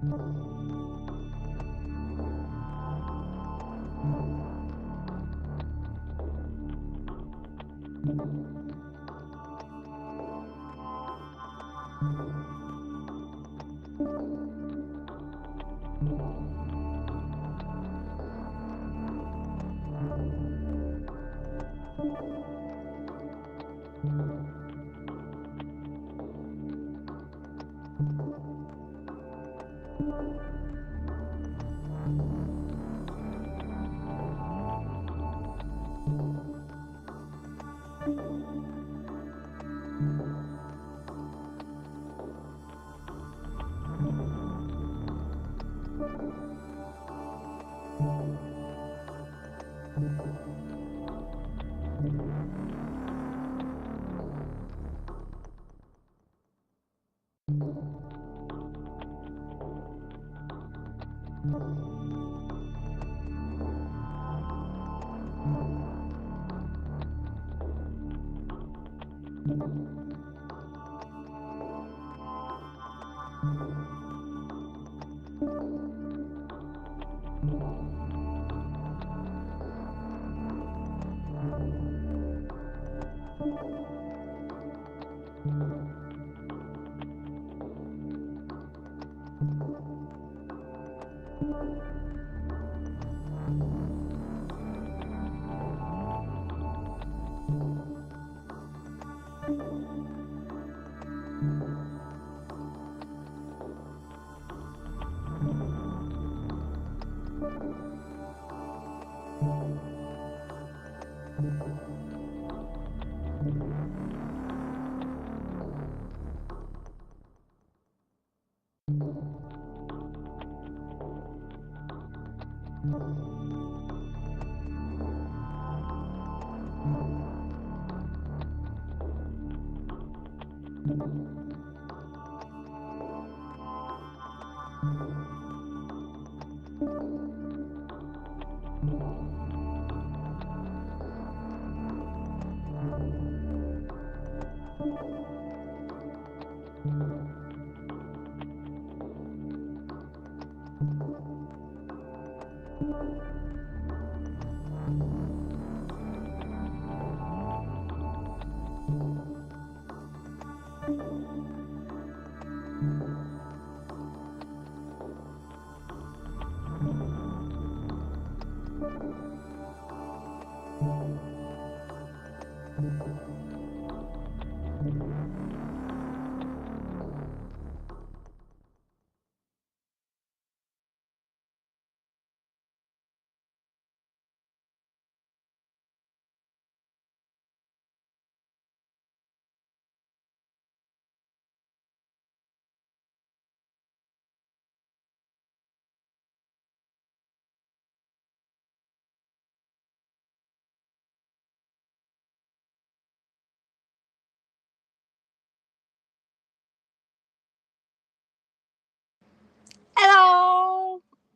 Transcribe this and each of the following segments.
Hello!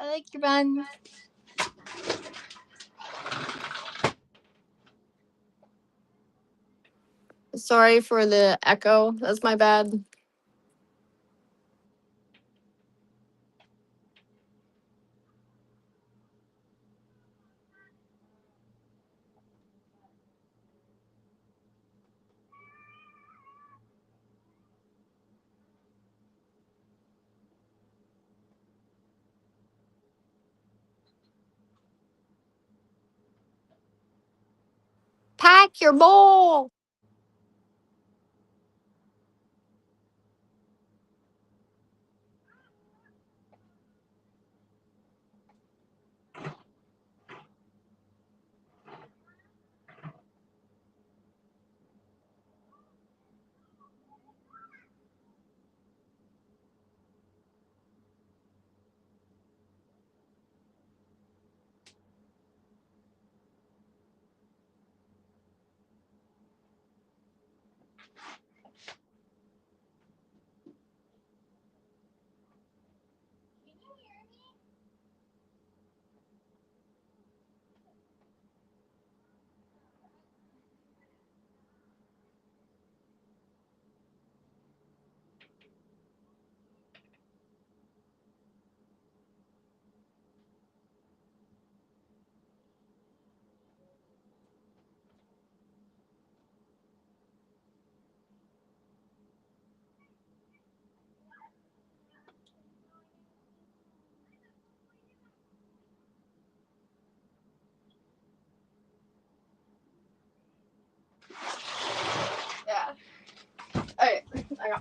I like your bun. Sorry for the echo. That's my bad. Pack your bowl!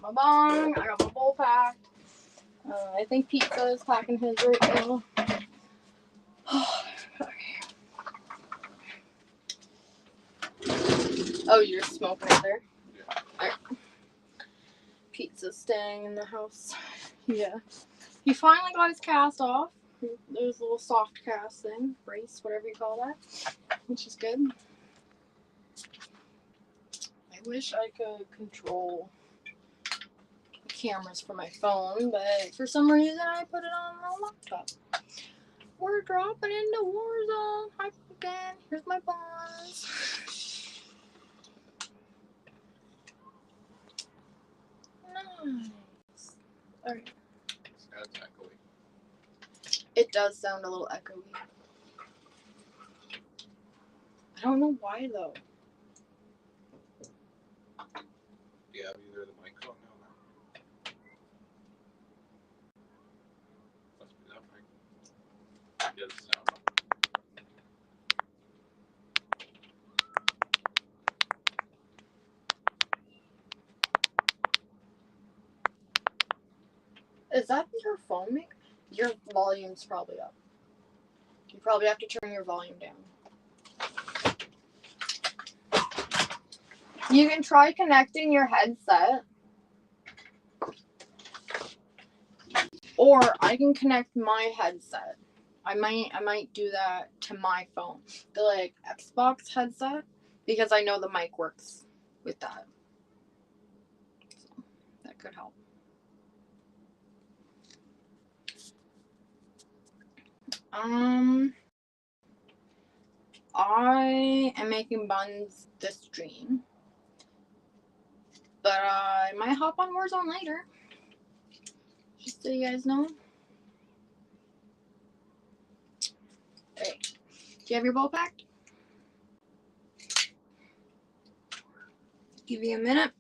my bong. I got my bowl packed. I think Pizza is packing his right now. Oh, you're smoking it there? Yeah. Alright. Pizza's staying in the house. Yeah. He finally got his cast off. There's a little soft cast thing. Brace, whatever you call that. Which is good. I wish I could control the cameras from my phone, but for some reason I put it on my laptop. We're dropping into Warzone. Hi again. Here's my boss. Nice. Alright. Sounds echoey. It does sound a little echoey. I don't know why though. Do you have either the microphone now? Must be that mic. It does sound. Is that your phone mic? Your volume's probably up. You probably have to turn your volume down. You can try connecting your headset. Or I can connect my headset. I might do that to my phone. The like Xbox headset. Because I know the mic works with that. So that could help. I am making buns this stream. But I might hop on Warzone later. Just so you guys know. Alright. Do you have your bowl packed? Give you a minute.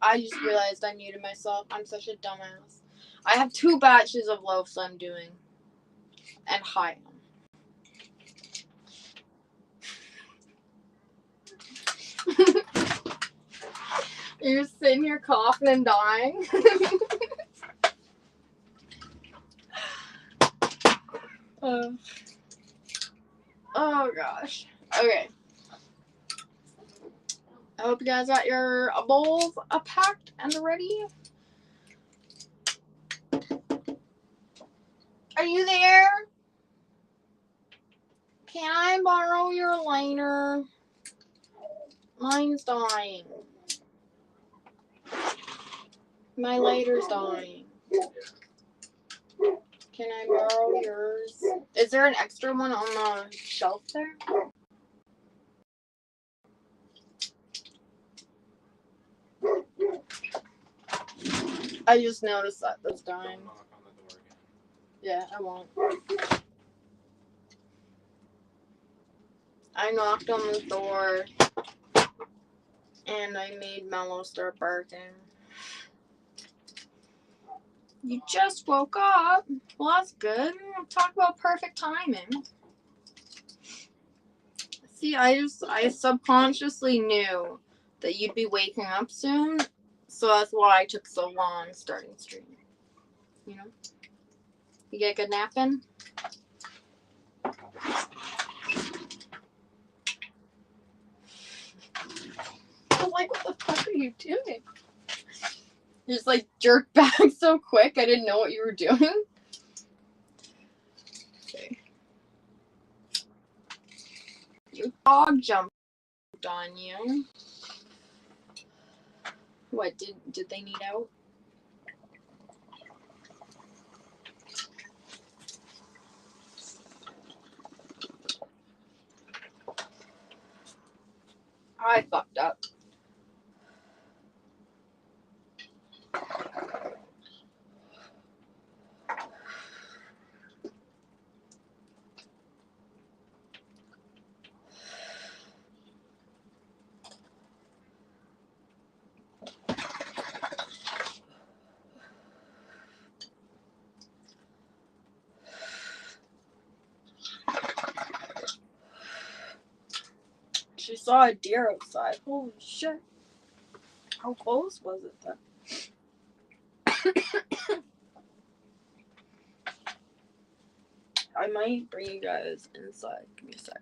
I just realized I muted myself. I'm such a dumbass. I have 2 batches of loaves I'm doing. And high them. You're sitting here coughing and dying. Oh gosh. Okay. I hope you guys got your bowls packed and ready. Are you there? Can I borrow your lighter? Mine's dying. My lighter's dying. Can I borrow yours? Is there an extra one on the shelf there? I just noticed that that's dying. Knock on the door again. Yeah, I won't. I knocked on the door and I made Mello start barking. You just woke up. Well, that's good. Talk about perfect timing. See, I subconsciously knew that you'd be waking up soon, so that's why I took so long starting stream. You know? You get a good nap in? are you doing? You just like jerked back so quick, I didn't know what you were doing. Okay. Your dog jumped on you. What, did they need out? I fucked up. She saw a deer outside. Holy shit. How close was it then? I might bring you guys inside. Give me a sec.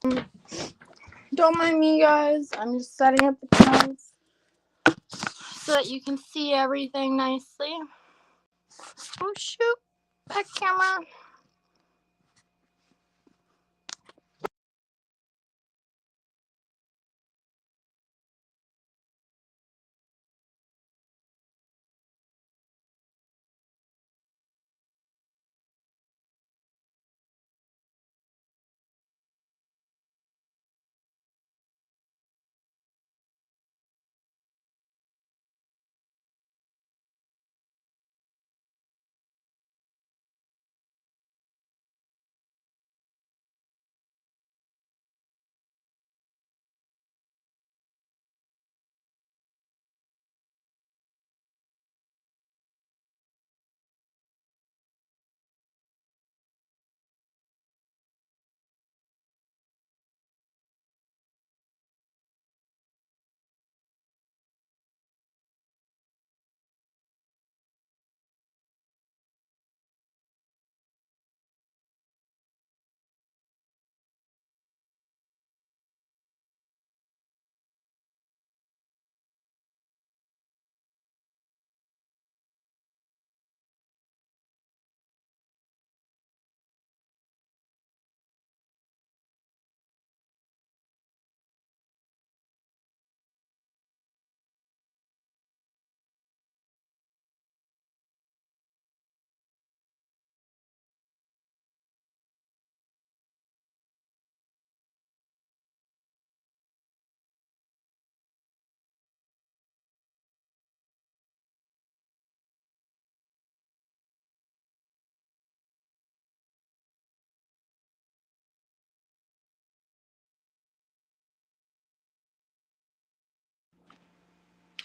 Don't mind me, guys. I'm just setting up the cameras so that you can see everything nicely. Oh, shoot. Back camera.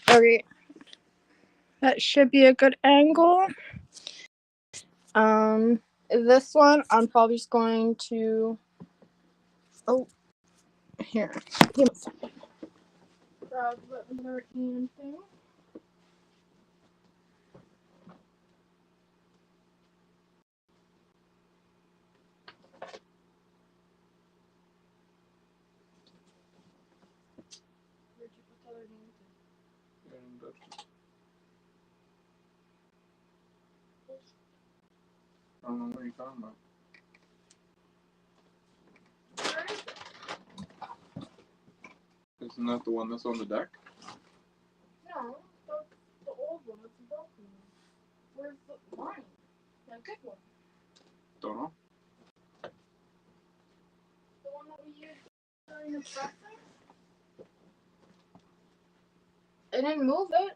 Okay. That should be a good angle. This one, I'm probably just going to... Oh, here. Give me a second. Grab the other hand thing. Where'd you put the other hand thing? And I don't know what you're talking about. Where is it? Isn't that the one that's on the deck? No, the old one. It's the broken one. Where's the mine? The good one. Don't know. The one that we used during the pressing? I didn't move it.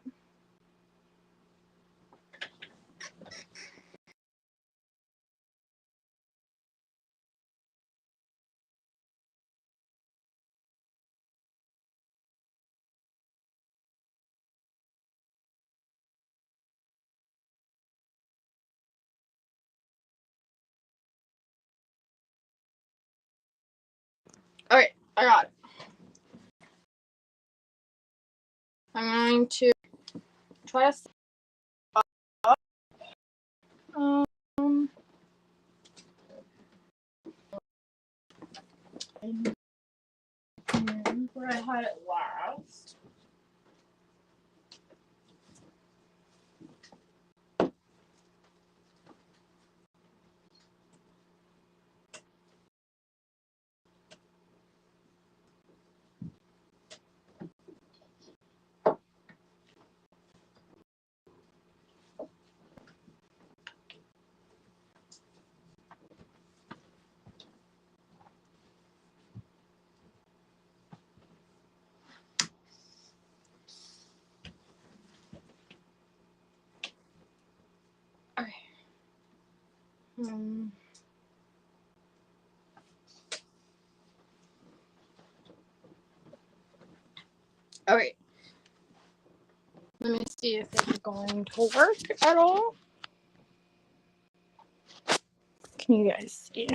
Alright, I got it. I'm going to try to set up. Where I had it last. Okay. Alright. Let me see if it's going to work at all. Can you guys see?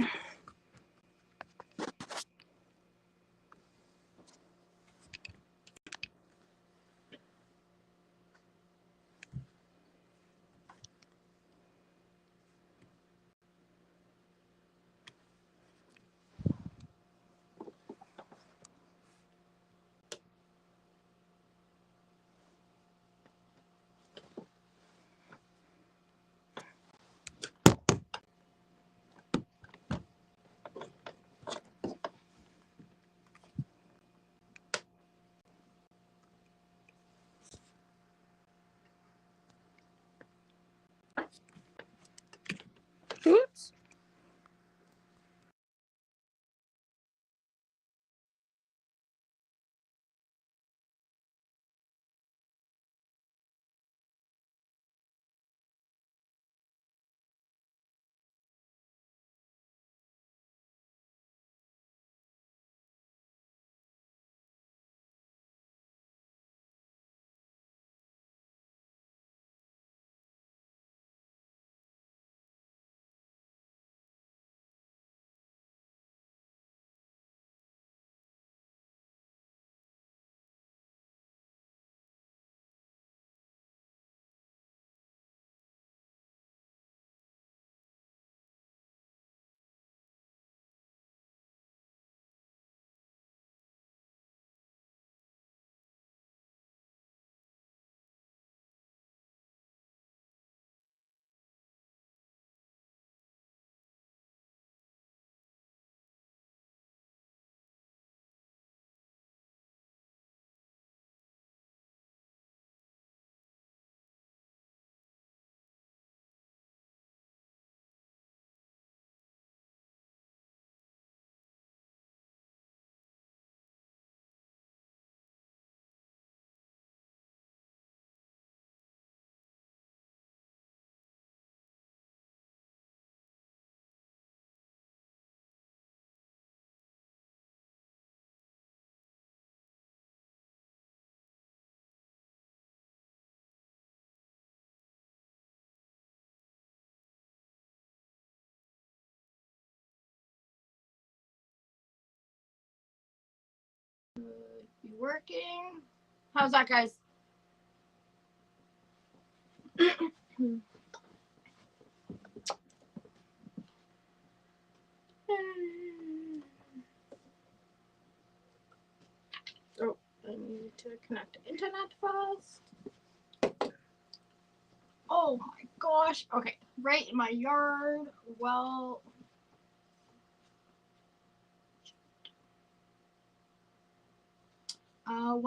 working. How's that, guys? Oh, I need to connect to internet first. Oh my gosh. Okay, right in my yard. Well,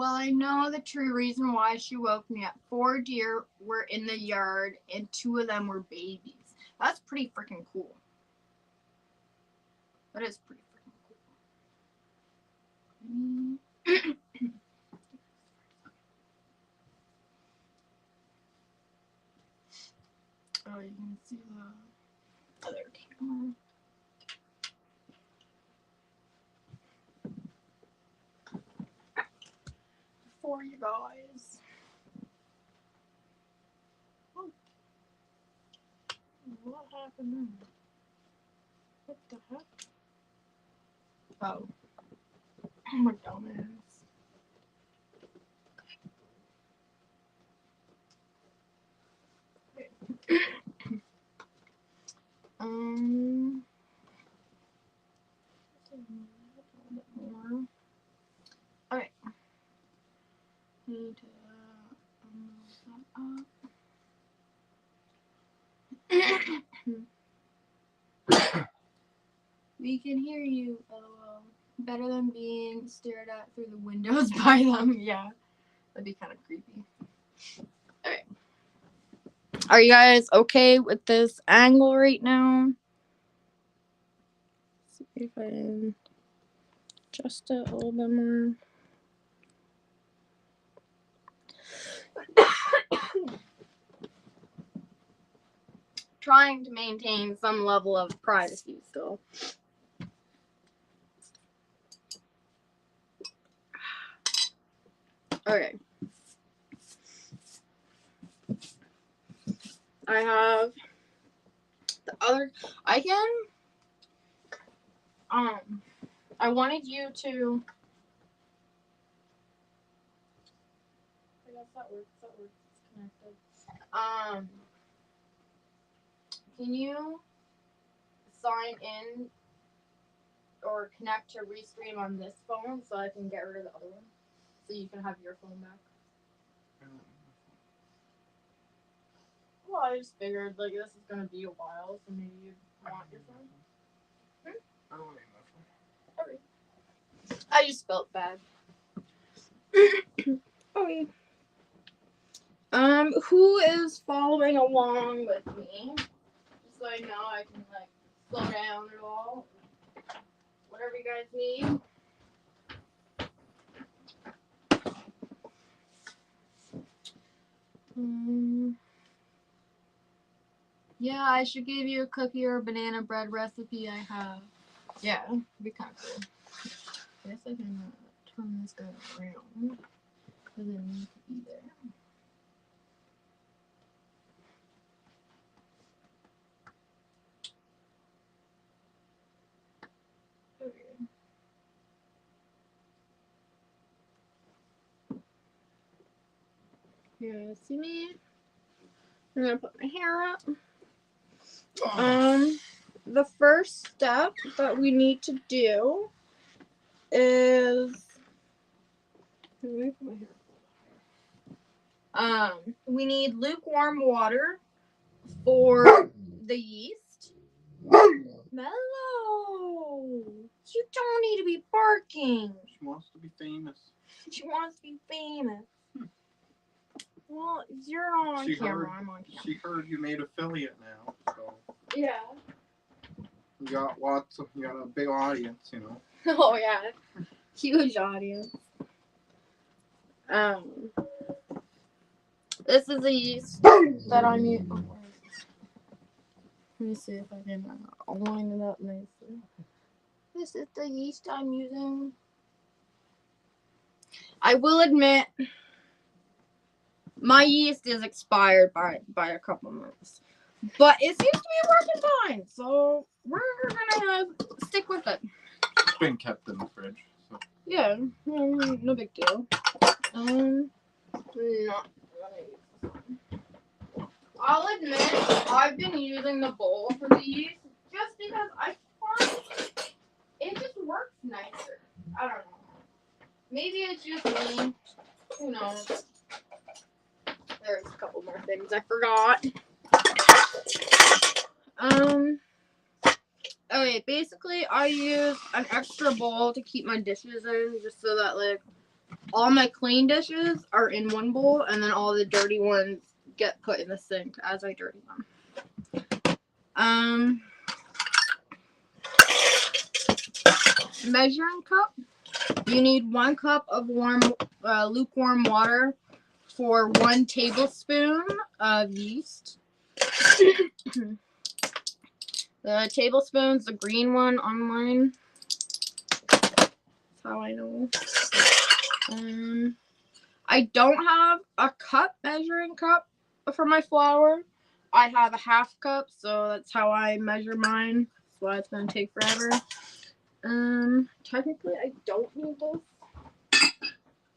I know the true reason why she woke me up. 4 deer were in the yard, and 2 of them were babies. That's pretty freaking cool. That is pretty freaking cool. Oh, you can see the other camera. For you guys. Oh. What happened there? What the heck? Oh. Oh my dumbass. A little bit more. Okay. Need to move that up. We can hear you, LOL. Better than being stared at through the windows by them. Yeah. That'd be kind of creepy. Okay. Are you guys okay with this angle right now? Let's see if I can adjust it a little bit more. Trying to maintain some level of privacy still. Okay. I have the other. I wanted you to. I guess that works. It's connected. Can you sign in or connect to Restream on this phone so I can get rid of the other one? So you can have your phone back. Well, I just figured like this is gonna be a while, so maybe you want your phone. I don't need my phone. Okay. I just felt bad. Okay. Who is following along with me? Just so I know I can like slow down at all. Whatever you guys need. Yeah, I should give you a cookie or a banana bread recipe I have. Yeah, it'd be kind of cool. I guess I can turn this guy around because it needs to be there. Okay. Yeah, see me? I'm gonna put my hair up. The first step that we need to do is we need lukewarm water for the yeast. Mellow, you don't need to be barking. She wants to be famous. She wants to be famous. Well, you're not on camera. I'm on camera. She heard you made affiliate now, so. Yeah. You got a big audience, you know. Oh yeah, huge audience. This is the yeast that I'm using. Let me see if I can line it up nicely. This is the yeast I'm using. I will admit, my yeast is expired by a couple months, but it seems to be working fine. So we're gonna stick with it. It's been kept in the fridge. Yeah, no big deal. Not I'll admit I've been using the bowl for these just because I find it just works nicer. I don't know. Maybe it's just me. Who knows? There's a couple more things I forgot. Okay, basically I use an extra bowl to keep my dishes in just so that like all my clean dishes are in one bowl and then all the dirty ones get put in the sink as I dirty them. Measuring cup. You need 1 cup of lukewarm water for 1 tablespoon of yeast. The tablespoon's the green one on mine. That's how I know. I don't have a cup measuring cup for my flour. I have a half cup, so that's how I measure mine. That's why it's gonna take forever. Technically I don't need this.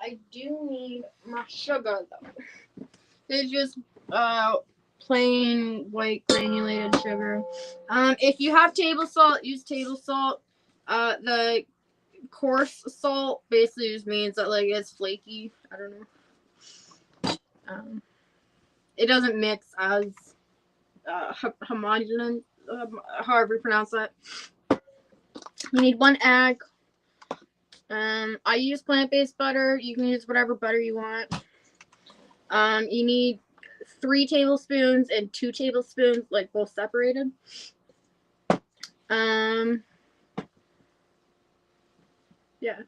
I do need my sugar though. It's just plain white granulated sugar. If you have table salt, use table salt. The coarse salt basically just means that like it's flaky. I don't know. It doesn't mix as homogeneous, however you pronounce that. You need 1 egg. I use plant-based butter. You can use whatever butter you want. You need 3 tablespoons and 2 tablespoons, like both separated. Yeah. I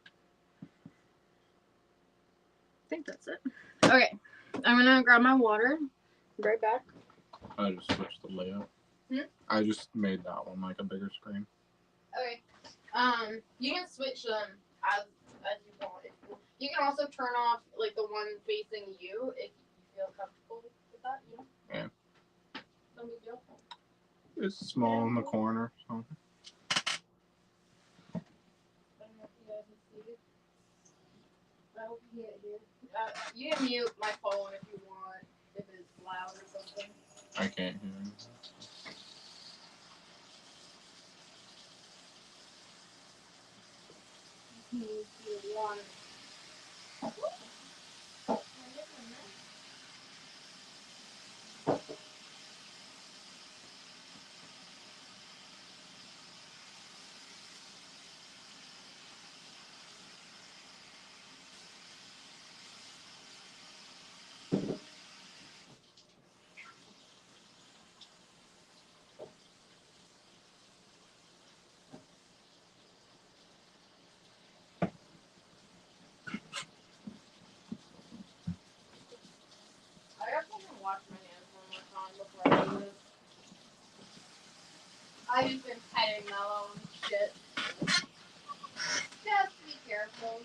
think that's it. Okay. I'm gonna grab my water. Be right back. I just switched the layout. I just made that one like a bigger screen. Okay. You can switch them as you want. You can also turn off like the one facing you if you feel comfortable with that. You know? Yeah. No big deal. It's small in the corner. So. I don't know if you guys can see it. I hope you can't hear. You can mute my phone if you want, if it's loud or something. I can't hear anything. One. I have to wash my hands one more time before I do this. I've just been petting Mellow and shit. Just be careful.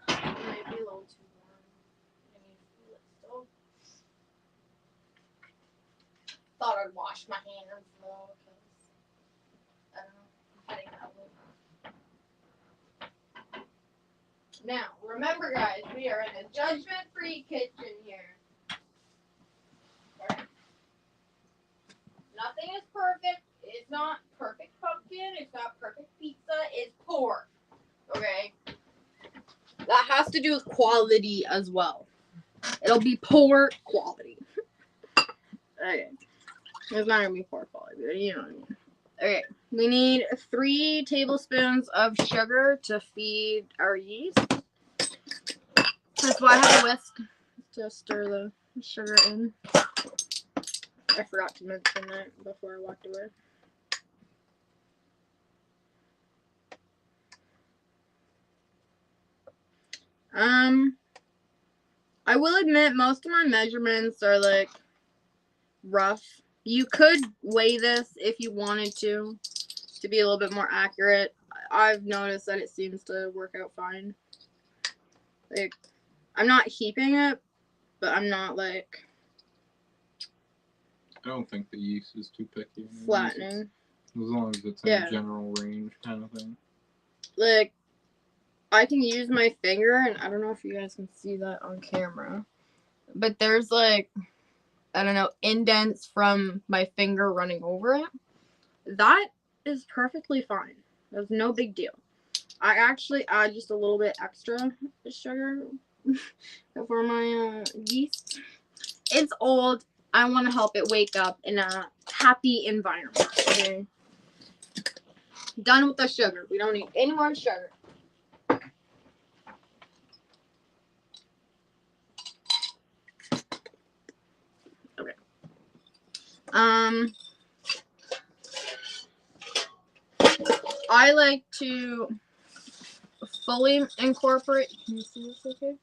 It might be a little too warm. I need to feel it still. Thought I'd wash my hands though, because I don't know, I'm petting Mellow. Now, remember guys, we are in a judgment-free kitchen here. Right. Nothing is perfect. It's not perfect pumpkin. It's not perfect pizza. It's pork. Okay? That has to do with quality as well. It'll be poor quality. Okay. It's not gonna be poor quality, but you know what I mean. Okay. We need 3 tablespoons of sugar to feed our yeast. That's why I have a whisk to stir the sugar in. I forgot to mention that before I walked away. I will admit most of my measurements are like rough. You could weigh this if you wanted to be a little bit more accurate. I've noticed that it seems to work out fine. Like, I'm not heaping it, but I'm not like I don't think the yeast is too picky. Flattening. As long as it's in a general range kind of thing. Like, I can use my finger, and I don't know if you guys can see that on camera, but there's like, I don't know, indents from my finger running over it. That is perfectly fine. That's no big deal. I actually add just a little bit extra sugar for my yeast. It's old. I want to help it wake up in a happy environment. Okay? Done with the sugar. We don't need any more sugar. Okay. I like to fully incorporate. Can you see this okay?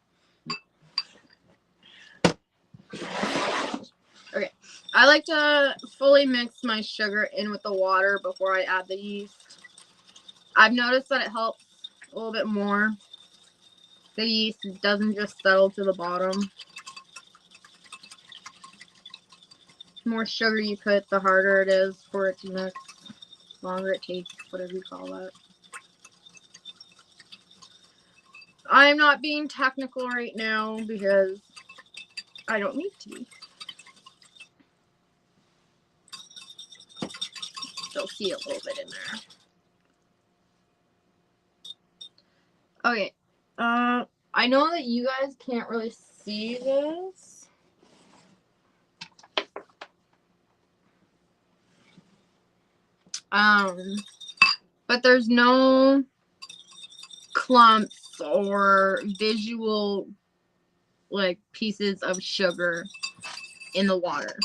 Okay. I like to fully mix my sugar in with the water before I add the yeast. I've noticed that it helps a little bit more. The yeast doesn't just settle to the bottom. The more sugar you put, the harder it is for it to mix. The longer it takes, whatever you call that. I'm not being technical right now because I don't need to be. Still see a little bit in there. Okay. I know that you guys can't really see this. But there's no clumps or visual like pieces of sugar in the water.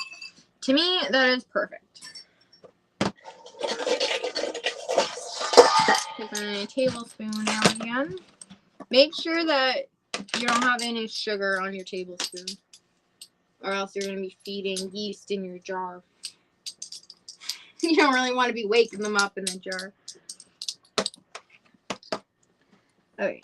To me, that is perfect. Take a tablespoon out again. Make sure that you don't have any sugar on your tablespoon, or else you're going to be feeding yeast in your jar. You don't really want to be waking them up in the jar. Okay.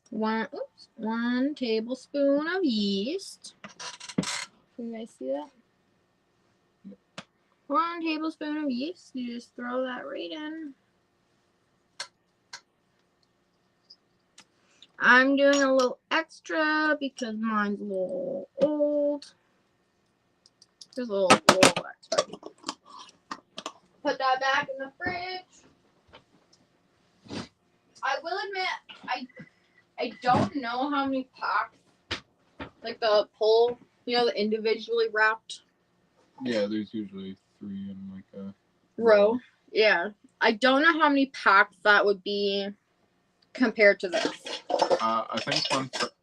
One tablespoon of yeast. Can you guys see that? 1 tablespoon of yeast. You just throw that right in. I'm doing a little extra because mine's a little old. Just a little extra. Put that back in the fridge. I will admit, I don't know how many packs, like the pull, you know, the individually wrapped. Yeah, there's usually 3 in like a row. Yeah. I don't know how many packs that would be compared to this. I think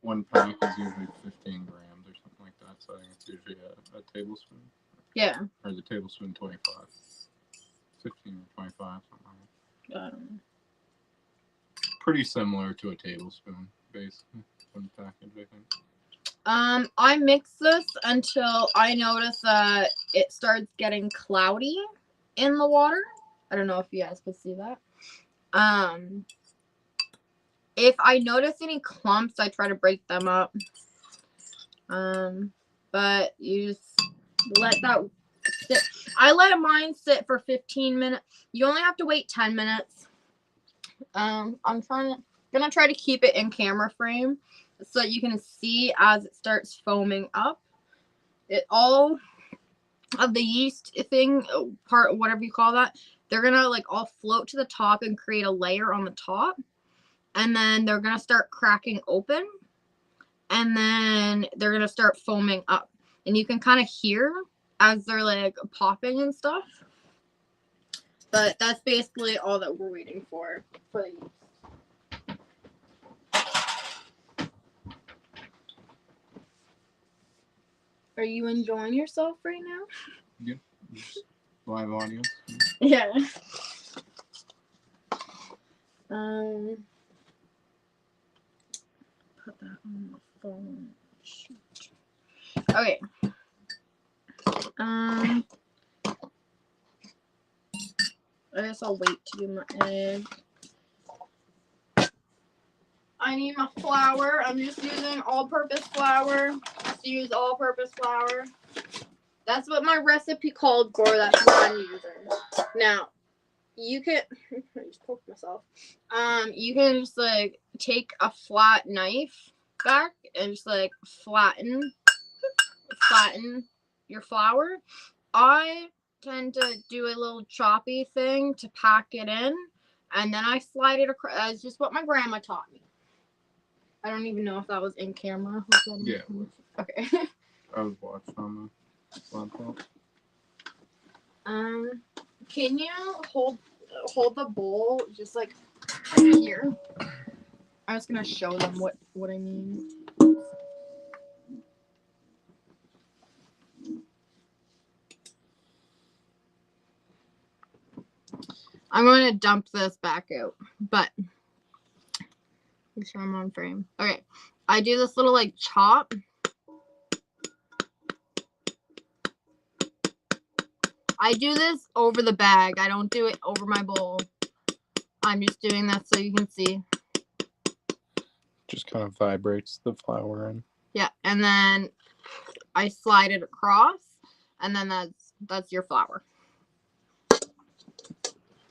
one pack is usually 15 grams or something like that, so I think it's usually a tablespoon. Yeah. Or the tablespoon 25. 15 or 25, something like that. Pretty similar to a tablespoon, basically. One package, I think. I mix this until I notice that it starts getting cloudy in the water. I don't know if you guys can see that. If I notice any clumps, I try to break them up. But you just let that sit. I let mine sit for 15 minutes. You only have to wait 10 minutes. I'm gonna try to keep it in camera frame so that you can see as it starts foaming up. It all of the yeast thing part, whatever you call that, they're gonna like all float to the top and create a layer on the top, and then they're gonna start cracking open, and then they're gonna start foaming up, and you can kind of hear as they're like popping and stuff. But that's basically all that we're waiting for the yeast. Are you enjoying yourself right now? Yeah. Just live audience. Yeah. Put that on the phone. Shoot. Okay. I guess I'll wait to do my egg. I need my flour. I'm just using all-purpose flour. Just use all-purpose flour. That's what my recipe called for. That's what I'm using. Now, you can. I just poked myself. You can just like take a flat knife back and just like flatten your flour. I tend to do a little choppy thing to pack it in, and then I slide it across. That's just what my grandma taught me. I don't even know if that was in camera. Yeah, it was. Okay. I was watching on the laptop. Can you hold the bowl just like here? I'm just gonna show them what I mean. I'm going to dump this back out, but make sure I'm on frame. Okay, I do this little like chop. I do this over the bag. I don't do it over my bowl. I'm just doing that so you can see. Just kind of vibrates the flour in. Yeah, and then I slide it across, and then that's your flour.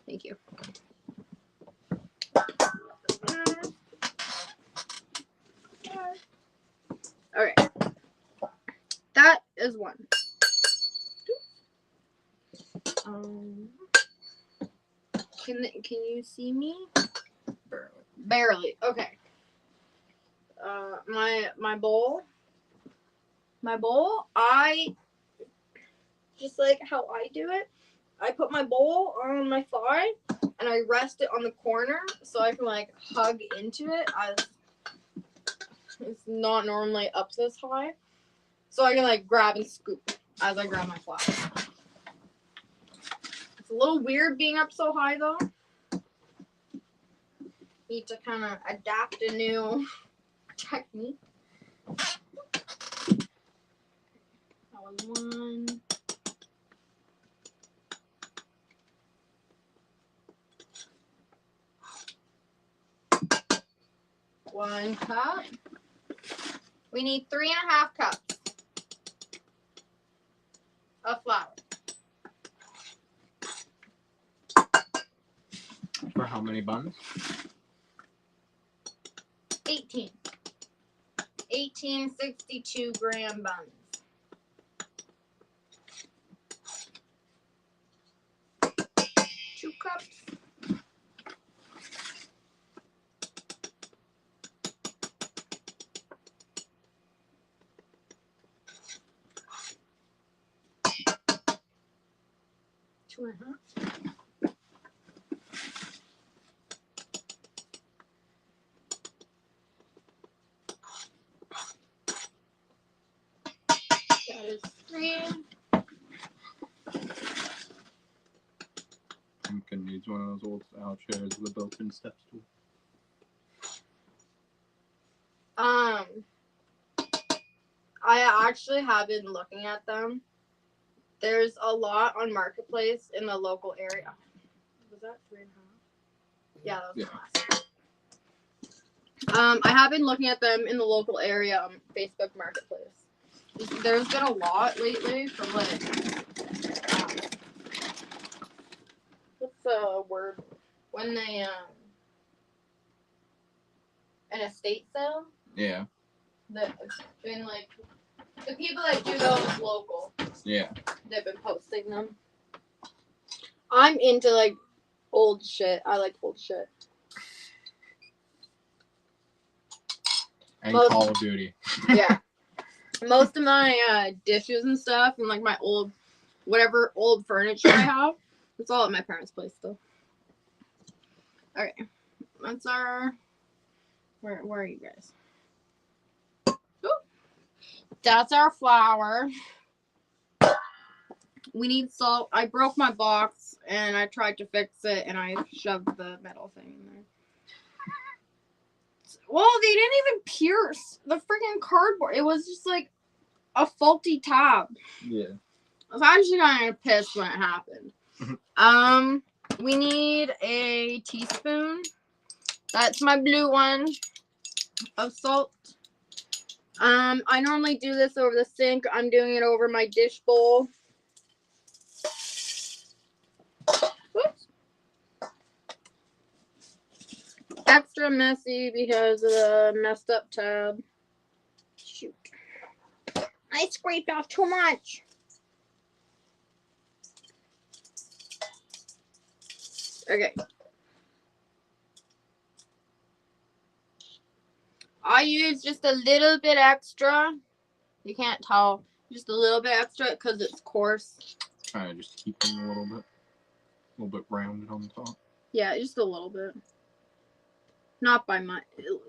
Thank you. All right, that is one. Can you see me? Barely. Okay. My bowl. I just like how I do it. I put my bowl on my thigh and I rest it on the corner so I can like hug into it. It's not normally up this high, so I can like grab and scoop as I grab my flour. It's a little weird being up so high though. Need to kind of adapt a new technique. That was one. One cup. We need 3.5 cups of flour. For how many buns? 18. 18 62-gram buns. Two cups. Two and a half. That is 3. Pumpkin needs one of those old style chairs with a built-in step stool. I actually have been looking at them. There's a lot on Marketplace in the local area. Was that 3.5? Yeah, that was the last. I have been looking at them in the local area on Facebook Marketplace. There's been a lot lately for like what's the word when they an estate sale? Yeah. That it's been like the people that do those local. Yeah. They've been posting them. I'm into like old shit. I like old shit. And Call of Duty. Yeah. Most of my dishes and stuff and like my old furniture I have, it's all at my parents' place still. Okay. That's our where are you guys? Ooh. That's our flour. We need salt. I broke my box and I tried to fix it and I shoved the metal thing in there. Well, they didn't even pierce the freaking cardboard. It was just like a faulty tab. Yeah. I was actually kind of pissed when it happened. We need a teaspoon. That's my blue one of salt. I normally do this over the sink. I'm doing it over my dish bowl. Whoops. Extra messy because of the messed up tab. Shoot. I scraped off too much. Okay. I use just a little bit extra. You can't tell. Just a little bit extra because it's coarse. Kind of just keeping a little bit rounded on the top. Yeah, just a little bit. Not by much.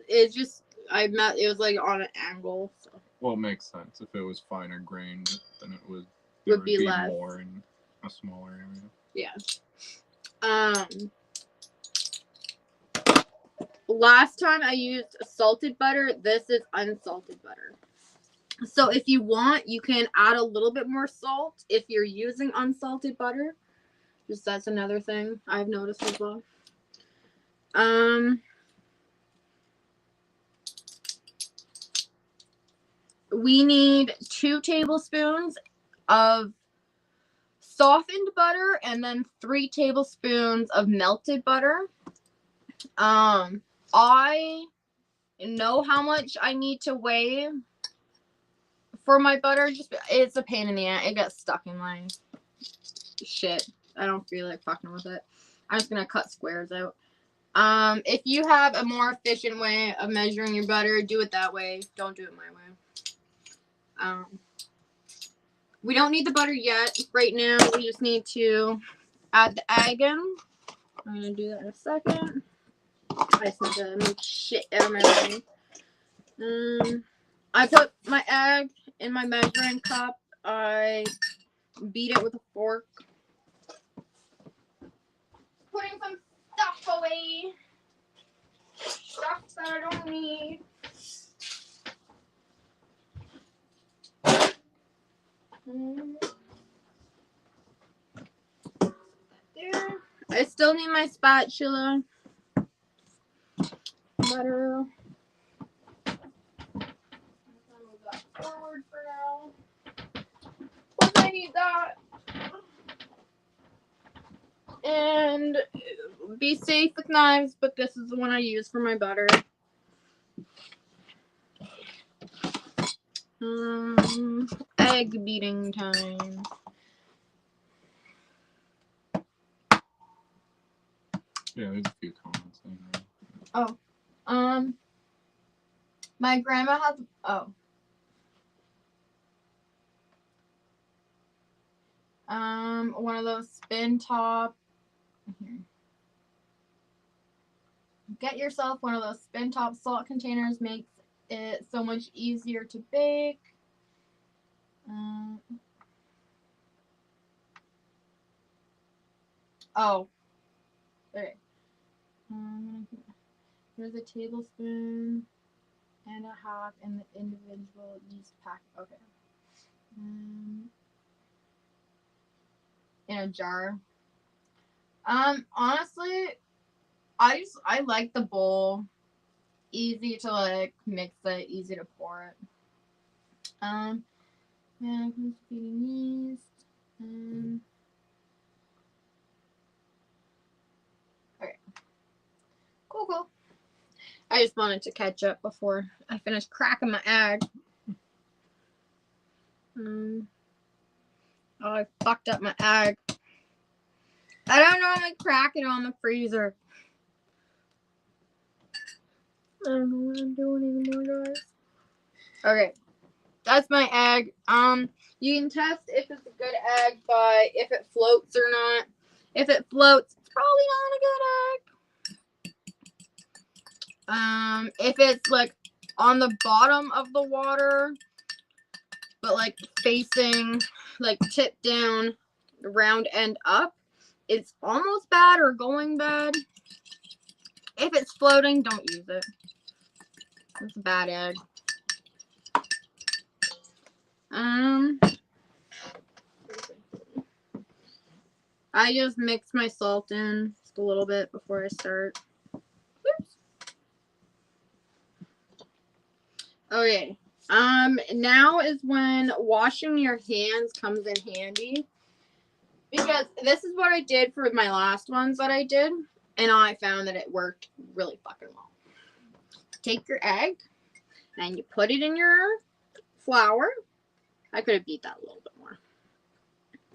It's just it was like on an angle. So. Well, it makes sense. If it was finer grained, then it would be less. More in a smaller area. Yeah. Last time I used salted butter. This is unsalted butter. So if you want, you can add a little bit more salt if you're using unsalted butter. Just that's another thing I've noticed as well. We need 2 tablespoons of softened butter and then 3 tablespoons of melted butter. I know how much I need to weigh for my butter. Just it's a pain in the ass. It gets stuck in my shit. I don't feel like fucking with it. I'm just gonna cut squares out. If you have a more efficient way of measuring your butter, do it that way. Don't do it my way. We don't need the butter yet. Right now, we just need to add the egg in. I'm gonna do that in a second. I just need to make shit out of my brain. I put my egg in my measuring cup. I beat it with a fork. Putting some stuff away. Stuff that I don't need. There. I still need my spatula. Butter. Move that forward for now. But I need that. And be safe with knives, but this is the one I use for my butter. Egg beating time. Yeah, there's a few comments in there. Oh. My grandma has one of those spin top. Here. Get yourself one of those spin top salt containers. Makes it so much easier to bake. Okay. There's a tablespoon and a half in the individual yeast pack. Okay. In a jar. Honestly, I like the bowl. Easy to like mix it, easy to pour it. And who's feeding yeast? Okay. Cool. I just wanted to catch up before I finish cracking my egg. Oh, I fucked up my egg. I don't normally crack it on the freezer. I don't know what I'm doing anymore, guys. Okay. That's my egg. You can test if it's a good egg by if it floats or not. If it floats, it's probably not a good egg. If it's like on the bottom of the water, but like facing, like tip down, round end up, it's almost bad or going bad. If it's floating, don't use it. It's a bad egg. I just mix my salt in just a little bit before I start. Oops. Okay. Now is when washing your hands comes in handy. Because this is what I did for my last ones that I did. And I found that it worked really fucking well. Take your egg and you put it in your flour. I could have beat that a little bit more.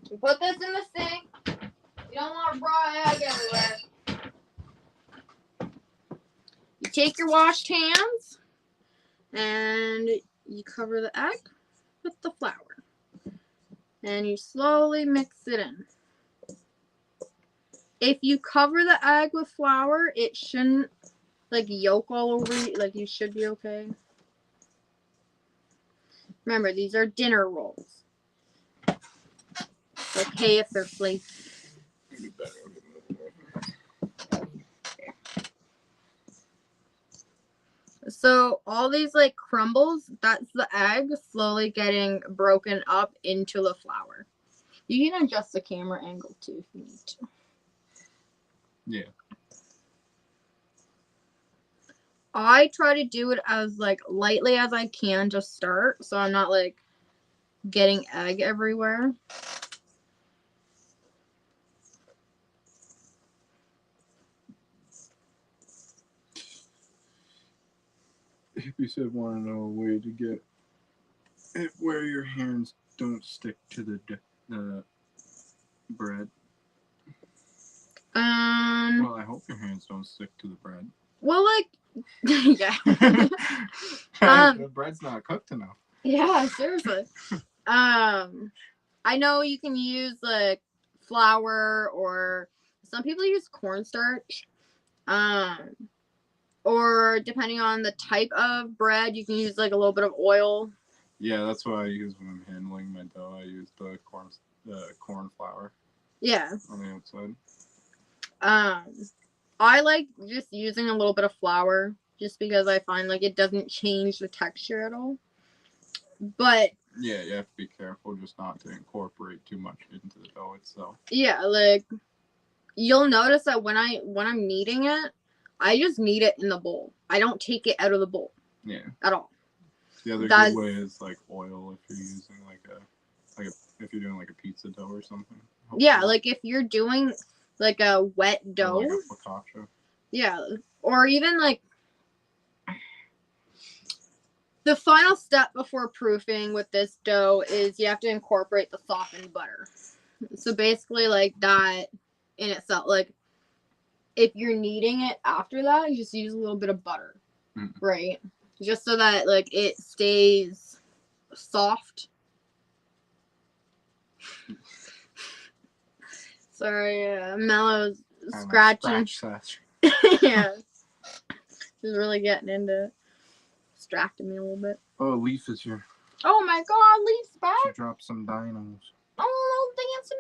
You put this in the sink. You don't want raw egg everywhere. You take your washed hands and you cover the egg with the flour. And you slowly mix it in. If you cover the egg with flour, it shouldn't like yolk all over you. Like you should be okay. Remember, these are dinner rolls. It's okay if they're flaky. So all these like crumbles, that's the egg slowly getting broken up into the flour. You can adjust the camera angle too if you need to. Yeah. I try to do it as like lightly as I can to start, so I'm not like getting egg everywhere. You said want to know a way to get it where your hands don't stick to the bread. Well, I hope your hands don't stick to the bread. Well, like, yeah. The bread's not cooked enough. Yeah, seriously. I know you can use like flour or some people use cornstarch. Or depending on the type of bread, you can use like a little bit of oil. Yeah, that's what I use when I'm handling my dough. I use the corn flour. Yeah. On the outside. I like just using a little bit of flour just because I find like it doesn't change the texture at all. But yeah, you have to be careful just not to incorporate too much into the dough itself. Yeah, like you'll notice that when I'm kneading it, I just knead it in the bowl. I don't take it out of the bowl. Yeah. At all. The other good way is like oil if you're using if you're doing like a pizza dough or something. Hopefully. Yeah, like if you're doing like a wet dough. Or like a focaccia. Yeah, or even like the final step before proofing with this dough is you have to incorporate the softened butter. So basically like that in itself, like if you're kneading it after that, you just use a little bit of butter, right? Just so that like it stays soft. Sorry, Mellow's scratching. Yeah. She's really getting into it. Distracting me a little bit. Oh, Leaf is here. Oh my god, Leaf's back. She dropped some dinos. Oh, dancing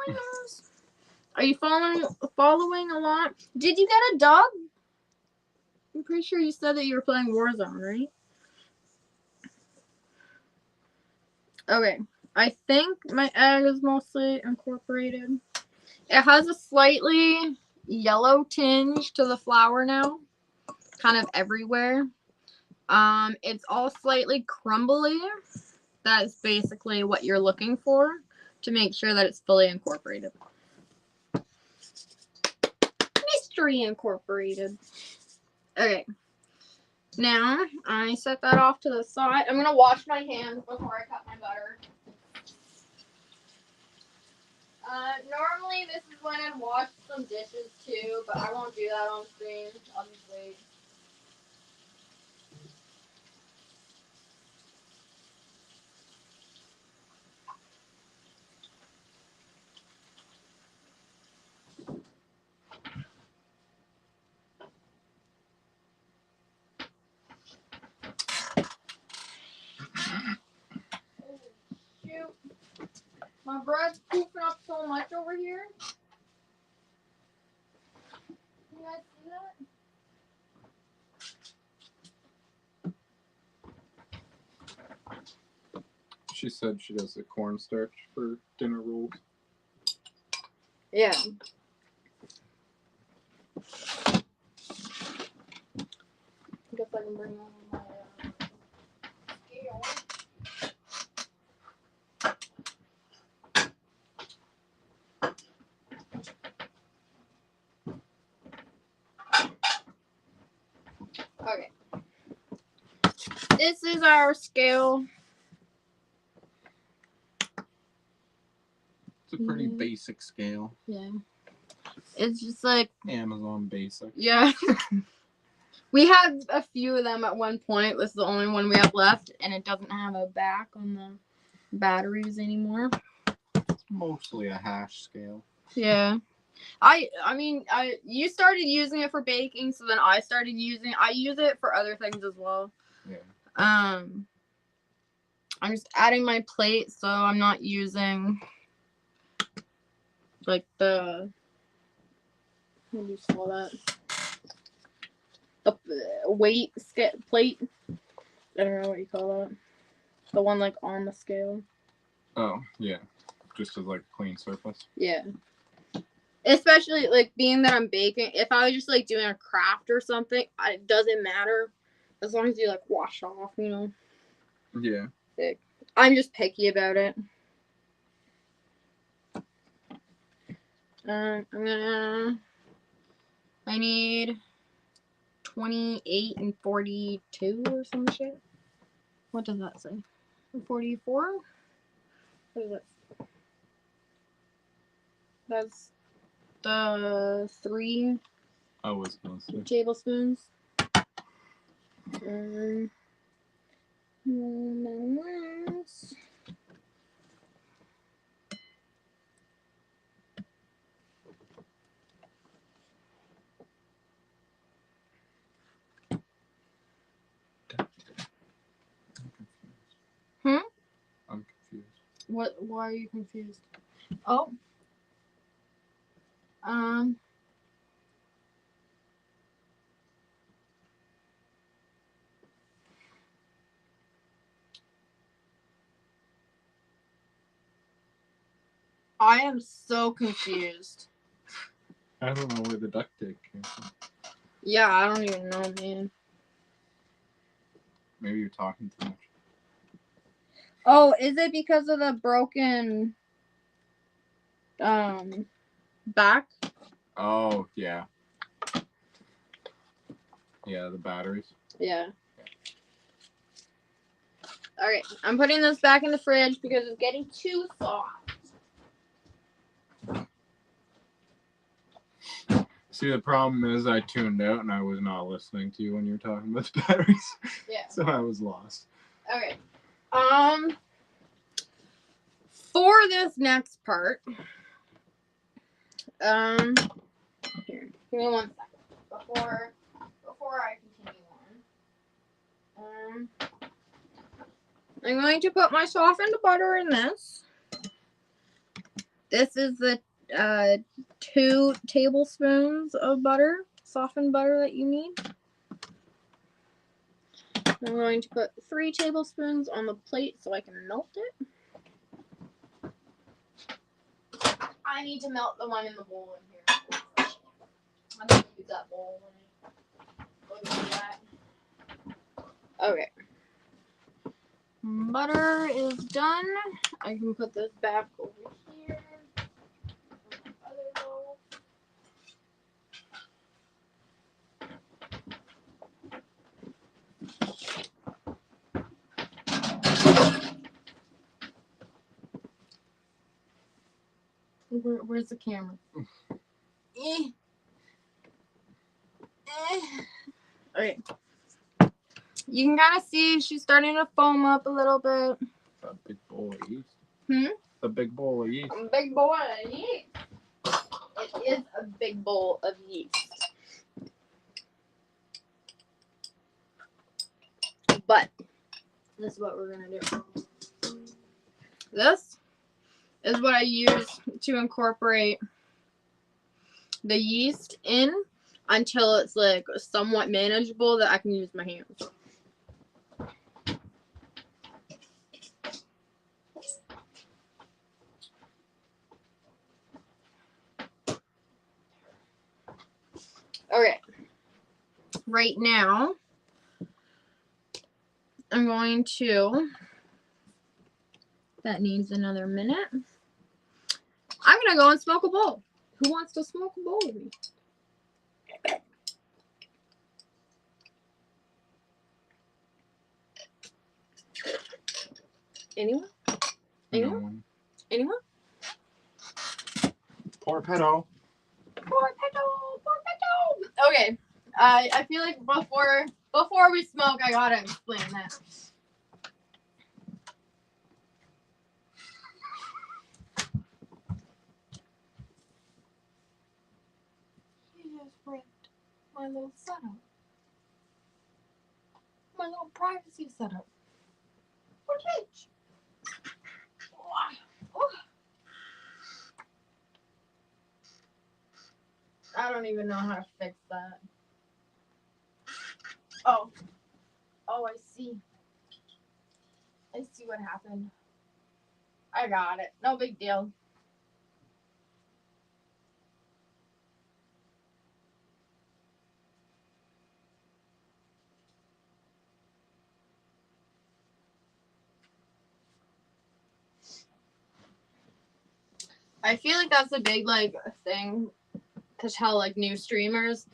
dinos. Are you following along? Did you get a dog? I'm pretty sure you said that you were playing Warzone, right? Okay. I think my egg is mostly incorporated. It has a slightly yellow tinge to the flour now. Kind of everywhere. It's all slightly crumbly. That's basically what you're looking for to make sure that it's fully incorporated. Mystery incorporated. Okay. Now, I set that off to the side. I'm going to wash my hands before I cut my butter. Normally this is when I'd wash some dishes too, but I won't do that on screen. I'll just wait. My bread's poofing up so much over here. You guys see that? She said she does the cornstarch for dinner rolls. Yeah. I guess I can bring on my scale. Okay. This is our scale. It's a pretty basic scale. Yeah. It's just like Amazon basic. Yeah. We had a few of them at one point. This is the only one we have left, and it doesn't have a back on the batteries anymore. It's mostly a hash scale. Yeah. You started using it for baking, so then I use it for other things as well. Yeah. I'm just adding my plate, so I'm not using like the, what do you call that? The weight plate. I don't know what you call that. The one like on the scale. Oh, yeah. Just as like a clean surface. Yeah. Especially like being that I'm baking. If I was just like doing a craft or something, it doesn't matter. As long as you like wash off, you know. Yeah. I'm just picky about it. I need 28 and 42 or some shit. What does that say? 44? What is it? That's the 3 I was gonna say. tablespoons. I'm confused. What? Why are you confused? Oh. I am so confused. I don't know where the duct tape came from. Yeah, I don't even know, man. Maybe you're talking too much. Oh, is it because of the broken back? Oh, yeah. Yeah, the batteries. Yeah. Alright, I'm putting this back in the fridge because it's getting too soft. See, the problem is I tuned out and I was not listening to you when you were talking about the batteries. Yeah. So I was lost. Okay. For this next part, here, give me 1 second before I continue on. I'm going to put my softened butter in this. This is the 2 tablespoons of butter, softened butter that you need. I'm going to put 3 tablespoons on the plate so I can melt it. I need to melt the one in the bowl in here. I'm going to use that bowl when I do that. Okay. Butter is done. I can put this back over here. Other bowl. Where's the camera? Okay. You can kind of see she's starting to foam up a little bit. A big bowl of yeast. A big bowl of yeast. A big bowl of yeast. It is a big bowl of yeast. But this is what we're gonna do. This is what I use to incorporate the yeast in until it's like somewhat manageable that I can use my hands. Okay. Right now, I'm going to, that needs another minute. I'm going to go and smoke a bowl. Who wants to smoke a bowl with me? Anyone? Anyone? No. Anyone? Poor pedo. Poor pedo. Okay. I feel like before we smoke, I gotta explain that. He just ripped my little setup. My little privacy setup. What bitch? I don't even know how to fix that. Oh, I see. I see what happened. I got it. No big deal. I feel like that's a big like thing to tell like new streamers.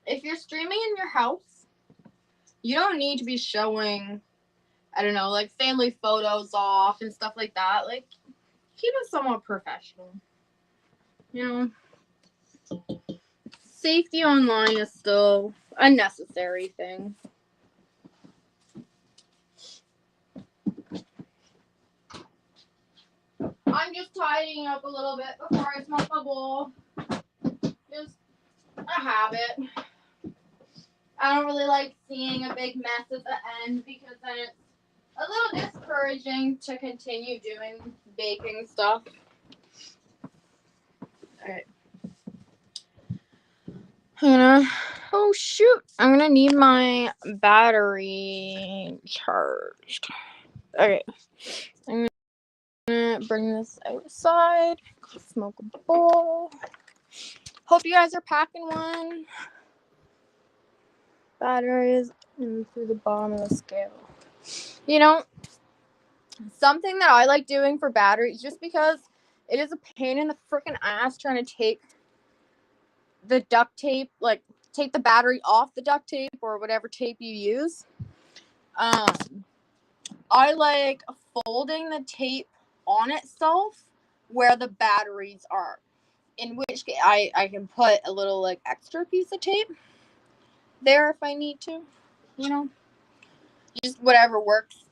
If you're streaming in your house, you don't need to be showing, I don't know, like family photos off and stuff like that. Like, keep it somewhat professional. You know, safety online is still a necessary thing. I'm just tidying up a little bit before I smoke my bowl. Just a habit. I don't really like seeing a big mess at the end because then it's a little discouraging to continue doing baking stuff. Alright. Oh shoot, I'm gonna need my battery charged. Okay. I'm gonna bring this outside, smoke a bowl. Hope you guys are packing one. Batteries in through the bottom of the scale. You know, something that I like doing for batteries, just because it is a pain in the freaking ass trying to take the duct tape, like take the battery off the duct tape or whatever tape you use. I like folding the tape on itself where the batteries are. In which case I can put a little like extra piece of tape there if I need to. You know, just whatever works.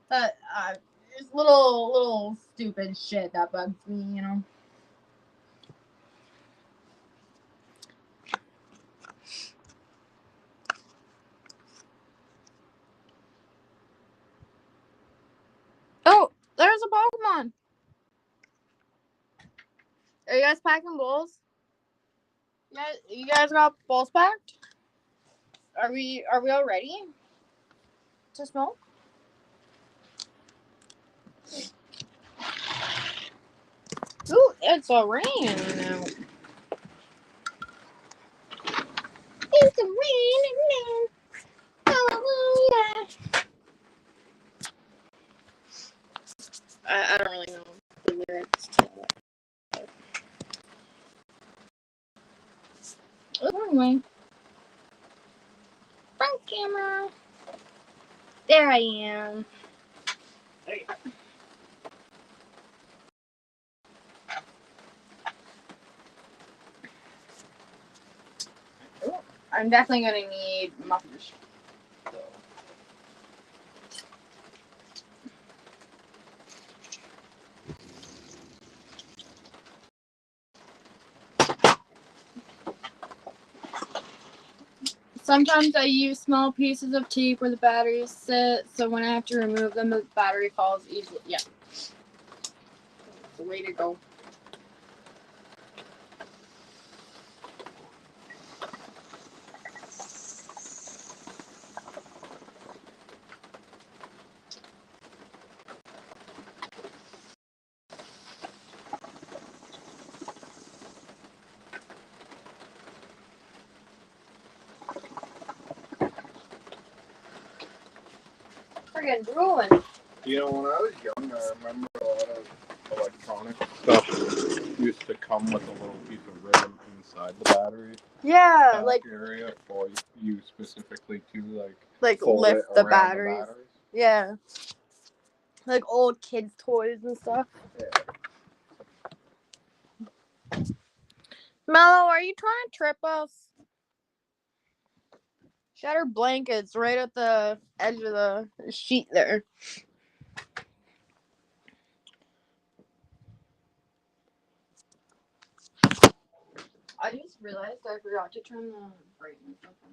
But it's little stupid shit that bugs me, you know. Oh, there's a Pokemon. Are you guys packing bowls? You guys got bowls packed? Are we all ready to smoke? Ooh, it's a rain now. It's a raining now. Hallelujah. I don't really know the lyrics to that. Anyway. Front camera. There I am. There you go. I'm definitely gonna need muffins. Sometimes I use small pieces of tape where the batteries sit, so when I have to remove them, the battery falls easily. Yeah. That's the way to go. Friggin' drooling. You know, when I was young, I remember a lot of electronic stuff used to come with a little piece of ribbon inside the battery. Yeah, like area for you specifically to lift the batteries. Yeah. Like old kids' toys and stuff. Yeah. Mello, are you trying to trip us? Shatter blankets right at the edge of the sheet there. I just realized I forgot to turn the brightness up on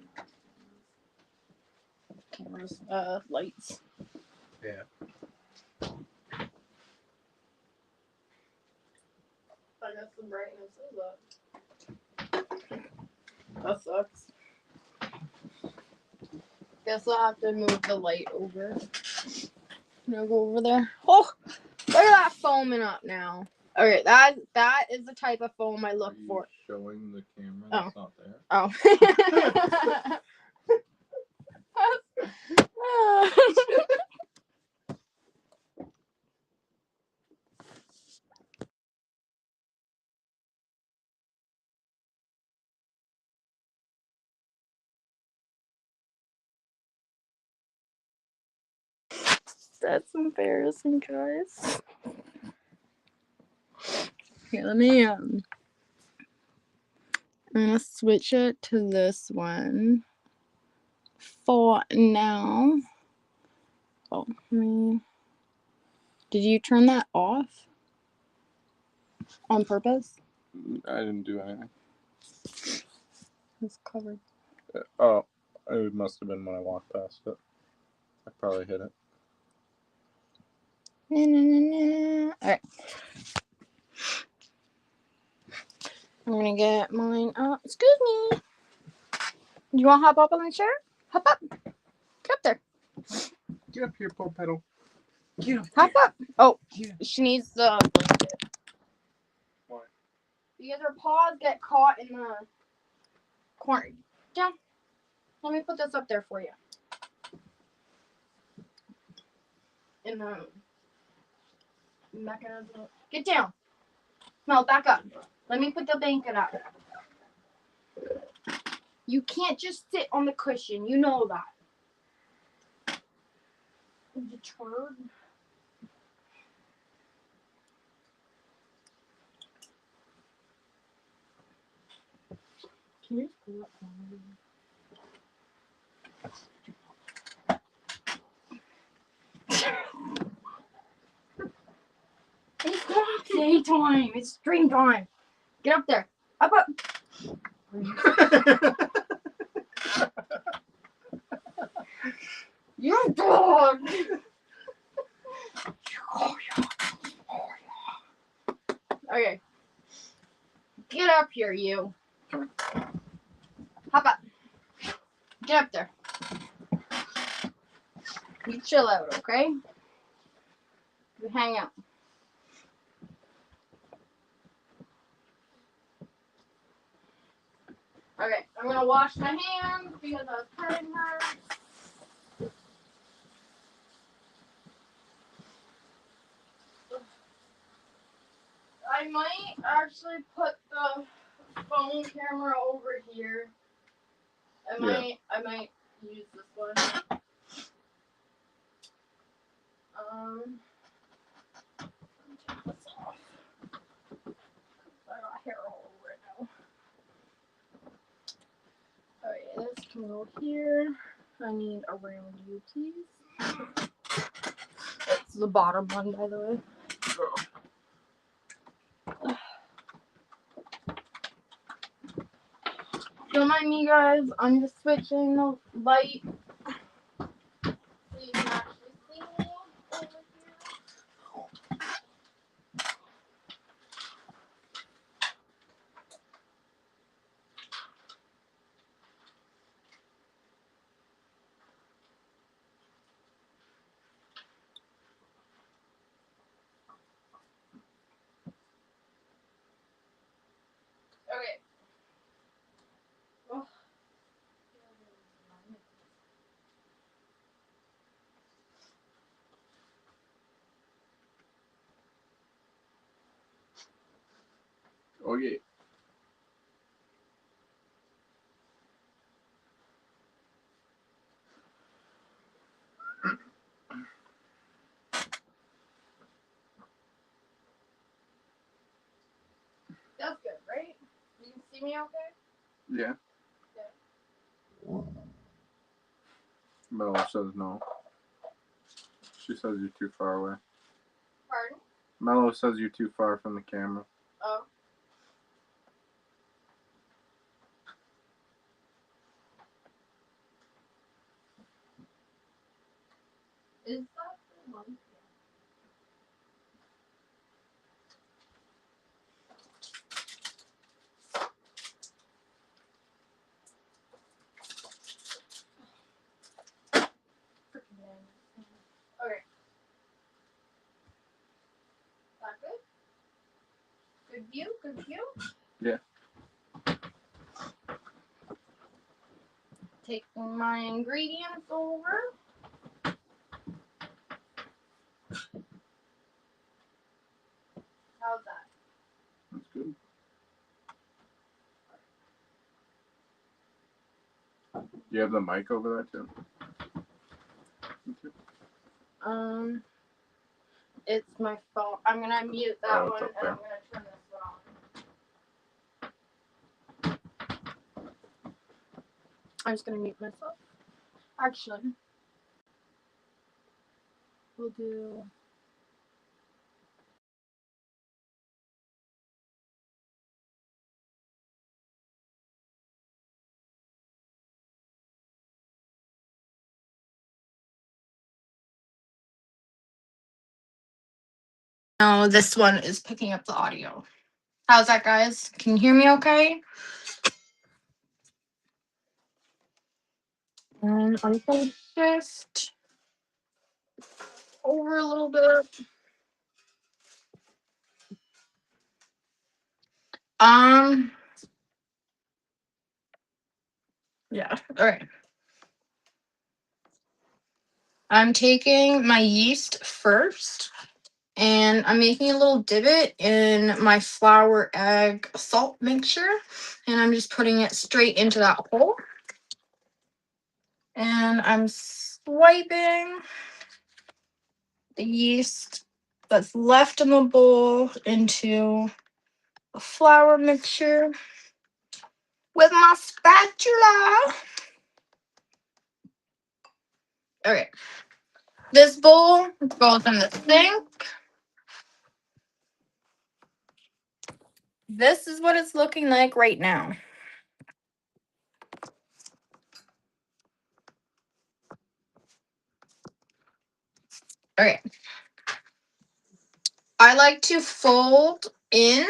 the camera's lights. Yeah. I guess the brightness is up. That sucks. Guess I'll have to move the light over. I'm gonna go over there. Oh, look at that foaming up now. Okay, that is the type of foam I look for. Showing the camera that's not there. Oh. That's embarrassing, guys. Here, let me I'm gonna switch it to this one for now. Oh, did you turn that off on purpose? I didn't do anything. It's covered. Oh, it must have been when I walked past it. I probably hit it. Alright. I'm gonna get mine up. Excuse me. You wanna hop up on the chair? Hop up. Get up there. Get up here, Paw Petal. Get up Hop up. Oh, yeah. She needs the blanket. Why? Because her paws get caught in the corner. Down. Let me put this up there for you. In the mechanism. Get down. No, back up. Let me put the blanket up. You can't just sit on the cushion. You know that. Deterred. Can you pull up It's not daytime. It's dream time. Get up there. Up. You dog. Okay. Get up here, you. Hop up. Get up there. You chill out, okay? You hang out. Okay, I'm gonna wash my hands because I was petting her. I might actually put the phone camera over here. I might use this one. Let me take this off. I got hair all over it now. Okay, this can go here. I need around you, please. It's the bottom one, by the way. Don't mind me, guys. I'm just switching the light so you can actually see me over here. Okay. Oh. Oh yeah. That's good, right? You can see me okay? Yeah. Yeah. Mello says no. She says you're too far away. Pardon? Mello says you're too far from the camera. Oh. Is that the one? Freaking man. Okay. That good? Good view? Good view? Yeah. Taking my ingredients over. How's that? That's good. Do you have the mic over there too? It's my phone. I'm gonna mute that Oh, one it's up and I'm there. gonna turn this one on. I'm just gonna mute myself. Actually, we'll do. No, this one is picking up the audio. How's that, guys? Can you hear me okay? And I'm gonna shift over a little bit. Yeah, all right. I'm taking my yeast first, and I'm making a little divot in my flour, egg, salt mixture, and I'm just putting it straight into that hole. And I'm swiping the yeast that's left in the bowl into the flour mixture with my spatula. Okay. This bowl goes in the sink. This is what it's looking like right now. Okay. I like to fold in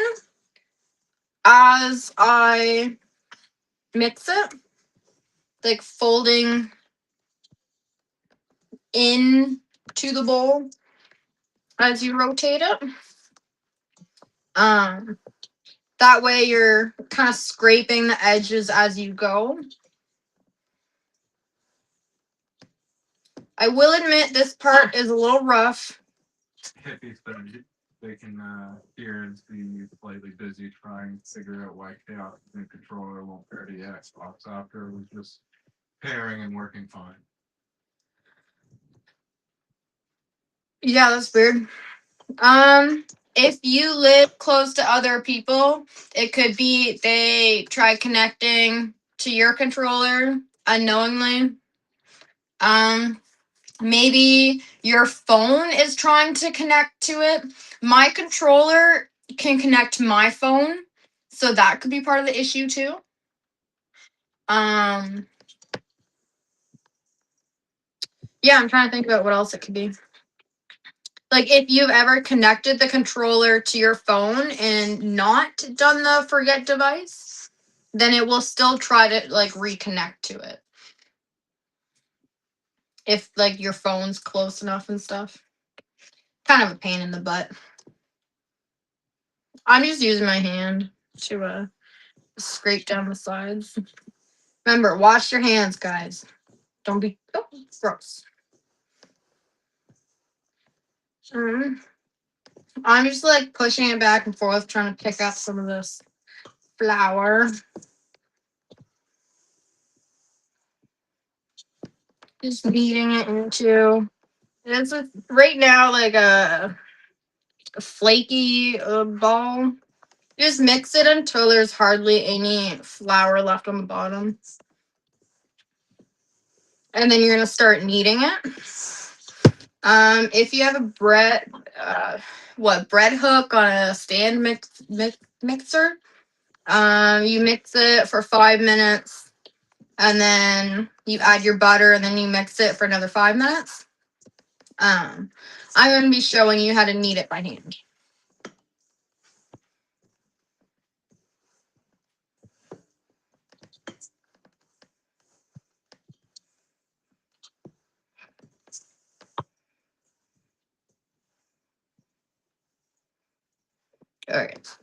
as I mix it, like folding in to the bowl as you rotate it. Um, that way you're kind of scraping the edges as you go. I will admit this part is a little rough. They can hear and be slightly busy trying to figure out why chaos in the controller won't pair to the Xbox after it was just pairing and working fine. Yeah, that's weird. If you live close to other people, it could be they tried connecting to your controller unknowingly. Maybe your phone is trying to connect to it. My controller can connect to my phone, so that could be part of the issue too. Yeah, I'm trying to think about what else it could be. Like if you've ever connected the controller to your phone and not done the forget device, then it will still try to like reconnect to it. If like your phone's close enough and stuff. Kind of a pain in the butt. I'm just using my hand to scrape down the sides. Remember, wash your hands, guys. Don't be gross. I'm just like pushing it back and forth, trying to pick up some of this flour. Just beating it into. It's right now like a flaky ball. Just mix it until there's hardly any flour left on the bottom. And then you're gonna start kneading it. If you have a bread hook on a stand mixer, you mix it for 5 minutes, and then you add your butter, and then you mix it for another 5 minutes. I'm gonna be showing you how to knead it by hand. All right.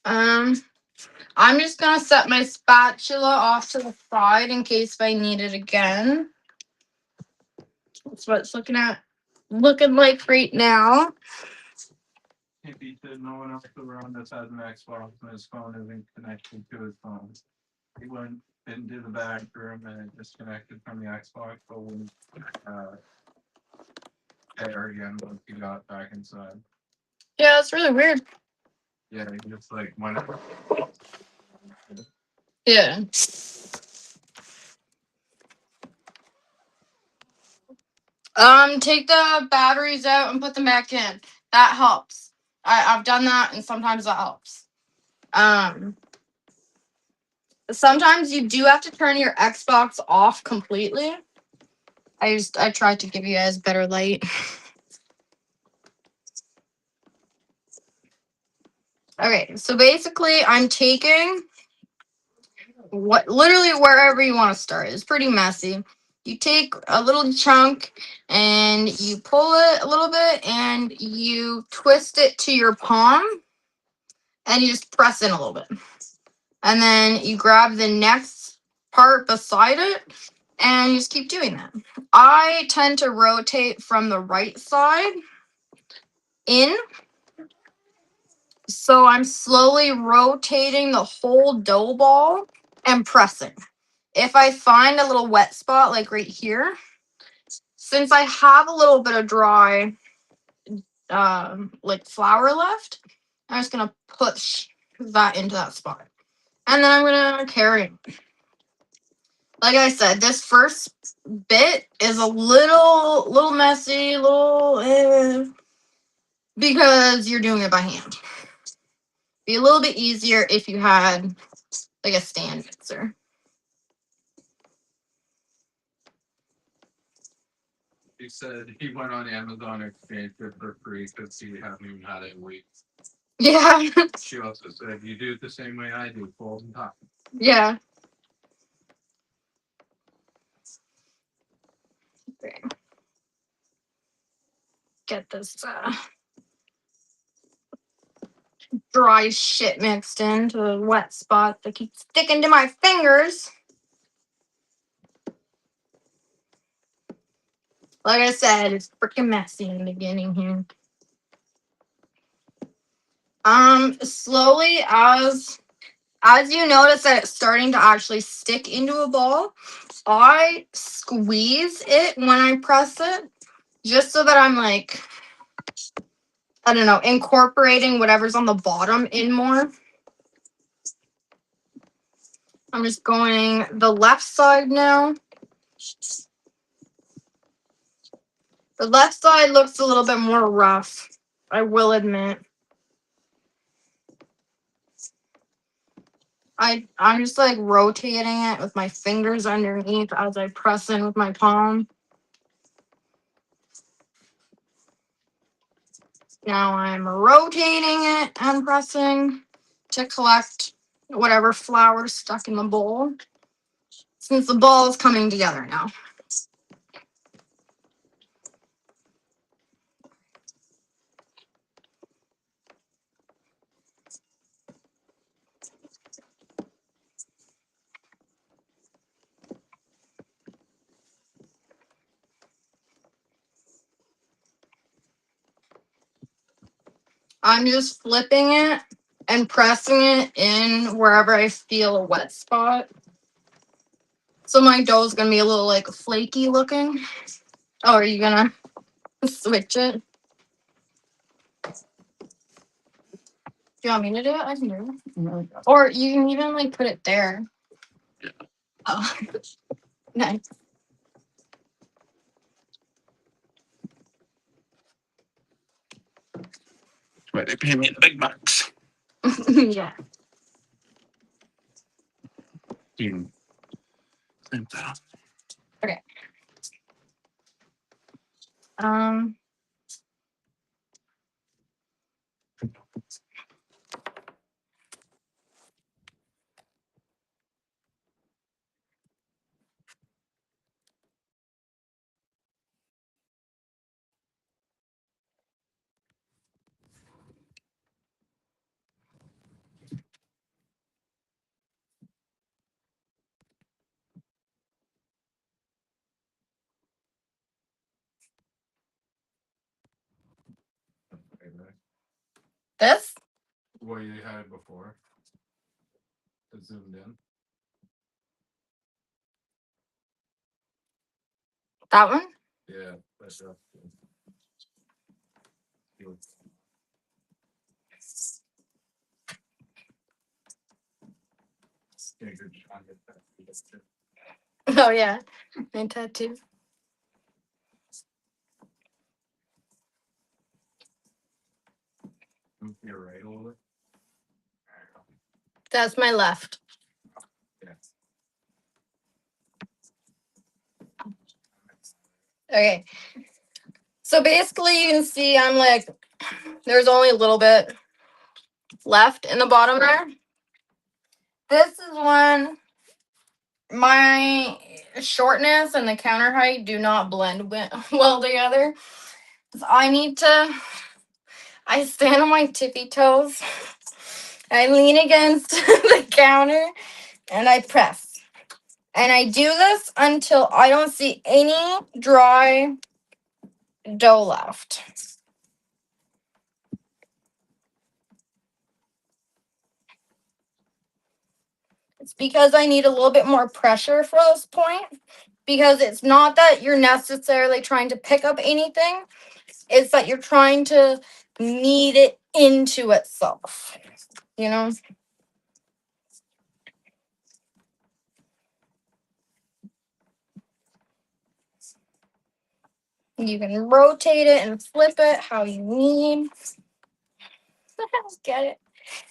I'm just gonna set my spatula off to the side in case if I need it again. That's what it's looking like right now. If he said no one else around us has an Xbox and his phone isn't connected to his phone, he went into the back room and it disconnected from the Xbox, but wouldn't pair again once he got back inside. Yeah, it's really weird. Yeah, he just like went. Yeah. Take the batteries out and put them back in. That helps. I've done that, and sometimes that helps. Sometimes you do have to turn your Xbox off completely. I tried to give you guys better light. Okay, so basically, I'm taking literally wherever you want to start. It's pretty messy. You take a little chunk and you pull it a little bit and you twist it to your palm and you just press in a little bit. And then you grab the next part beside it and you just keep doing that. I tend to rotate from the right side in. So I'm slowly rotating the whole dough ball and pressing. If I find a little wet spot, like right here, since I have a little bit of dry, like flour left, I'm just gonna push that into that spot, and then I'm gonna carry it. Like I said, this first bit is a little messy, because you're doing it by hand. Be a little bit easier if you had like a stand mixer. He said he went on Amazon Exchange it for free because he hadn't even had it in weeks. Yeah. She also said you do it the same way I do, fold and top. Yeah. Okay. Get this dry shit mixed into the wet spot that keeps sticking to my fingers. Like I said, it's freaking messy in the beginning here. Slowly as you notice that it's starting to actually stick into a ball, I squeeze it when I press it, just so that I'm like, I don't know, incorporating whatever's on the bottom in more. I'm just going the left side now. The left side looks a little bit more rough, I will admit. I'm just like rotating it with my fingers underneath as I press in with my palm. Now I'm rotating it and pressing to collect whatever flour stuck in the bowl. Since the ball is coming together now. I'm just flipping it and pressing it in wherever I feel a wet spot. So my dough is gonna be a little like flaky looking. Oh, are you gonna switch it? Do you want me to do it? I can do it. Or you can even like put it there. Yeah. Oh, nice. Why they pay me the big bucks. Yeah. Okay. Um. This? What you had before? It zoomed in. That one? Yeah, that's up. Oh yeah. My tattoo. Move to your right a little bit. That's my left. Yeah. Okay. So basically you can see I'm like there's only a little bit left in the bottom there. This is when my shortness and the counter height do not blend well together. I stand on my tippy toes. I lean against the counter and I press. And I do this until I don't see any dry dough left. It's because I need a little bit more pressure for this point. Because it's not that you're necessarily trying to pick up anything, it's that you're trying to knead it into itself. You know? You can rotate it and flip it how you need. Get it?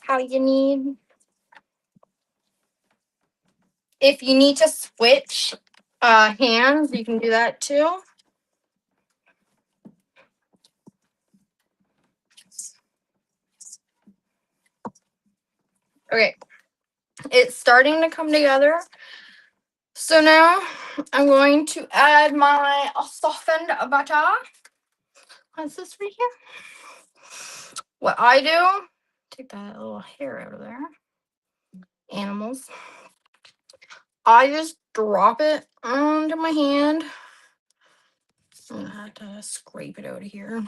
How you need. If you need to switch hands, you can do that too. Okay. It's starting to come together. So now I'm going to add my softened butter. What's this right here? What I do, take that little hair out of there. Animals. I just drop it onto my hand. I'm gonna have to scrape it out of here.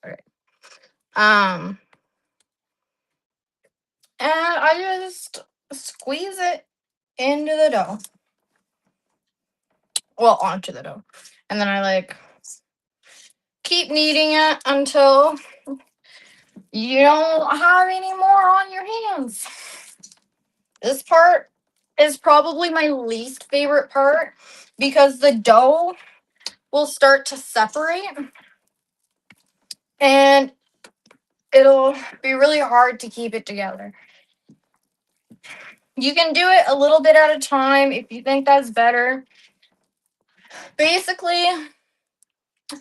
All right. And I just squeeze it into the dough. Well, onto the dough. And then I like keep kneading it until you don't have any more on your hands. This part is probably my least favorite part because the dough will start to separate and it'll be really hard to keep it together. You can do it a little bit at a time if you think that's better. Basically,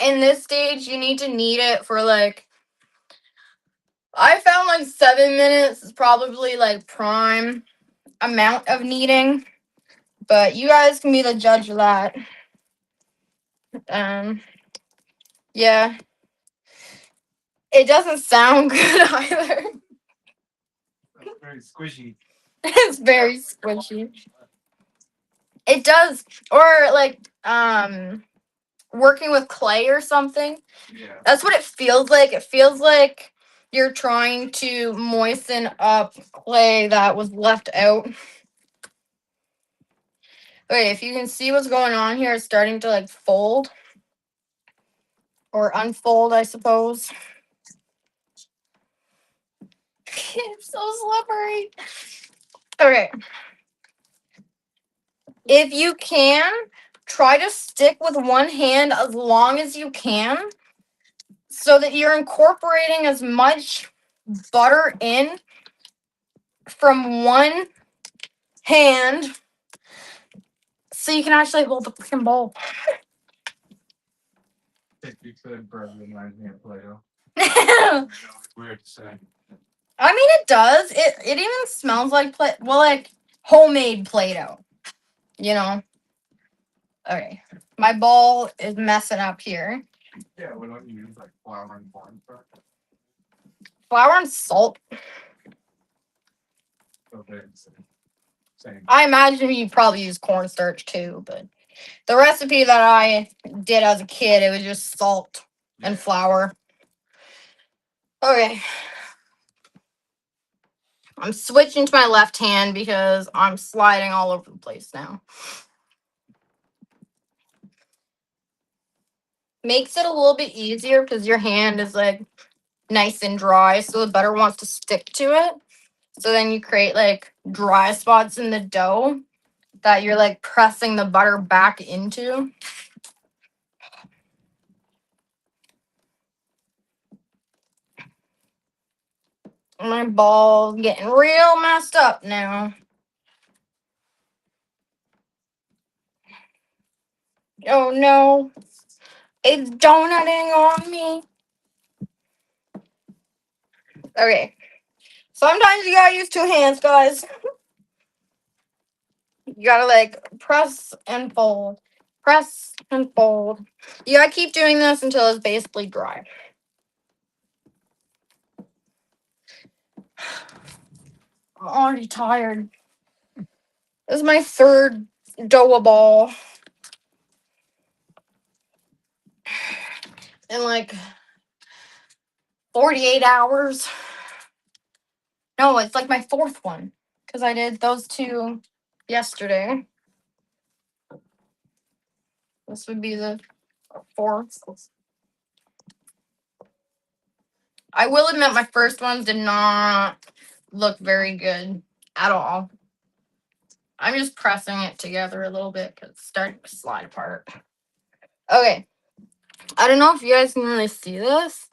in this stage, you need to knead it for like, I found like 7 minutes is probably like prime amount of kneading, but you guys can be the judge of that. Um, yeah, it doesn't sound good either. That's very squishy. It's very squishy. It does, or like working with clay or something. Yeah. That's what it feels like. It feels like you're trying to moisten up clay that was left out. Okay, if you can see what's going on here, it's starting to like fold or unfold, I suppose. It's so slippery. Okay. If you can, try to stick with one hand as long as you can so that you're incorporating as much butter in from one hand so you can actually hold the freaking bowl. If you could, burn reminds me of Play-Doh. I It's weird to say. mean, it does. It even smells like like homemade Play-Doh. You know. Okay, my bowl is messing up here. Yeah, why don't you use like flour and cornstarch? Flour and salt. Okay, same. I imagine you probably use cornstarch too, but the recipe that I did as a kid, it was just salt and flour. Okay. I'm switching to my left hand because I'm sliding all over the place now. Makes it a little bit easier because your hand is like nice and dry, so the butter wants to stick to it. So then you create like dry spots in the dough that you're like pressing the butter back into. My ball's getting real messed up now. Oh no. It's donutting on me. Okay. Sometimes you gotta use two hands, guys. You gotta like press and fold. Press and fold. You gotta keep doing this until it's basically dry. I'm already tired. This is my third dough ball. In like 48 hours. No, it's like my fourth one. Because I did those two yesterday. This would be the fourth. I will admit my first ones did not look very good at all. I'm just pressing it together a little bit because it's starting to slide apart. Okay. I don't know if you guys can really see this,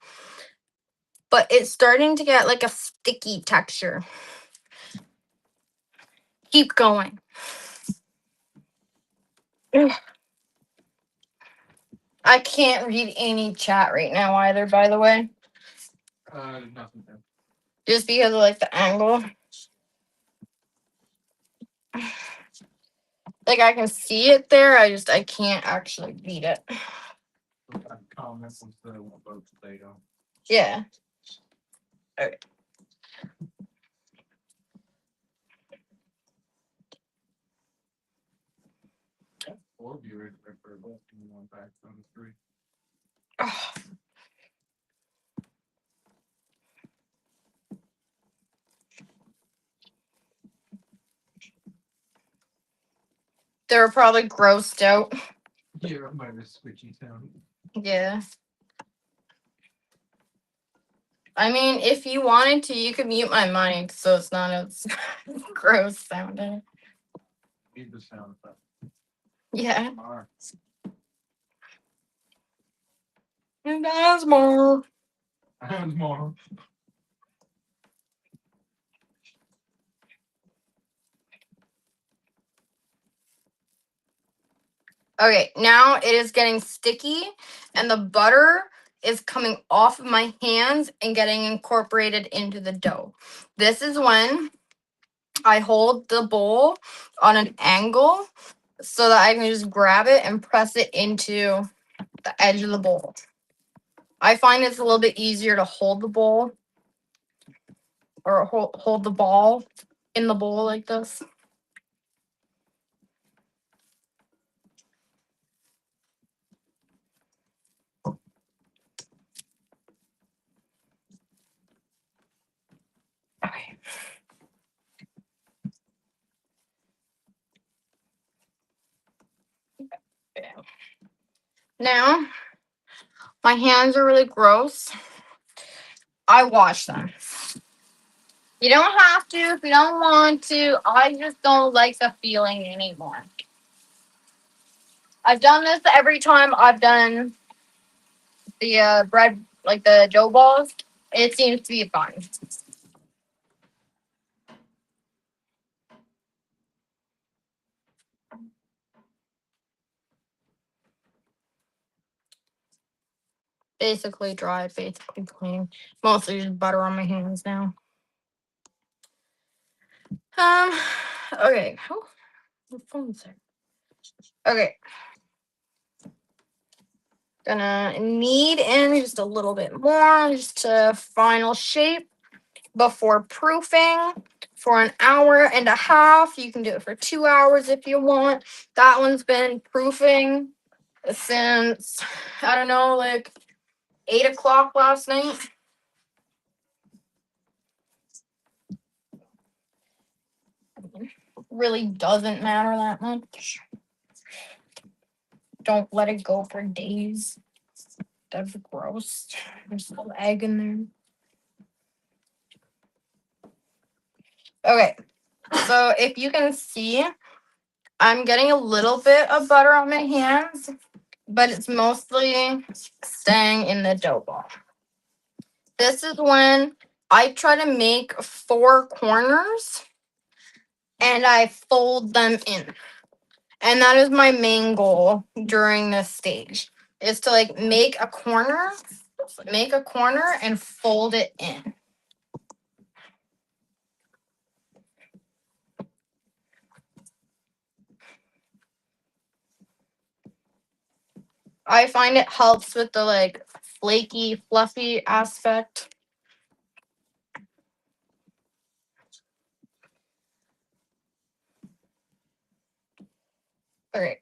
but it's starting to get like a sticky texture. Keep going. Ugh. I can't read any chat right now either, by the way. Nothing there. Just because of like the angle. Like I can see it there, I can't actually read it. Comments instead of about Play-Doh. Yeah. Okay. Or be ready for a book and one back on the street. Oh. They were probably grossed out. Yeah, by the squishy sound. Yeah. I mean, if you wanted to, you could mute my mic so it's not as gross sounding. Need the sound effect. Yeah. Alright. And that's more. And more. Okay, now it is getting sticky and the butter is coming off of my hands and getting incorporated into the dough. This is when I hold the bowl on an angle so that I can just grab it and press it into the edge of the bowl. I find it's a little bit easier to hold the bowl or hold the ball in the bowl like this. Okay. Now, my hands are really gross. I wash them. You don't have to if you don't want to. I just don't like the feeling anymore. I've done this every time I've done the bread, like the dough balls. It seems to be fun. Basically dry, basically clean. Mostly just butter on my hands now. Okay. Oh, my phone's there. Okay. Gonna knead in just a little bit more, just to final shape before proofing for an hour and a half. You can do it for 2 hours if you want. That one's been proofing since, I don't know, like 8 o'clock last night. Really doesn't matter that much. Don't let it go for days. That's gross. There's a little egg in there. Okay, so if you can see, I'm getting a little bit of butter on my hands, but it's mostly staying in the dough ball. This is when I try to make 4 corners and I fold them in. And that is my main goal during this stage, is to like make a corner and fold it in. I find it helps with the like flaky, fluffy aspect. All right.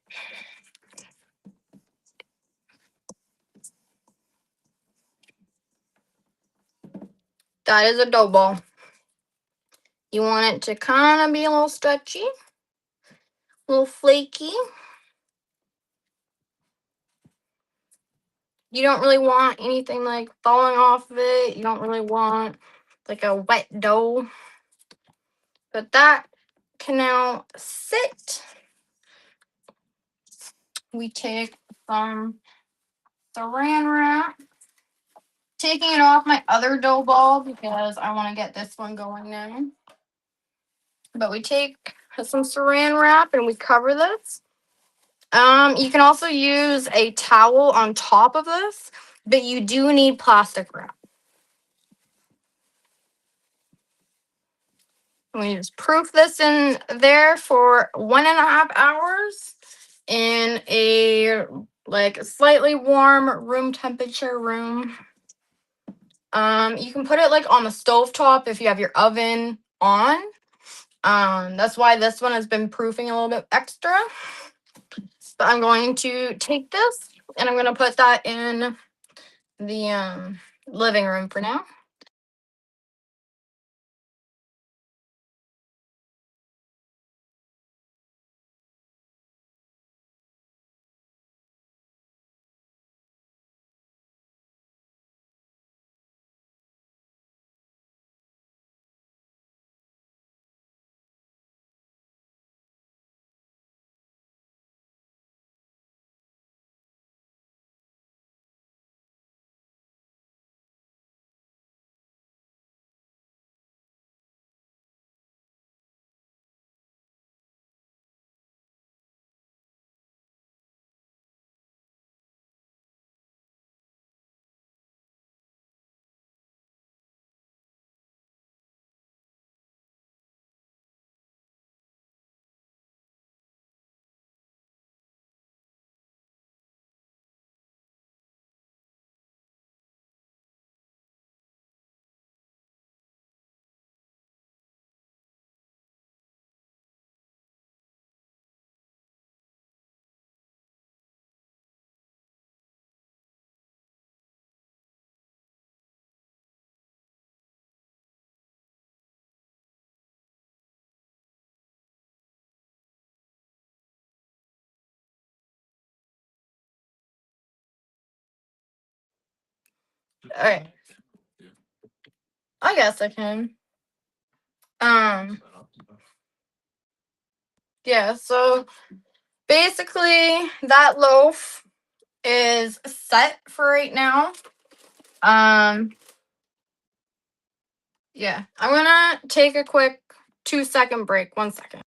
That is a dough ball. You want it to kind of be a little stretchy, a little flaky. You don't really want anything like falling off of it. You don't really want like a wet dough. But that can now sit. We take some saran wrap, taking it off my other dough ball because I want to get this one going now. But we take some saran wrap and we cover this. You can also use a towel on top of this, but you do need plastic wrap. We just proof this in there for 1.5 hours in a like slightly warm room temperature room. You can put it like on the stove top if you have your oven on. That's why this one has been proofing a little bit extra. But I'm going to take this and I'm going to put that in the living room for now. Alright. I guess I can. Yeah, so basically that loaf is set for right now. Yeah, I'm gonna take a quick 2-second break. 1 second.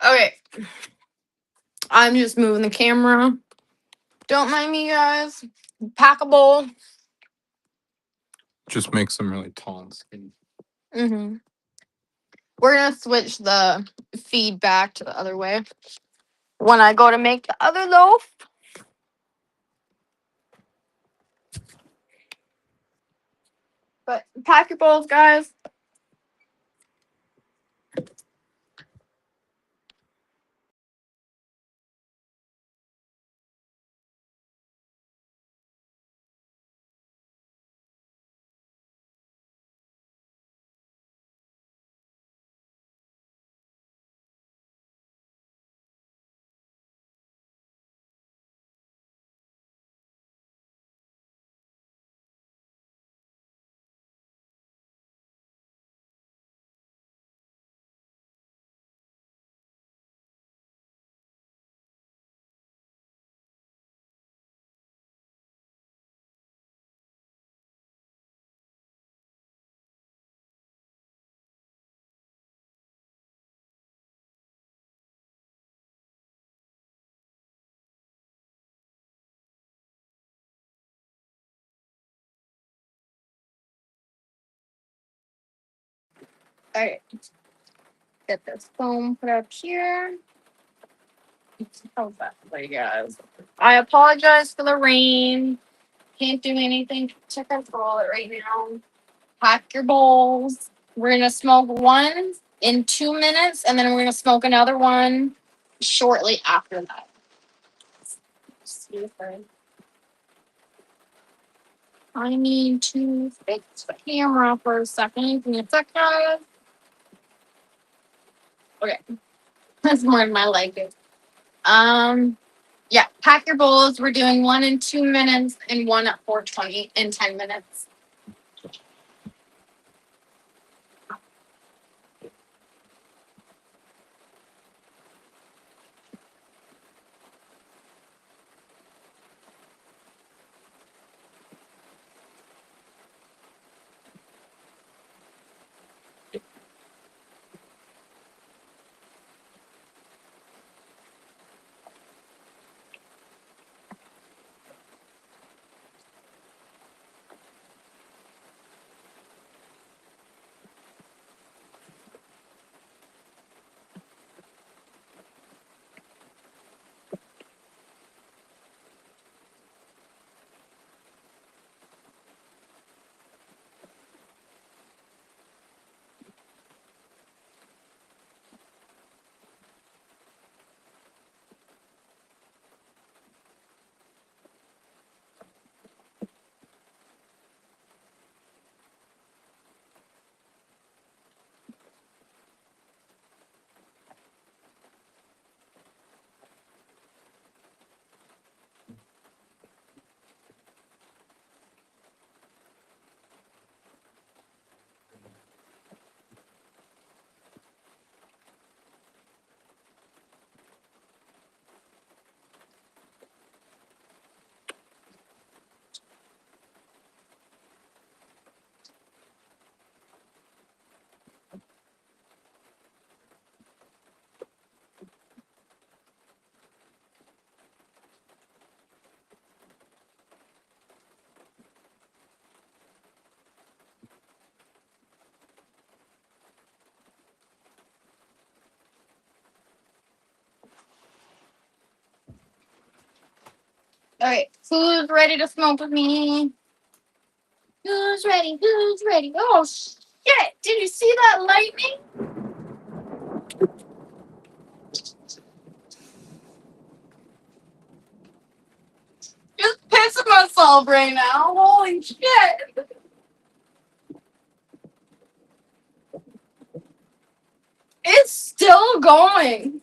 Okay. I'm just moving the camera. Don't mind me, guys. Pack a bowl. Just makes them really tall and skinny. Mm-hmm. We're gonna switch the feed back to the other way when I go to make the other loaf. But pack your bowls, guys. Alright. Get this foam put up here. How's that for you guys? I apologize for the rain. Can't do anything to control it right now. Pack your bowls. We're gonna smoke one in 2 minutes, and then we're gonna smoke another one shortly after that. Excuse me. I need to fix the camera for a second. Give me a second. Okay, that's more than my leg. Yeah, pack your bowls. We're doing 1 in 2 minutes and 1 at 4:20 in 10 minutes. All right, who's ready to smoke with me? Who's ready? Who's ready? Oh shit! Did you see that lightning? Just pissing myself right now. Holy shit! It's still going.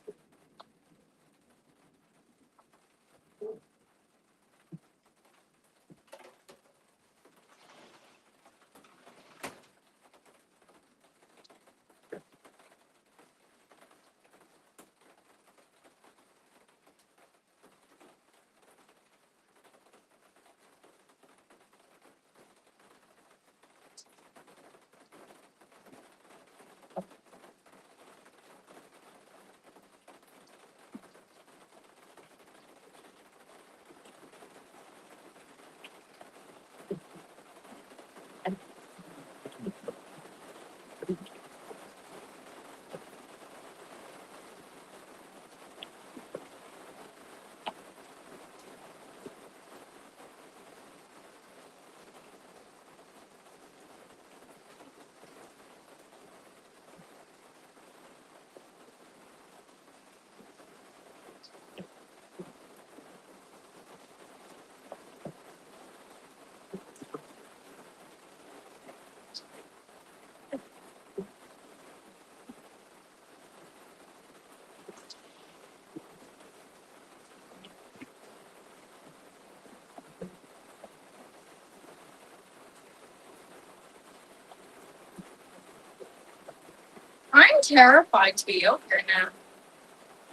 I'm terrified to be over here now.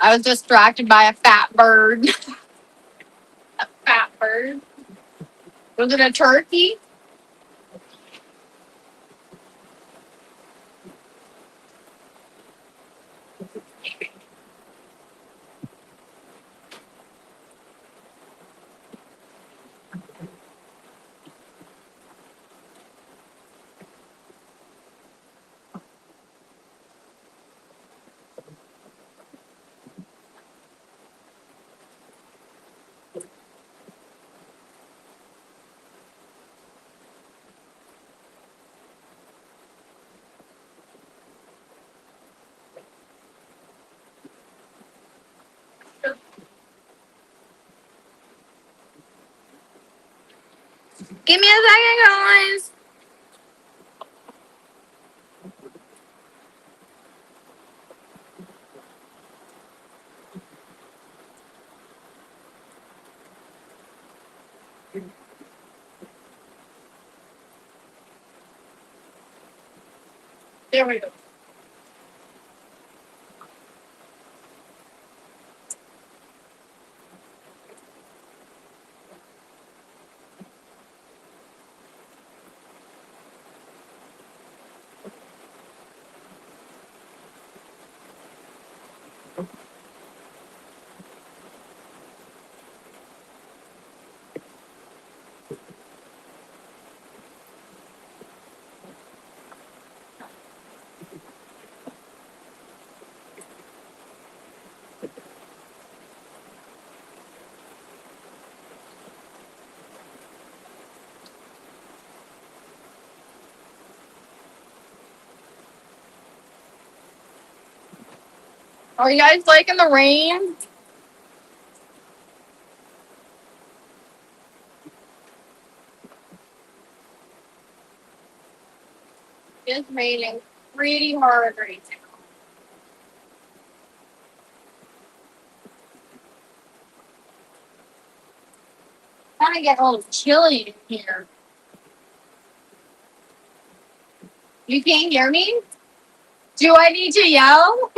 I was distracted by a fat bird. A fat bird. Was it a turkey? Give me a second, guys. There we go. Are you guys liking the rain? It's raining pretty hard right now. Kind of get a little chilly in here. You can't hear me? Do I need to yell?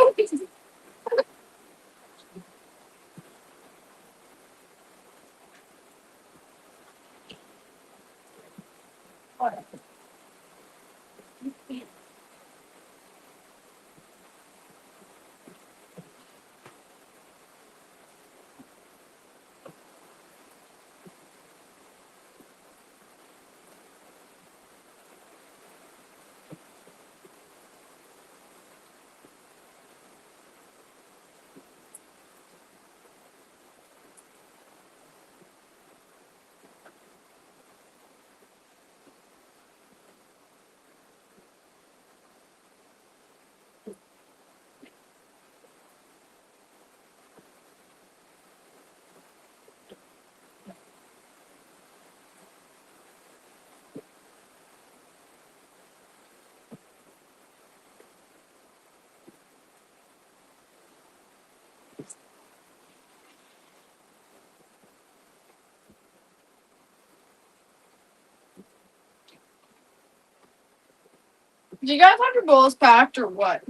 Do you guys have your bowls packed or what?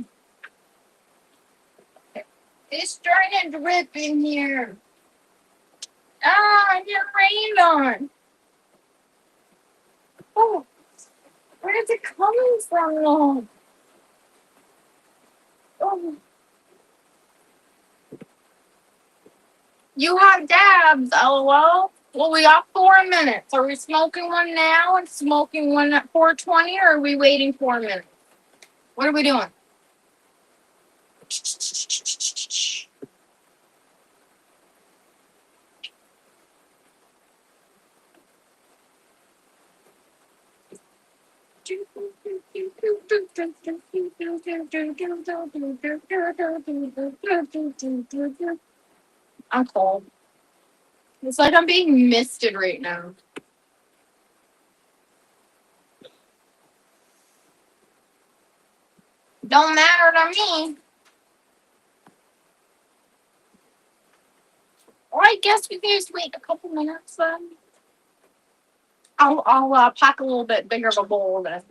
It's starting to drip in here. Ah, I get rained on. Oh, where is it coming from? Oh. You have dabs, lol. Well, we got 4 minutes. Are we smoking one now and smoking one at 4:20, or are we waiting 4 minutes? What are we doing? I'm cold. It's like I'm being misted right now. Don't matter to me. Or I guess we can just wait a couple minutes then. I'll pack a little bit bigger of a bowl then.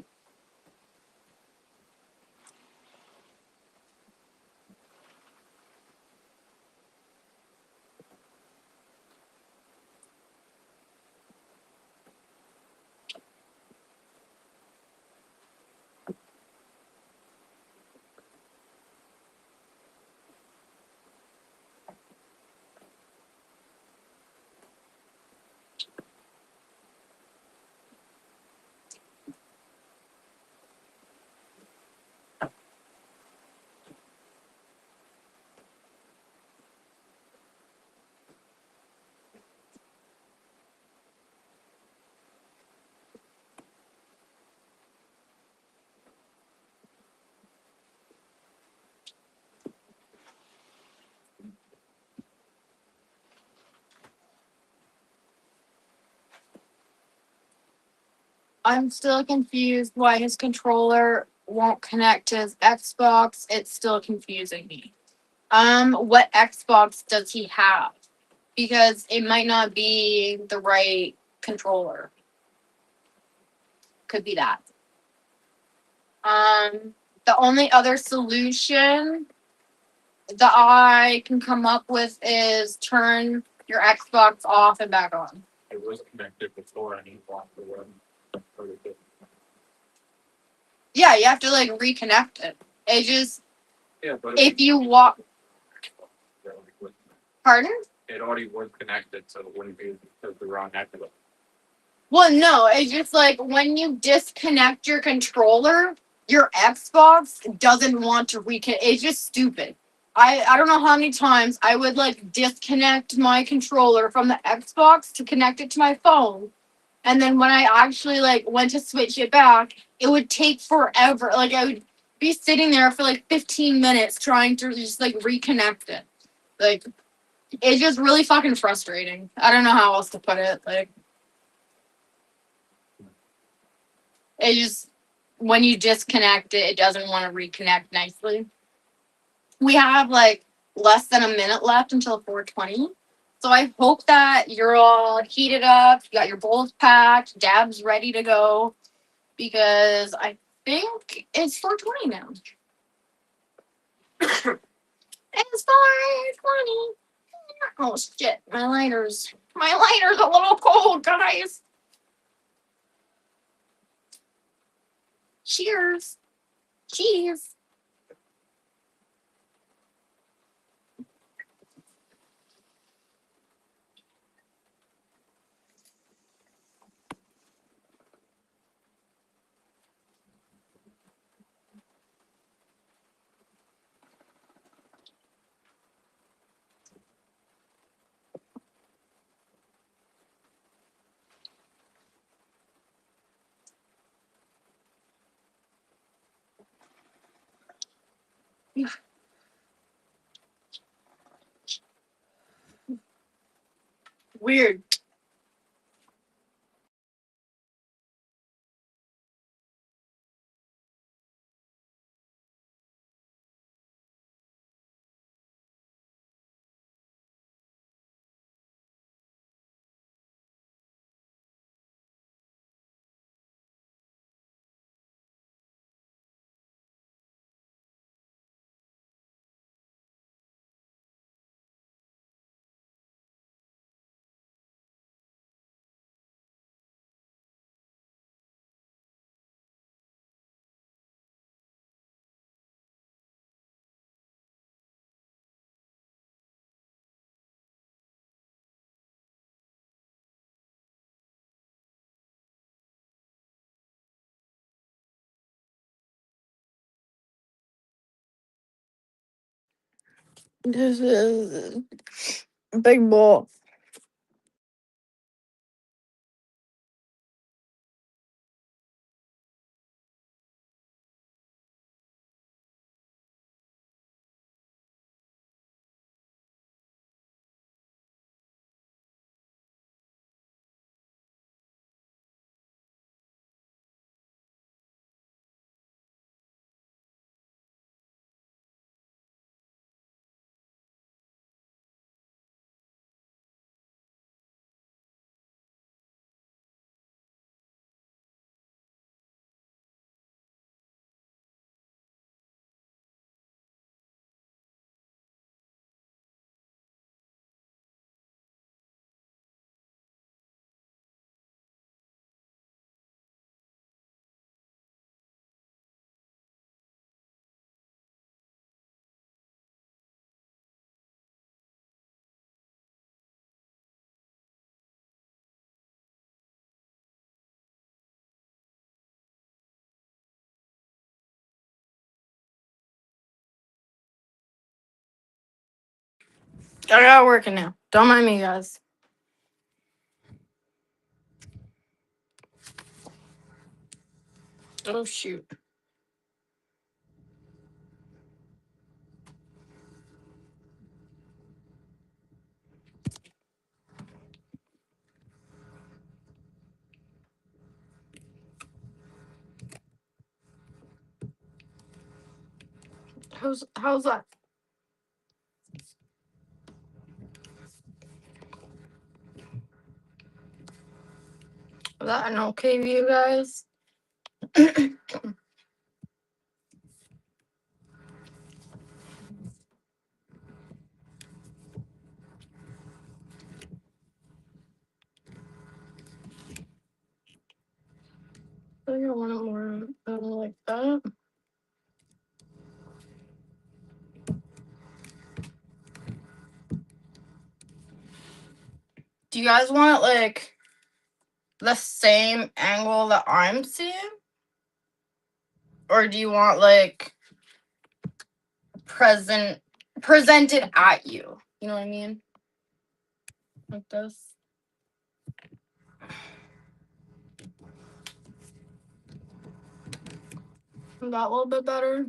I'm still confused why his controller won't connect to his Xbox. It's still confusing me. What Xbox does he have? Because it might not be the right controller. Could be that. The only other solution that I can come up with is turn your Xbox off and back on. It was connected before and he blocked the web. Yeah, you have to like reconnect it. It just Yeah, but if you walk. Pardon? it already was connected, so it wouldn't be the wrong network. Well, no, it's just like when you disconnect your controller, your Xbox doesn't want to reconnect. It's just stupid. I don't know how many times I would like disconnect my controller from the Xbox to connect it to my phone. And then when I actually like went to switch it back, it would take forever. Like I would be sitting there for like 15 minutes trying to just like reconnect it. Like it's just really fucking frustrating. I don't know how else to put it. Like it just when you disconnect it, it doesn't want to reconnect nicely. We have like less than a minute left until 4:20. So I hope that you're all heated up, you got your bowls packed, dabs ready to go, because I think it's 4:20 now. It's 4:20. Oh shit, my lighter's a little cold, guys. Cheers. Cheers. Weird. This is big bowl. I got working now. Don't mind me, guys. Oh shoot. How's that? Is that an okay view, guys? I think I want it more like that. Do you guys want it like the same angle that I'm seeing? Or do you want like presented at you? You know what I mean? Like this. Is that a little bit better?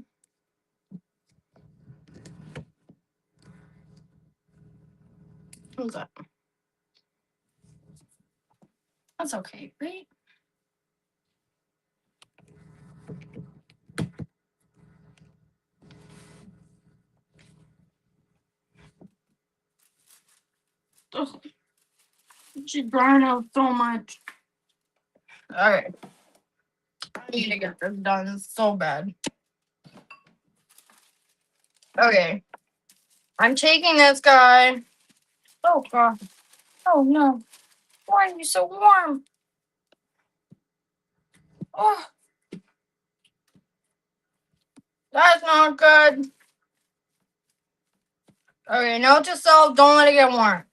How's that? That's okay, right? Ugh, she's drying out so much. Alright. I need to get this done so bad. Okay. I'm taking this guy. Oh god. Oh no. Why are you so warm? Oh, that's not good. Okay, note to self, don't let it get warm.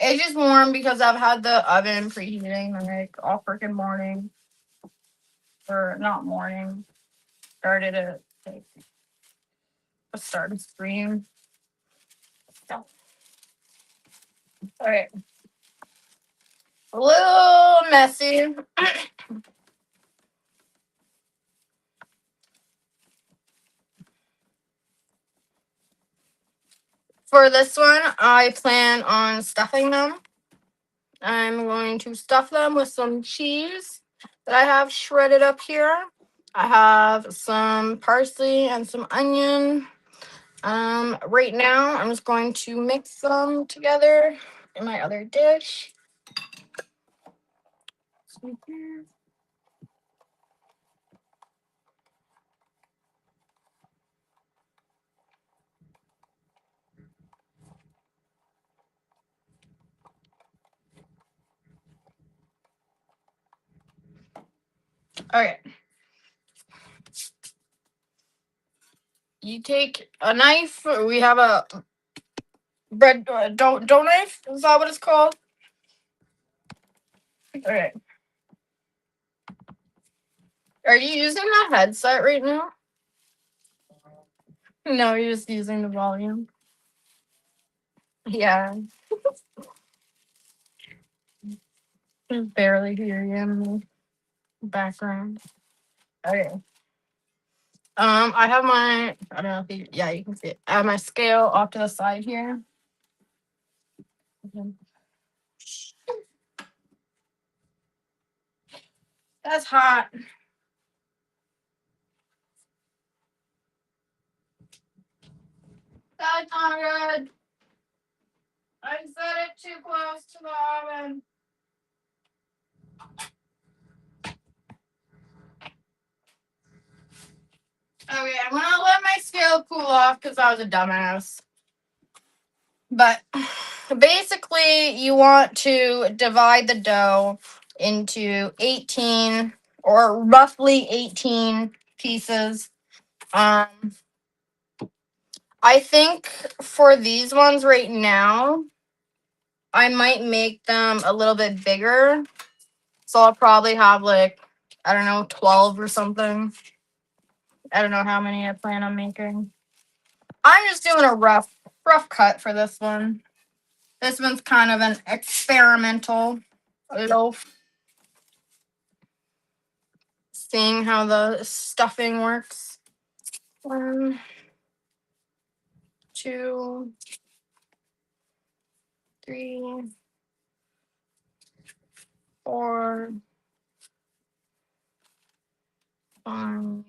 It's just warm because I've had the oven preheating like all freaking morning. Or not morning. Started at like a start screen. So, alright. A little messy. For this one, I plan on stuffing them. I'm going to stuff them with some cheese that I have shredded up here. I have some parsley and some onion. Right now, I'm just going to mix them together in my other dish. Okay. You take a knife. We have a bread dough knife. Is that what it's called? Okay. Are you using that headset right now? No, you're just using the volume. Yeah. I barely hear you in the background. Okay. I have my, I don't know if you, yeah, you can see it. I have my scale off to the side here. That's hot. That's not good. I set it too close to the oven. Okay, I'm gonna let my scale cool off because I was a dumbass. But basically, you want to divide the dough into 18 or roughly 18 pieces. I think for these ones right now, I might make them a little bit bigger. So I'll probably have like, I don't know, 12 or something. I don't know how many I plan on making. I'm just doing a rough cut for this one. This one's kind of an experimental loaf. Seeing how the stuffing works. 1, 2, 3, 4, 5,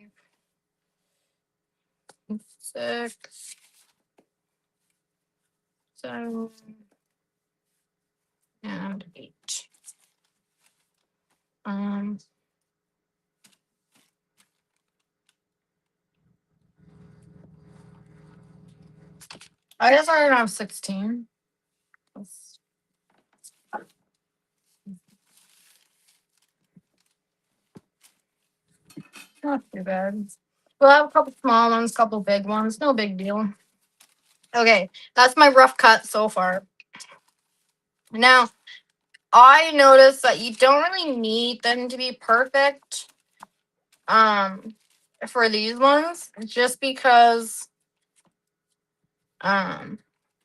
6, 7, and 8. I guess I have 16. That's not too bad. We'll have a couple small ones, couple big ones. No big deal. Okay, that's my rough cut so far. Now, I noticed that you don't really need them to be perfect. For these ones, just because you kind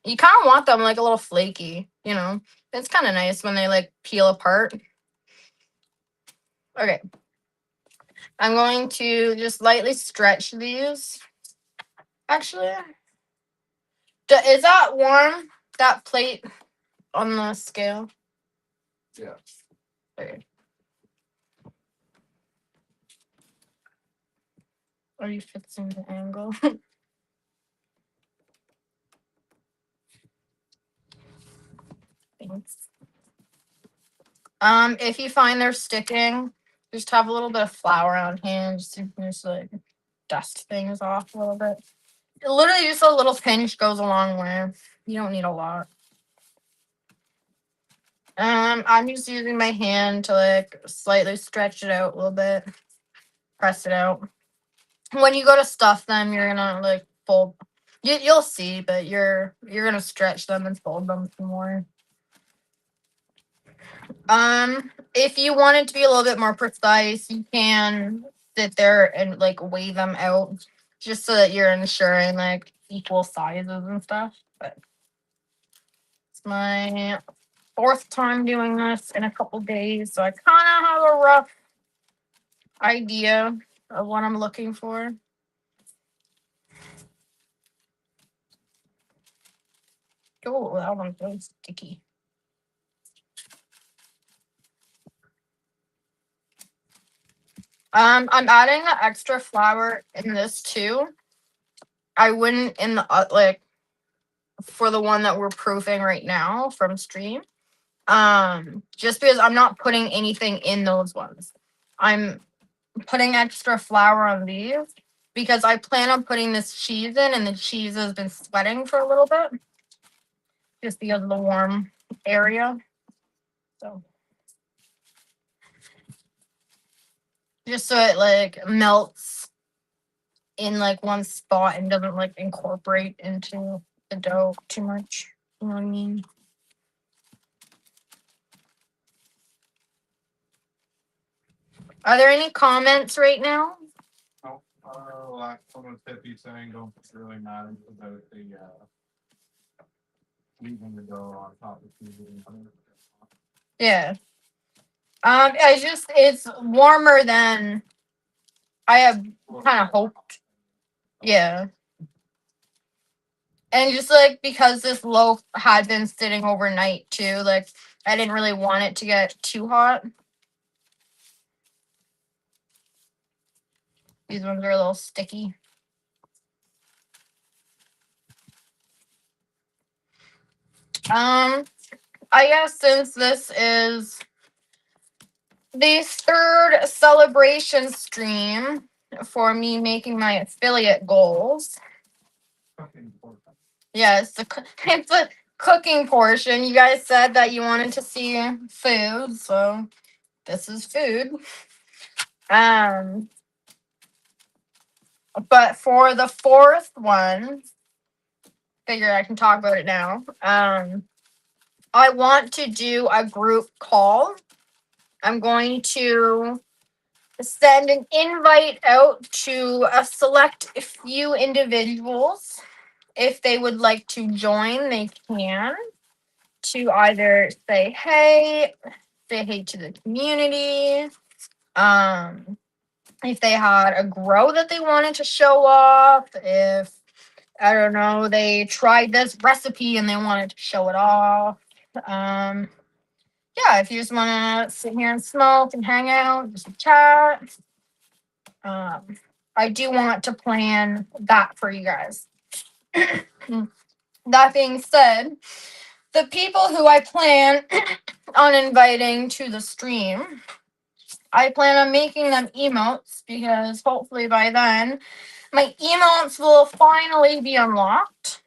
of want them like a little flaky, you know. It's kind of nice when they like peel apart. Okay. I'm going to just lightly stretch these. Actually, is that warm? That plate on the scale? Yeah. Okay. Are you fixing the angle? Thanks. If you find they're sticking, just have a little bit of flour on hand, just like dust things off a little bit. Literally, just a little pinch goes a long way. You don't need a lot. I'm just using my hand to like slightly stretch it out a little bit, press it out. When you go to stuff them, you're gonna like fold. You'll see, but you're gonna stretch them and fold them some more. If you want it to be a little bit more precise, you can sit there and like weigh them out, just so that you're ensuring like equal sizes and stuff. But it's my 4th time doing this in a couple days, so I kind of have a rough idea of what I'm looking for. Oh, that one's really sticky. I'm adding the extra flour in this too. I wouldn't in the like for the one that we're proofing right now from Stream. Just because I'm not putting anything in those ones. I'm putting extra flour on these because I plan on putting this cheese in, and the cheese has been sweating for a little bit just because of the warm area. So just so it like melts in like one spot and doesn't like incorporate into the dough too much. You know what I mean? Are there any comments right now? No, last one was Tippy saying don't really matter about the leaving the dough on top of the Yeah. It's warmer than I have kind of hoped. Yeah. And just like because this loaf had been sitting overnight too, like I didn't really want it to get too hot. These ones are a little sticky. I guess since this is the 3rd celebration stream for me making my affiliate goals. Yeah, it's a cooking portion. You guys said that you wanted to see food, so this is food. But for the 4th one, figure I can talk about it now. I want to do a group call. I'm going to send an invite out to a select few individuals. If they would like to join, they can. To either say hey to the community. If they had a grow that they wanted to show off, if I don't know, they tried this recipe and they wanted to show it off. Yeah, if you just want to sit here and smoke and hang out, just chat. I do want to plan that for you guys. That being said, the people who I plan on inviting to the stream, I plan on making them emotes because hopefully by then my emotes will finally be unlocked.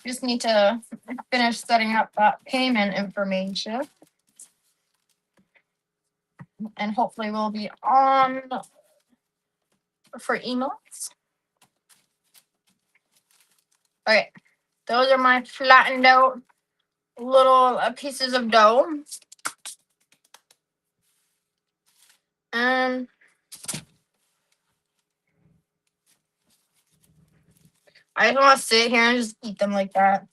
Just need to finish setting up that payment information. And hopefully we'll be on for emotes. Okay, those are my flattened out little pieces of dough. And I just want to sit here and just eat them like that.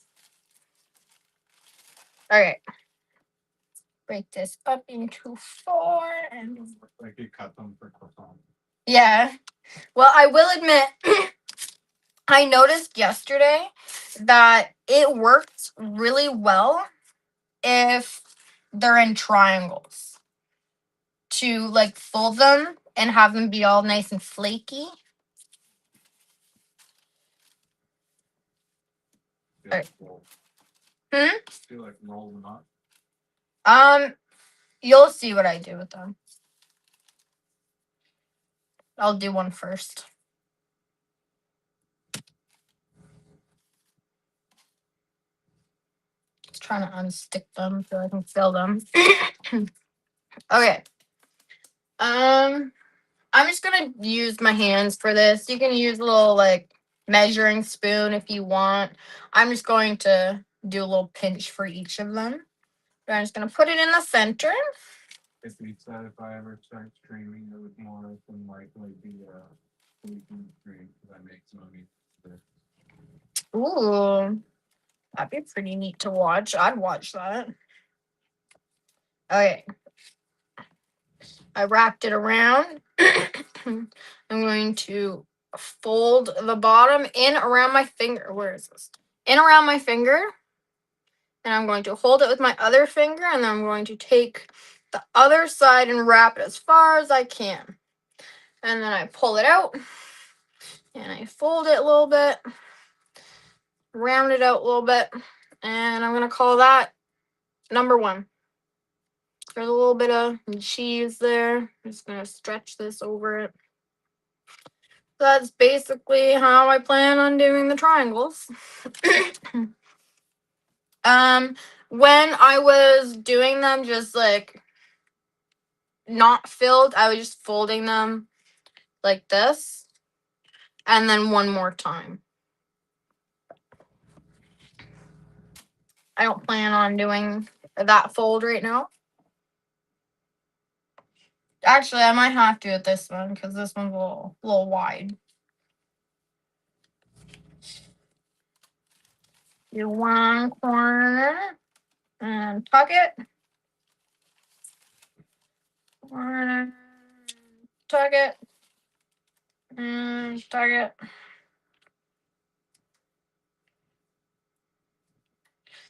Okay. Break this up into 4 and Like you cut them for croissant. yeah. Well, I will admit, I noticed yesterday that it works really well if they're in triangles. To like fold them and have them be all nice and flaky. Feel like roll. Hmm? Feel like roll them up. You'll see what I do with them. I'll do one first. Just trying to unstick them so I can fill them. Okay. I'm just gonna use my hands for this. You can use a little like measuring spoon if you want. I'm just going to do a little pinch for each of them. I'm just gonna put it in the center. If we said if I ever start streaming, it would more than likely be gluten free because I make some of it. Ooh, that'd be pretty neat to watch. I'd watch that. Okay. I wrapped it around. I'm going to fold the bottom in around my finger. Where is this? In around my finger. And I'm going to hold it with my other finger. And then I'm going to take the other side and wrap it as far as I can. And then I pull it out. And I fold it a little bit. Round it out a little bit. And I'm going to call that number 1. There's a little bit of cheese there. I'm just going to stretch this over it. That's basically how I plan on doing the triangles. When I was doing them just like not filled, I was just folding them like this and then one more time. I don't plan on doing that fold right now. Actually, I might have to with this one because this one's a little wide. Do one corner and tuck it. Corner, tuck it. And tuck it.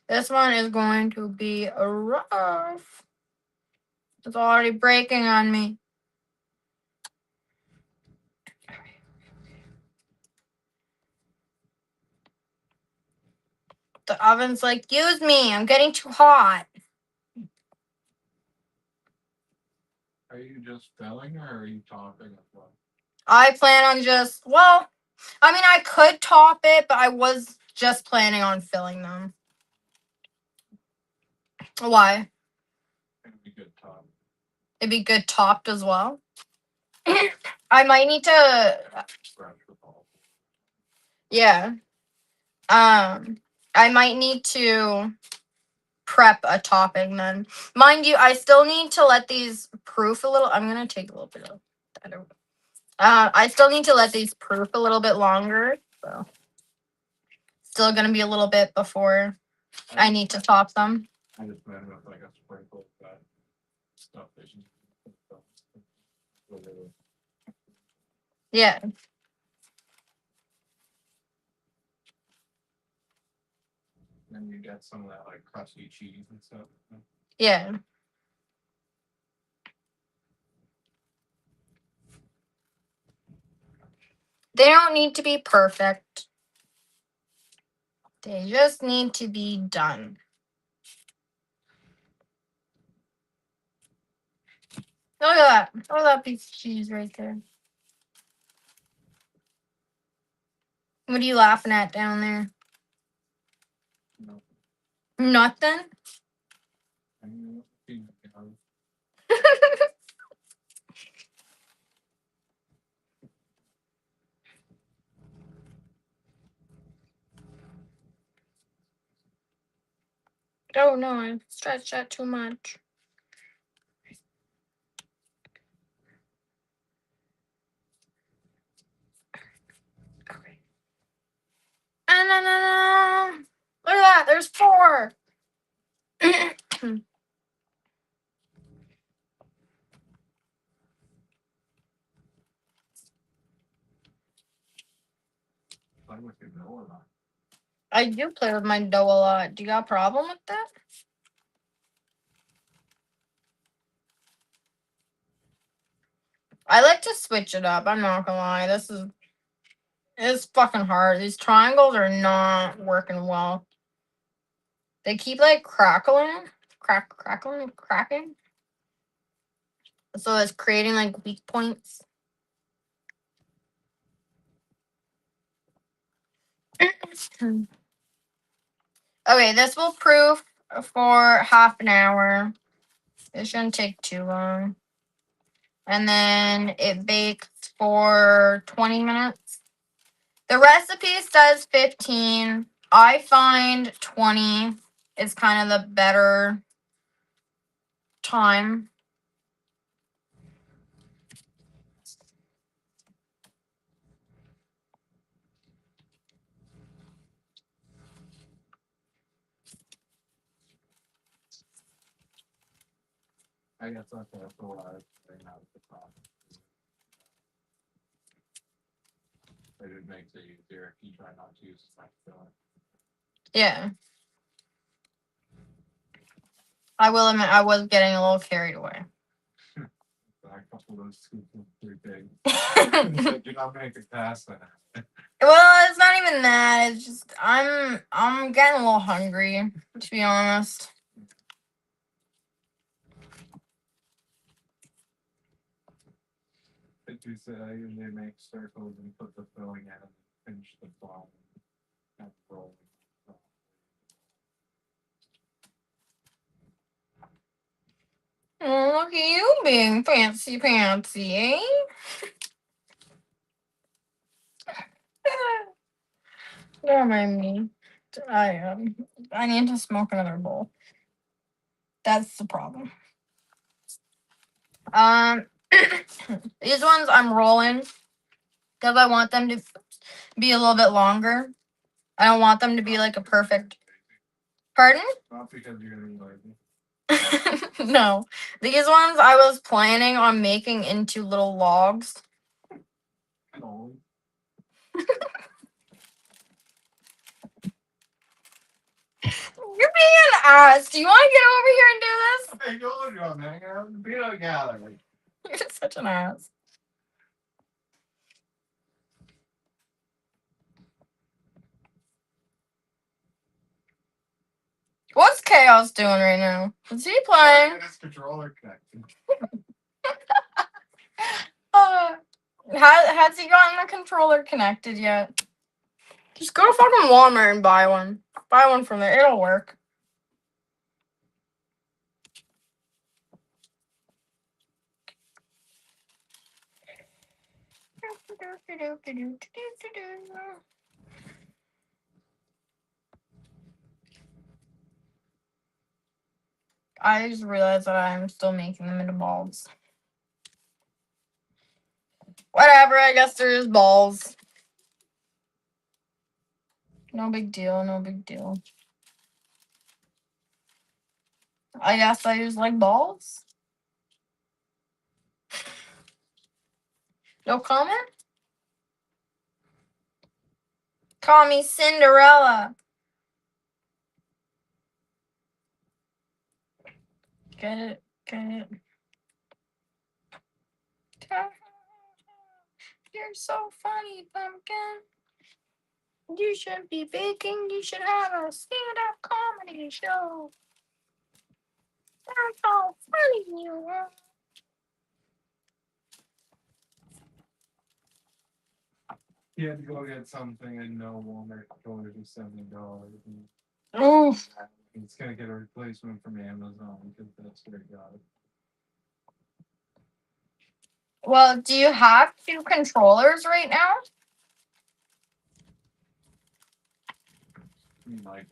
This one is going to be rough. It's already breaking on me. The oven's like, use me. I'm getting too hot. Are you just filling or are you topping as well? I plan on I could top it, but I was just planning on filling them. Why? It'd be good top. It'd be good topped as well. I might need to, Scratch the ball. yeah. I might need to prep a topping then. Mind you, I still need to let these proof a little. I'm gonna take a little bit of that over. I still need to let these proof a little bit longer. So still gonna be a little bit before I need to top them. I just went with like a sprinkle of that stuff that you Yeah. then you get some of that like crusty cheese and stuff. Yeah. They don't need to be perfect. They just need to be done. Look at that. Look at that piece of cheese right there. What are you laughing at down there? No. Nothing? Oh no, I stretched that too much. Okay. Look at that, there's 4. I do play with my dough a lot. Do you got a problem with that? I like to switch it up. I'm not gonna lie. It's fucking hard. These triangles are not working well. They keep like cracking. So it's creating like weak points. Okay, this will proof for half an hour. It shouldn't take too long. And then it bakes for 20 minutes. The recipe says 15. I find 20 is kind of the better time. I guess that's a lot of thing out of the problem. But it makes it easier if you try not to use my filling. Yeah. I will admit I was getting a little carried away. A couple of those scoops are pretty big. Do not make it past that. Well, it's not even that. It's just I'm getting a little hungry, to be honest. But you said I usually make circles and put the filling in and finish the bottom and roll. Oh, look at you being fancy pantsy, eh? Don't mind me. I need to smoke another bowl. That's the problem. These ones I'm rolling because I want them to be a little bit longer. I don't want them to be like a perfect. Pardon? Not because you're gonna be lazy. No. These ones I was planning on making into little logs. No. You're being an ass. Do you want to get over here and do this? Hey, go on, John, man. You're a peanut gallery. You're such an ass. What's Chaos doing right now? Is he playing? His controller connected. Has he gotten the controller connected yet? Just go to fucking Walmart and buy one. Buy one from there. It'll work. I just realized that I'm still making them into balls. Whatever, I guess they're just balls. No big deal, no big deal. I guess I just like balls. No comment? Call me Cinderella. Get it, get it. You're so funny, Pumpkin. You should be baking. You should have a stand-up comedy show. That's how funny you are. He had to go get something and no Walmart $70. Oh, He's gonna get a replacement from Amazon because that's where he got it. well, do you have 2 controllers right now? He might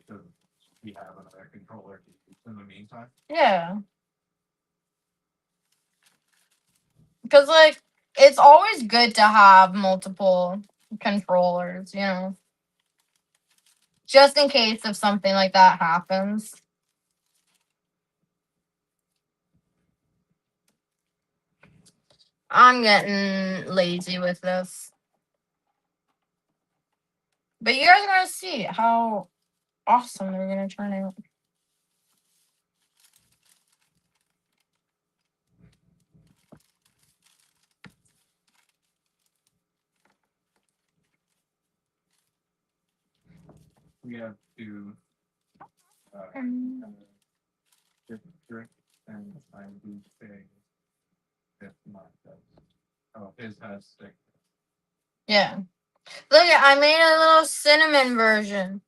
we have another controller to use in the meantime. Yeah. Because, like, it's always good to have multiple controllers, you know? Just in case if something like that happens. I'm getting lazy with this. But you guys are going to see how awesome they're going to turn out. We have to drip and I do say if not does. Oh, his has stick. Yeah. Look, I made a little cinnamon version.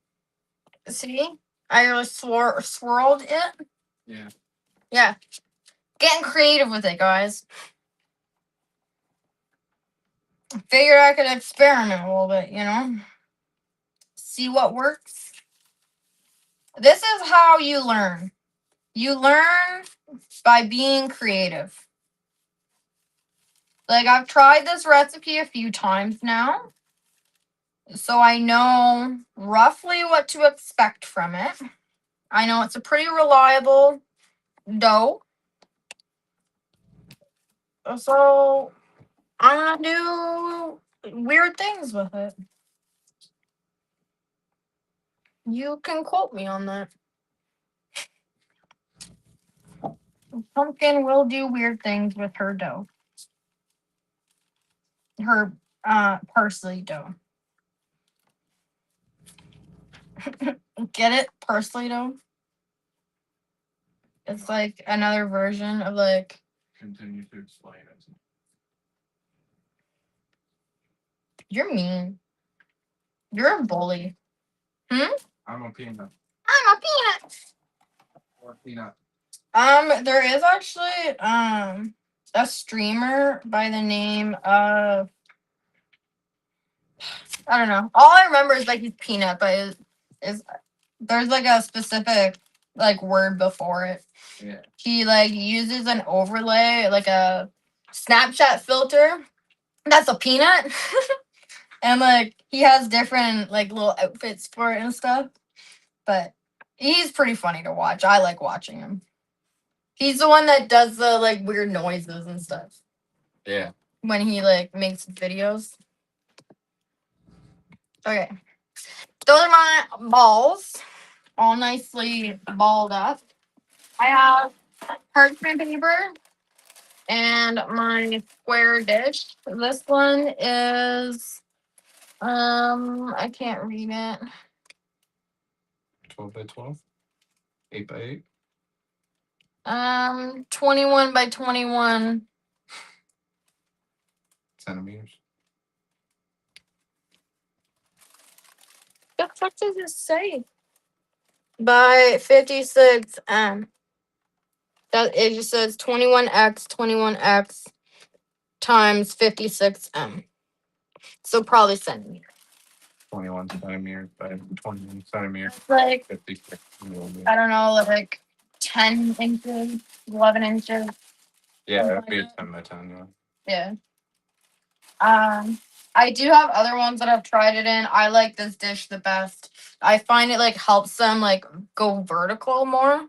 See? I just swirled it. Yeah. Yeah. Getting creative with it, guys. Figured I could experiment a little bit, you know? See what works. This is how you learn. You learn by being creative. Like, I've tried this recipe a few times now, so I know roughly what to expect from it. I know it's a pretty reliable dough. So, I'm gonna do weird things with it. You can quote me on that. Pumpkin will do weird things with her dough. Her parsley dough. Get it? Parsley dough? It's like another version of like. Continue to explain it. You're mean. You're a bully. I'm a peanut. I'm a peanut. Or peanut. There is actually a streamer by the name of, I don't know. All I remember is like he's peanut, but is there's like a specific like word before it. Yeah. He like uses an overlay, like a Snapchat filter. That's a peanut. And like he has different like little outfits for it and stuff. But he's pretty funny to watch. I like watching him. He's the one that does the like weird noises and stuff Yeah. when he like makes videos. Okay. Those are my balls. All nicely balled up. I have parchment paper and my square dish. This one is I can't read it. 12 by 12. 8 by 8. 21 by 21 centimeters. The fuck does it say? By 56 That it just says 21x times 56 So probably centimeter. 21 centimeters by 21 centimeters. Like 56 millimeters. I don't know, like 10 inches, 11 inches. Yeah, it'd be a 10 by 10. Yeah. Yeah. I do have other ones that I've tried it in. I like this dish the best. I find it like helps them like go vertical more.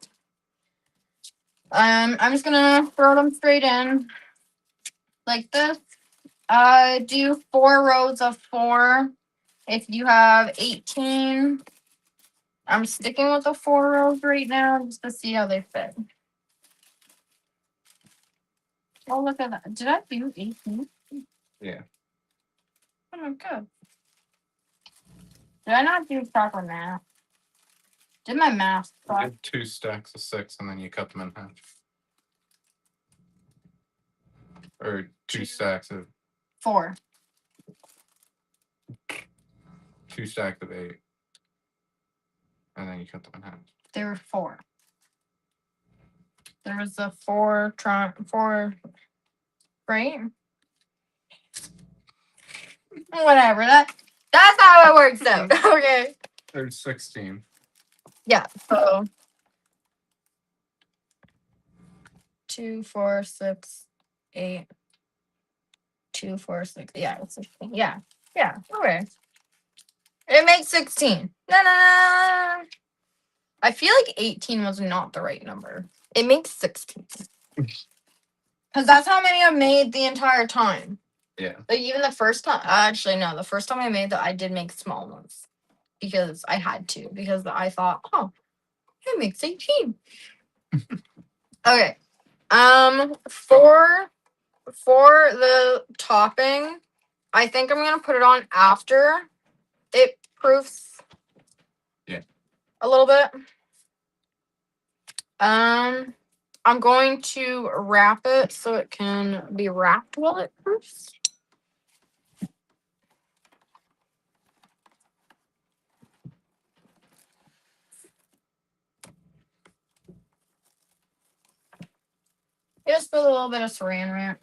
I'm just gonna throw them straight in like this. Do 4 rows of 4. If you have 18, I'm sticking with the 4 rows right now just to see how they fit. Oh, look at that. Did I do 18? Yeah. Oh, good. Did I not do proper math? Did my math You right? did 2 stacks of 6 and then you cut them in half. Or 2 stacks of 4. 2 stacks of 8. And then you cut them in half. There were 4. There was the 4 right? Whatever. That's how it works out. Okay. There's 16. Yeah. So 2, 4, 6, 8. 2, 4, 6. Yeah, it's 16. Yeah. Yeah. Okay. It makes 16. No, no, no. I feel like 18 was not the right number. It makes 16. Because that's how many I've made the entire time. Yeah. Like even the first time. Actually, no. The first time I made that, I did make small ones. Because I had to. Because I thought, oh, it makes 18. Okay. For the topping, I think I'm gonna put it on after it proofs. Yeah. A little bit. I'm going to wrap it so it can be wrapped while it proofs. Just put a little bit of saran wrap,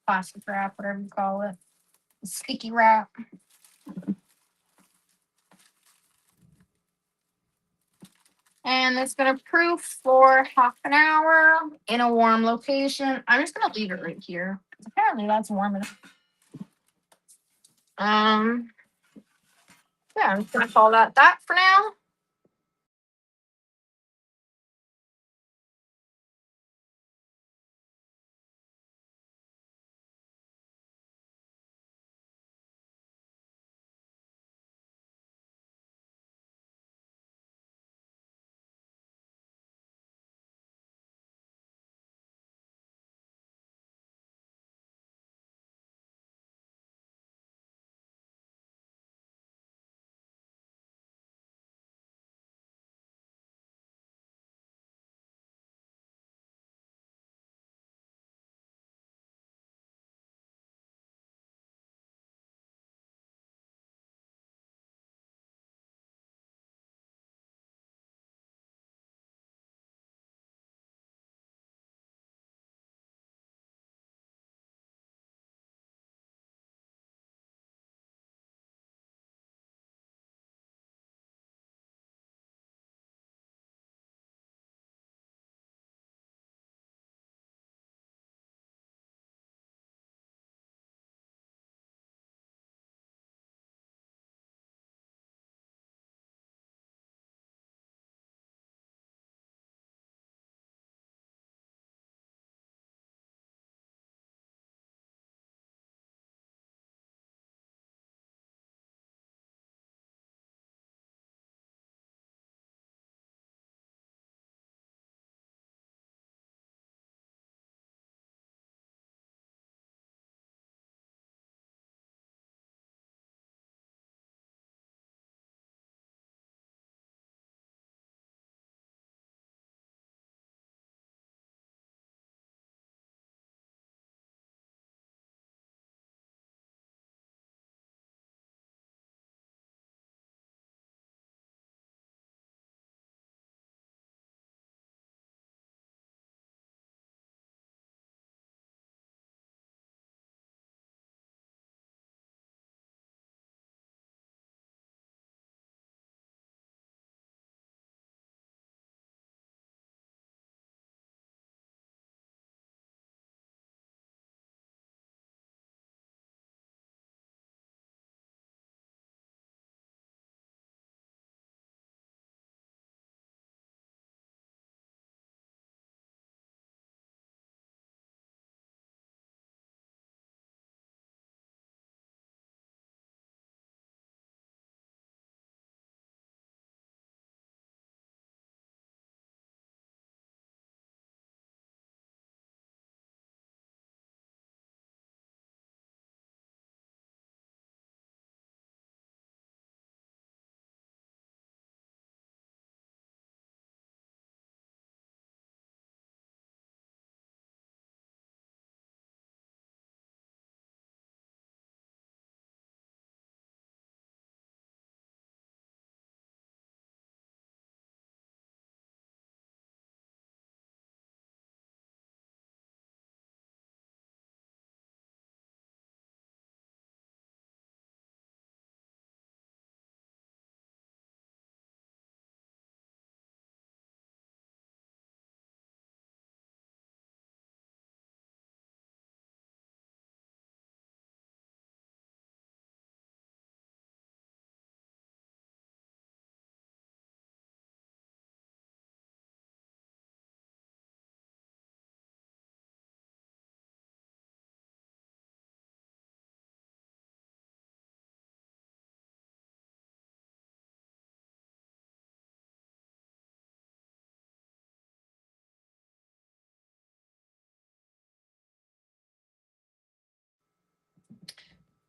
plastic wrap, whatever you call it, sticky wrap. And it's gonna proof for half an hour in a warm location. I'm just gonna leave it right here. Apparently that's warm enough. Yeah, I'm just gonna call that for now.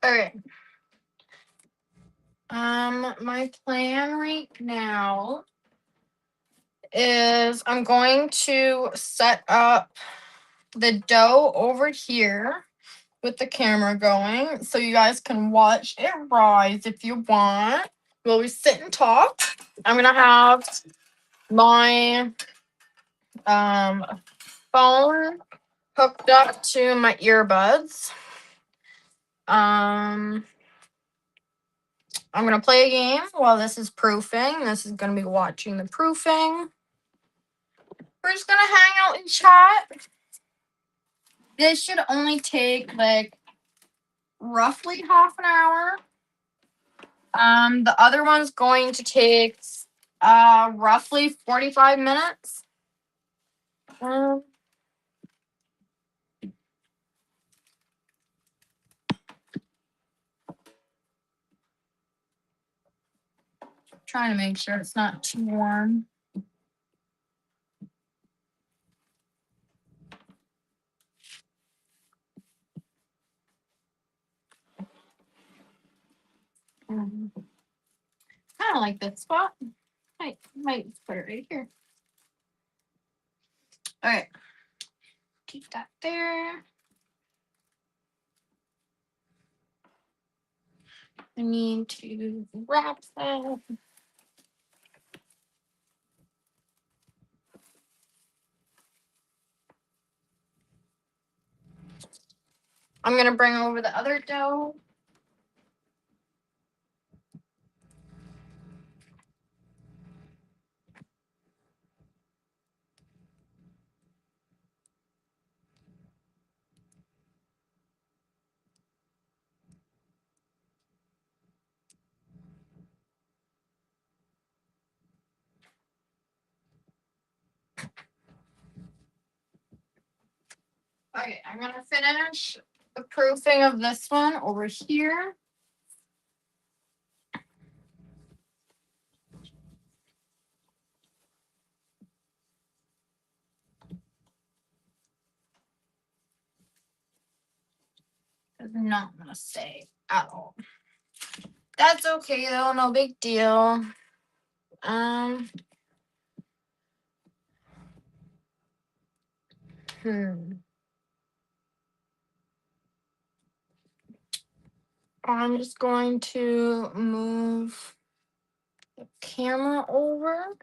Okay. My plan right now is I'm going to set up the dough over here with the camera going so you guys can watch it rise if you want. While we sit and talk, I'm gonna have my phone hooked up to my earbuds. I'm gonna play a game while this is proofing. This is gonna be watching the proofing. We're just gonna hang out and chat. This should only take like roughly half an hour. The other one's going to take roughly 45 minutes. Trying to make sure it's not too warm. Kind of like this spot. Might put it right here. All right. Keep that there. I need to wrap that. I'm gonna bring over the other dough. Okay, I'm gonna finish the proofing of this one over here. It's not gonna stay at all. That's okay though, no big deal. Um. I'm just going to move the camera over.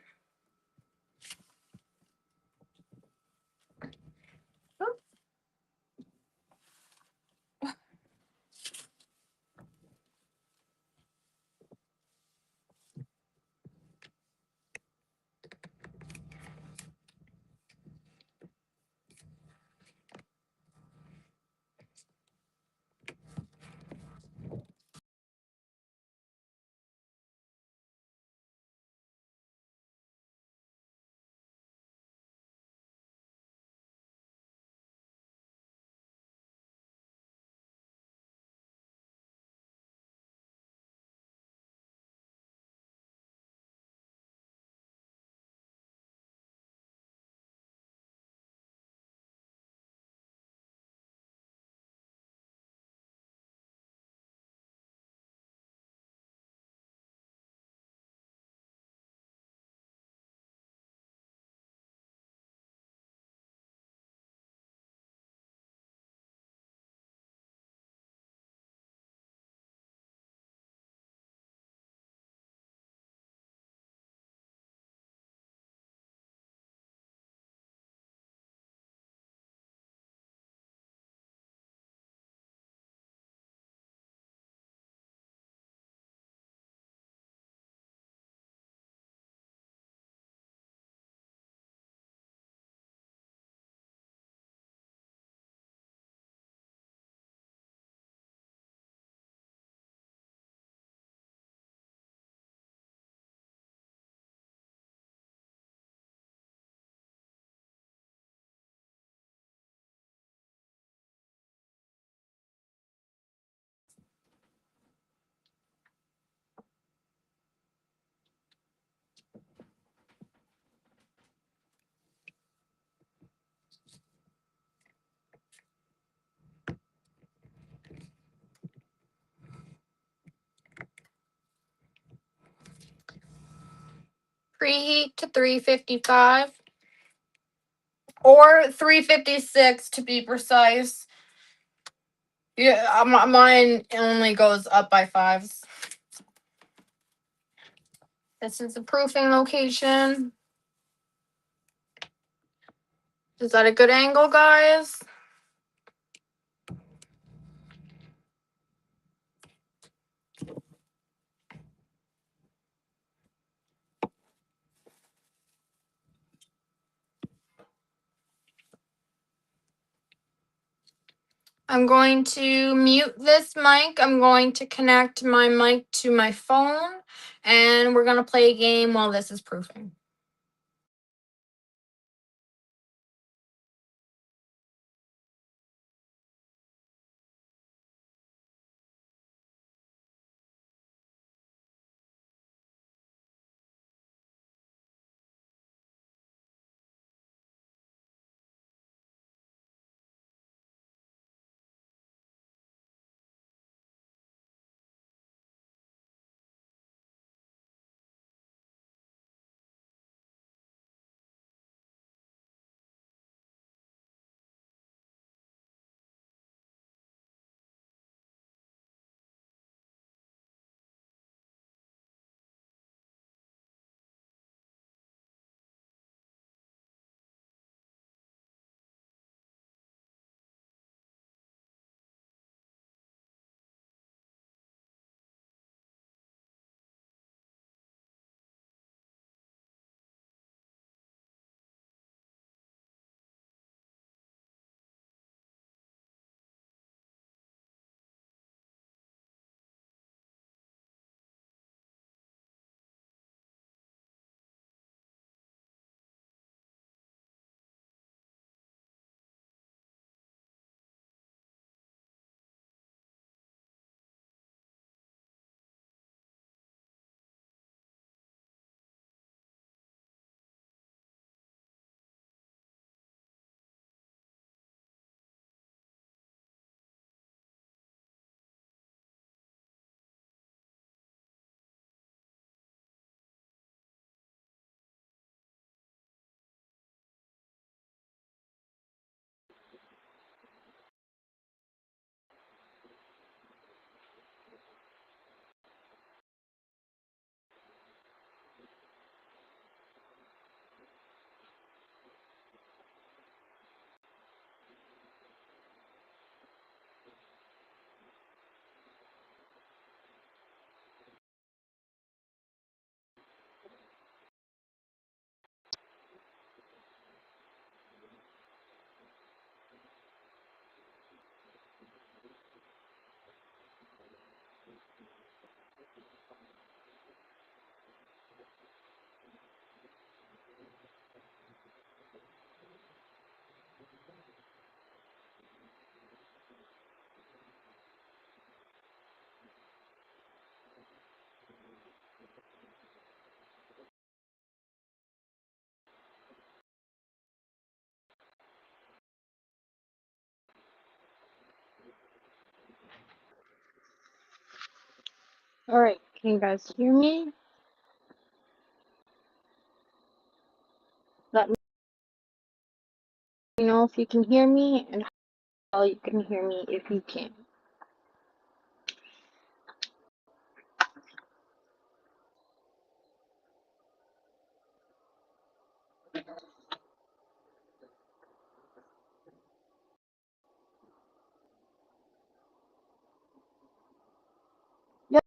preheat to 355 or 356 to be precise. Yeah, mine only goes up by 5s. This is the proofing location. Is that a good angle, guys? I'm going to mute this mic. I'm going to connect my mic to my phone, and we're going to play a game while this is proofing. All right, can you guys hear me? Let me know if you can hear me and how you can hear me if you can. Yep,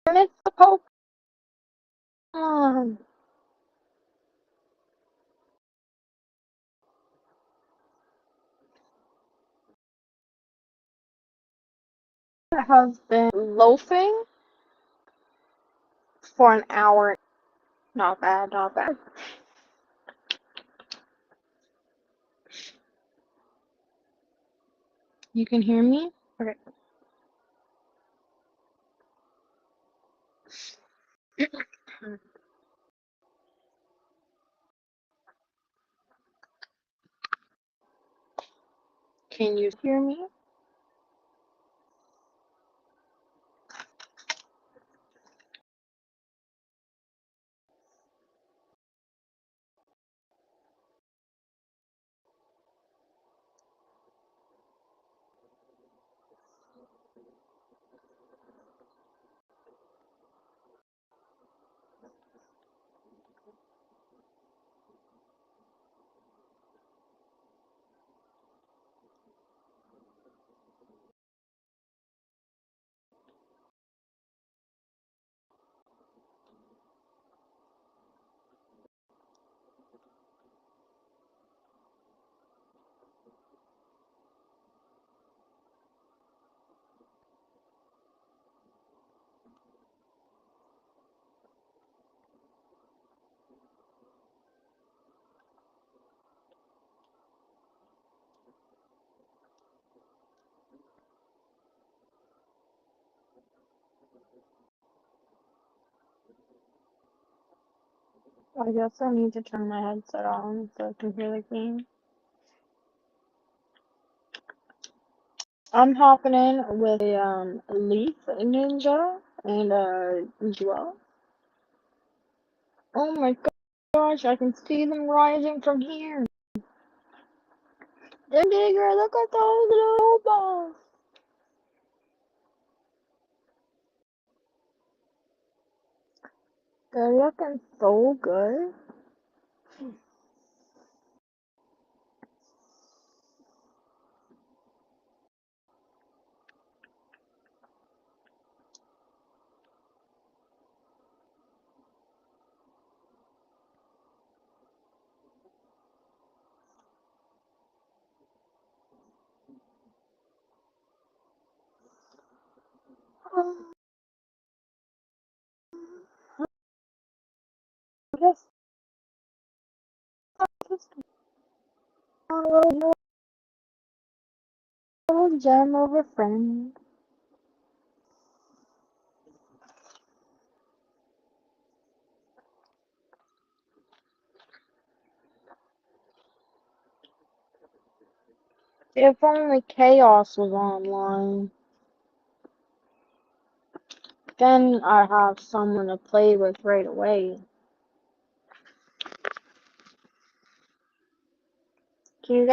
and it's the Pokemon. I have been loafing for an hour. Not bad, not bad. You can hear me? Okay. Can you hear me? I guess I need to turn my headset on so I can hear the game. I'm hopping in with a Leaf Ninja and Joel. Oh my gosh, I can see them rising from here. They're bigger, look at those little balls. They're looking so good. I guess that's a little gem of a friend. If only Chaos was online. Then I have someone to play with right away. Can you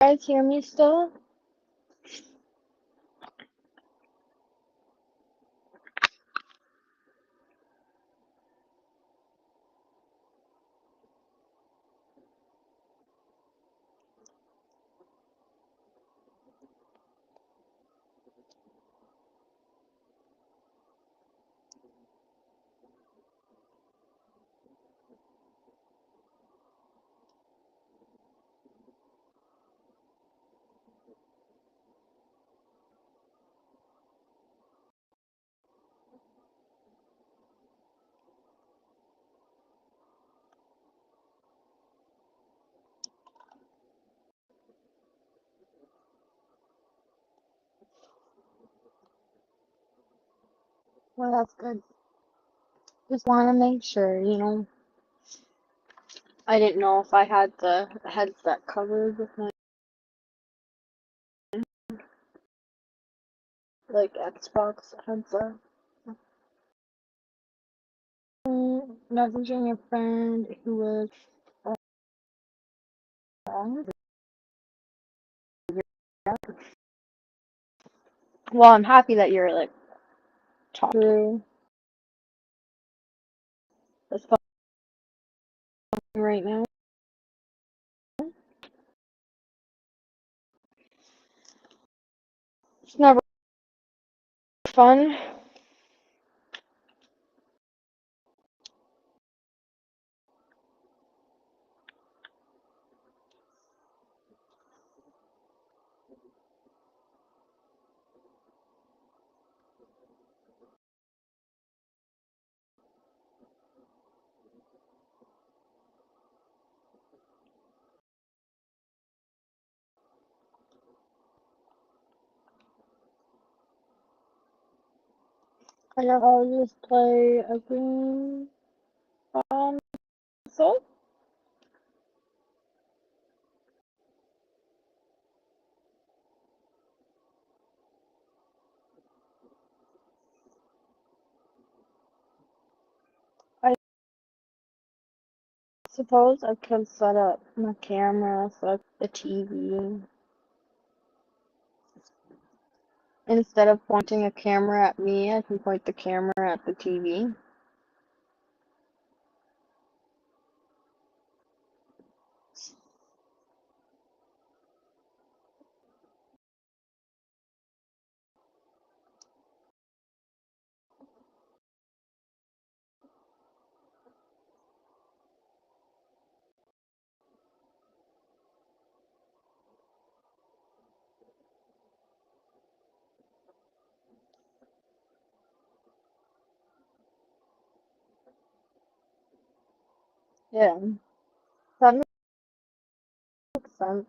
guys hear me still? Well, that's good. Just want to make sure, you know. I didn't know if I had the headset covered with my like Xbox headset. Messaging a friend who was wrong. Well, I'm happy that you're like talking through this phone right now. It's never fun. I guess I'll just play a game on console. I suppose I could set up my camera, set up the TV. Instead of pointing a camera at me, I can point the camera at the TV. Yeah, that makes sense.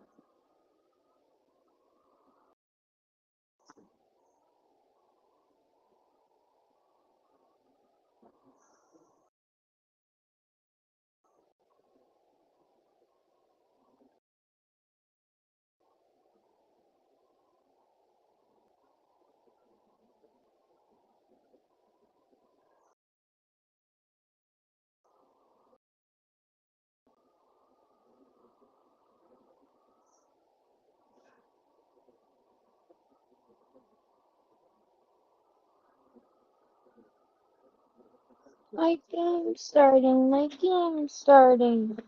My game's starting. My game's starting.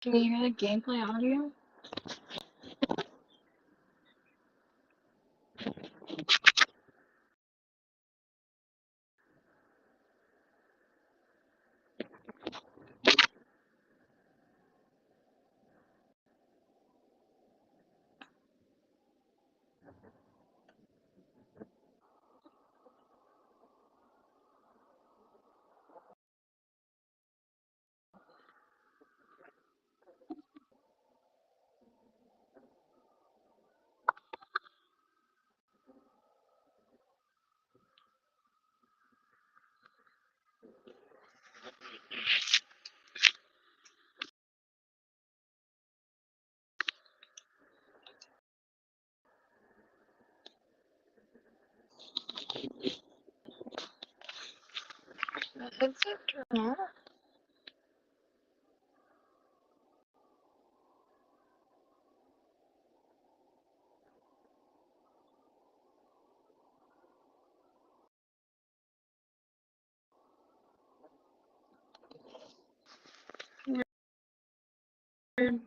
Can you hear the gameplay audio? The headset turn off? Weird.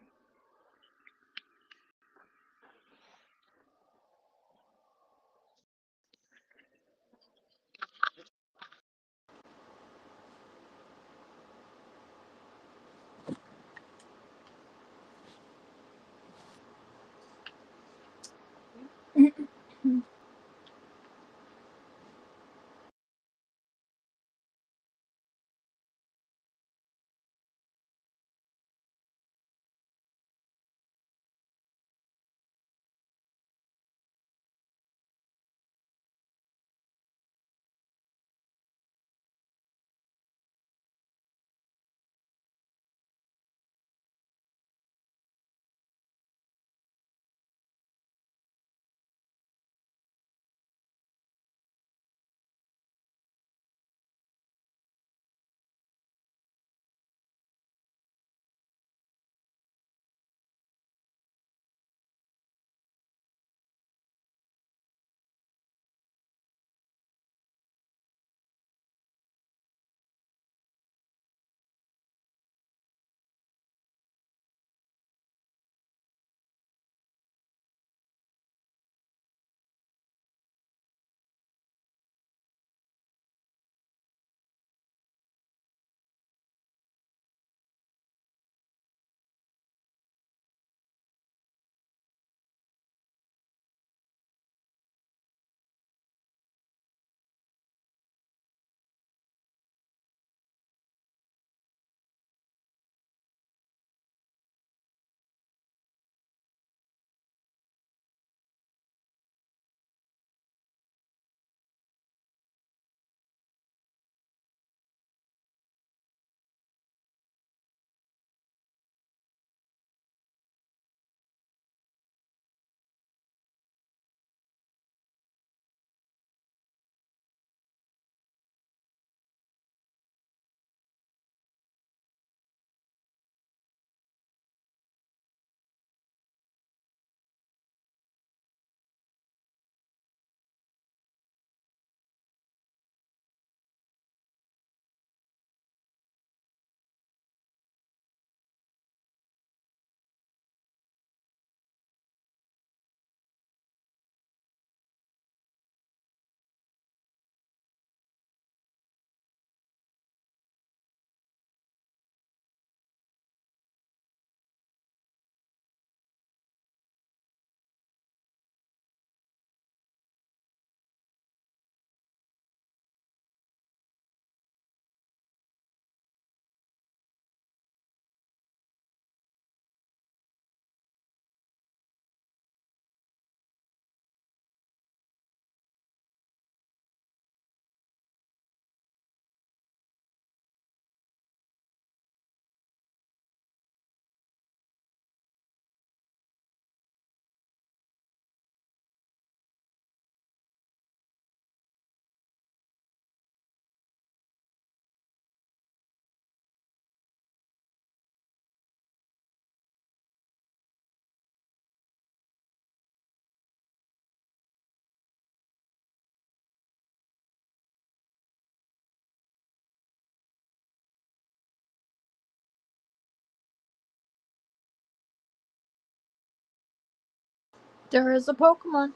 There is a Pokemon.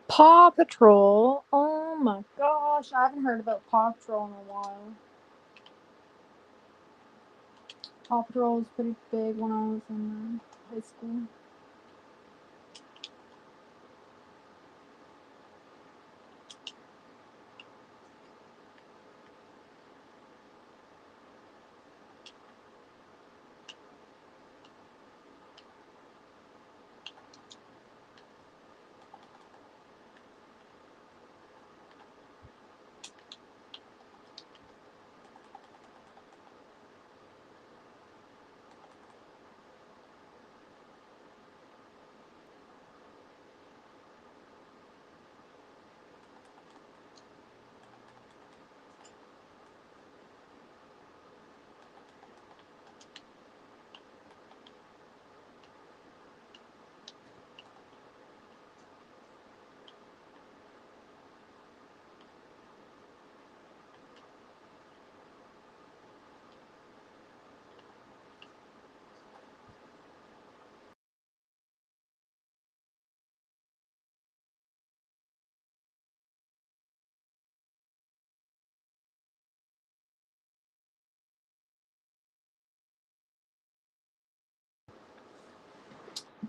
Paw Patrol. Oh my gosh, I haven't heard about Paw Patrol in a while. Paw Patrol was pretty big when I was in high school.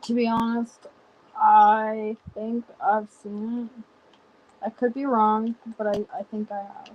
To be honest, I think I've seen it. I could be wrong, but I think I have.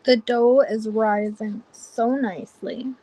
The dough is rising so nicely.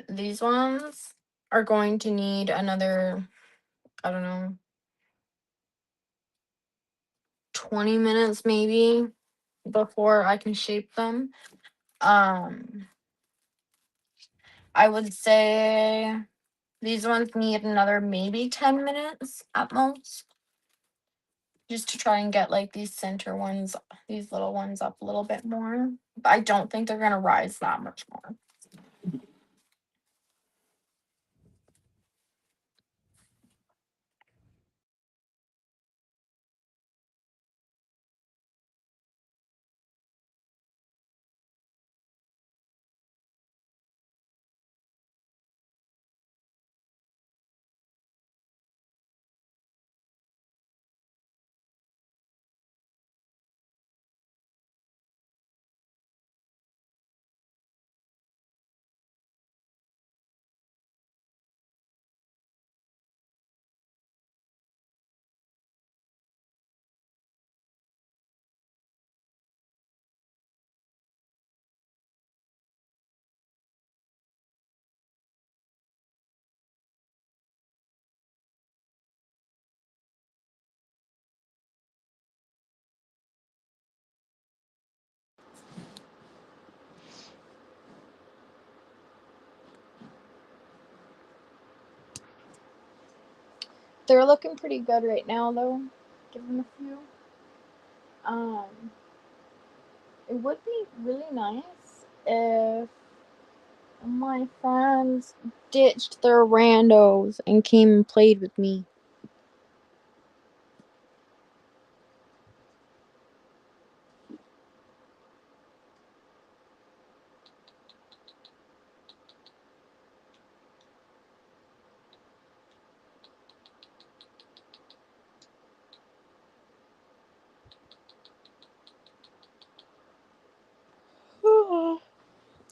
These ones are going to need another, I don't know, 20 minutes maybe before I can shape them. I would say these ones need another maybe 10 minutes at most. Just to try and get like these center ones, these little ones up a little bit more. But I don't think they're gonna rise that much more. They're looking pretty good right now, though. Give them a few. It would be really nice if my friends ditched their randos and came and played with me.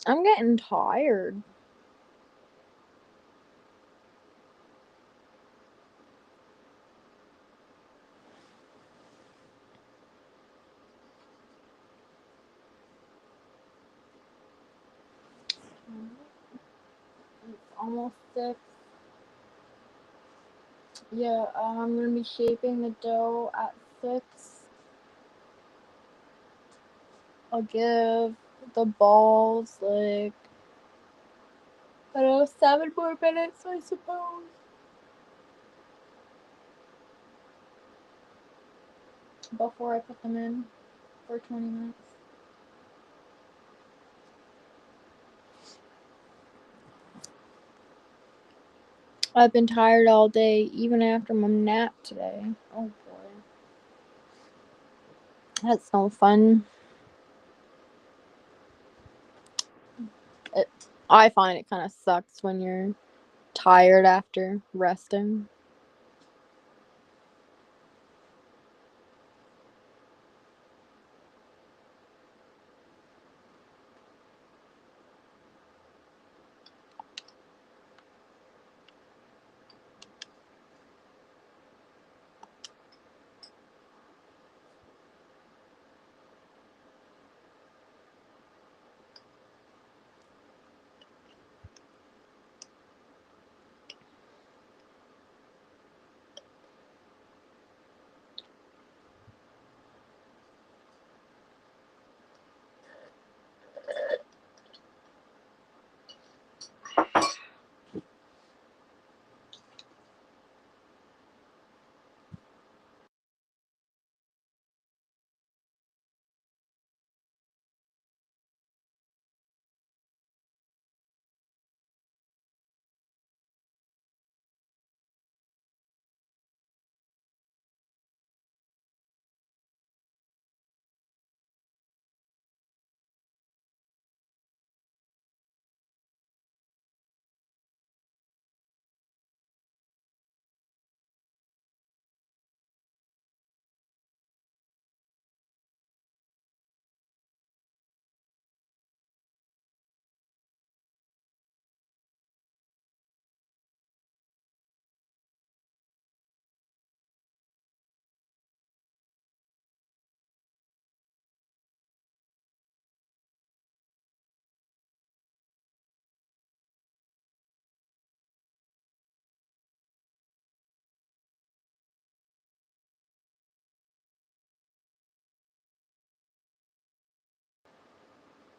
I'm getting tired. It's almost 6. Yeah, I'm gonna be shaping the dough at 6. I'll give the balls like, I don't know, 7 more minutes, I suppose. Before I put them in for 20 minutes. I've been tired all day, even after my nap today. Oh boy. That's no fun. I find it kind of sucks when you're tired after resting.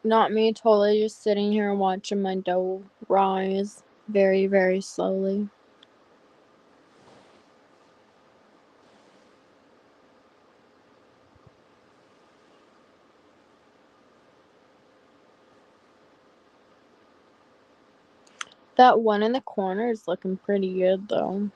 Not me, totally just sitting here and watching my dough rise very, very slowly. That one in the corner is looking pretty good though.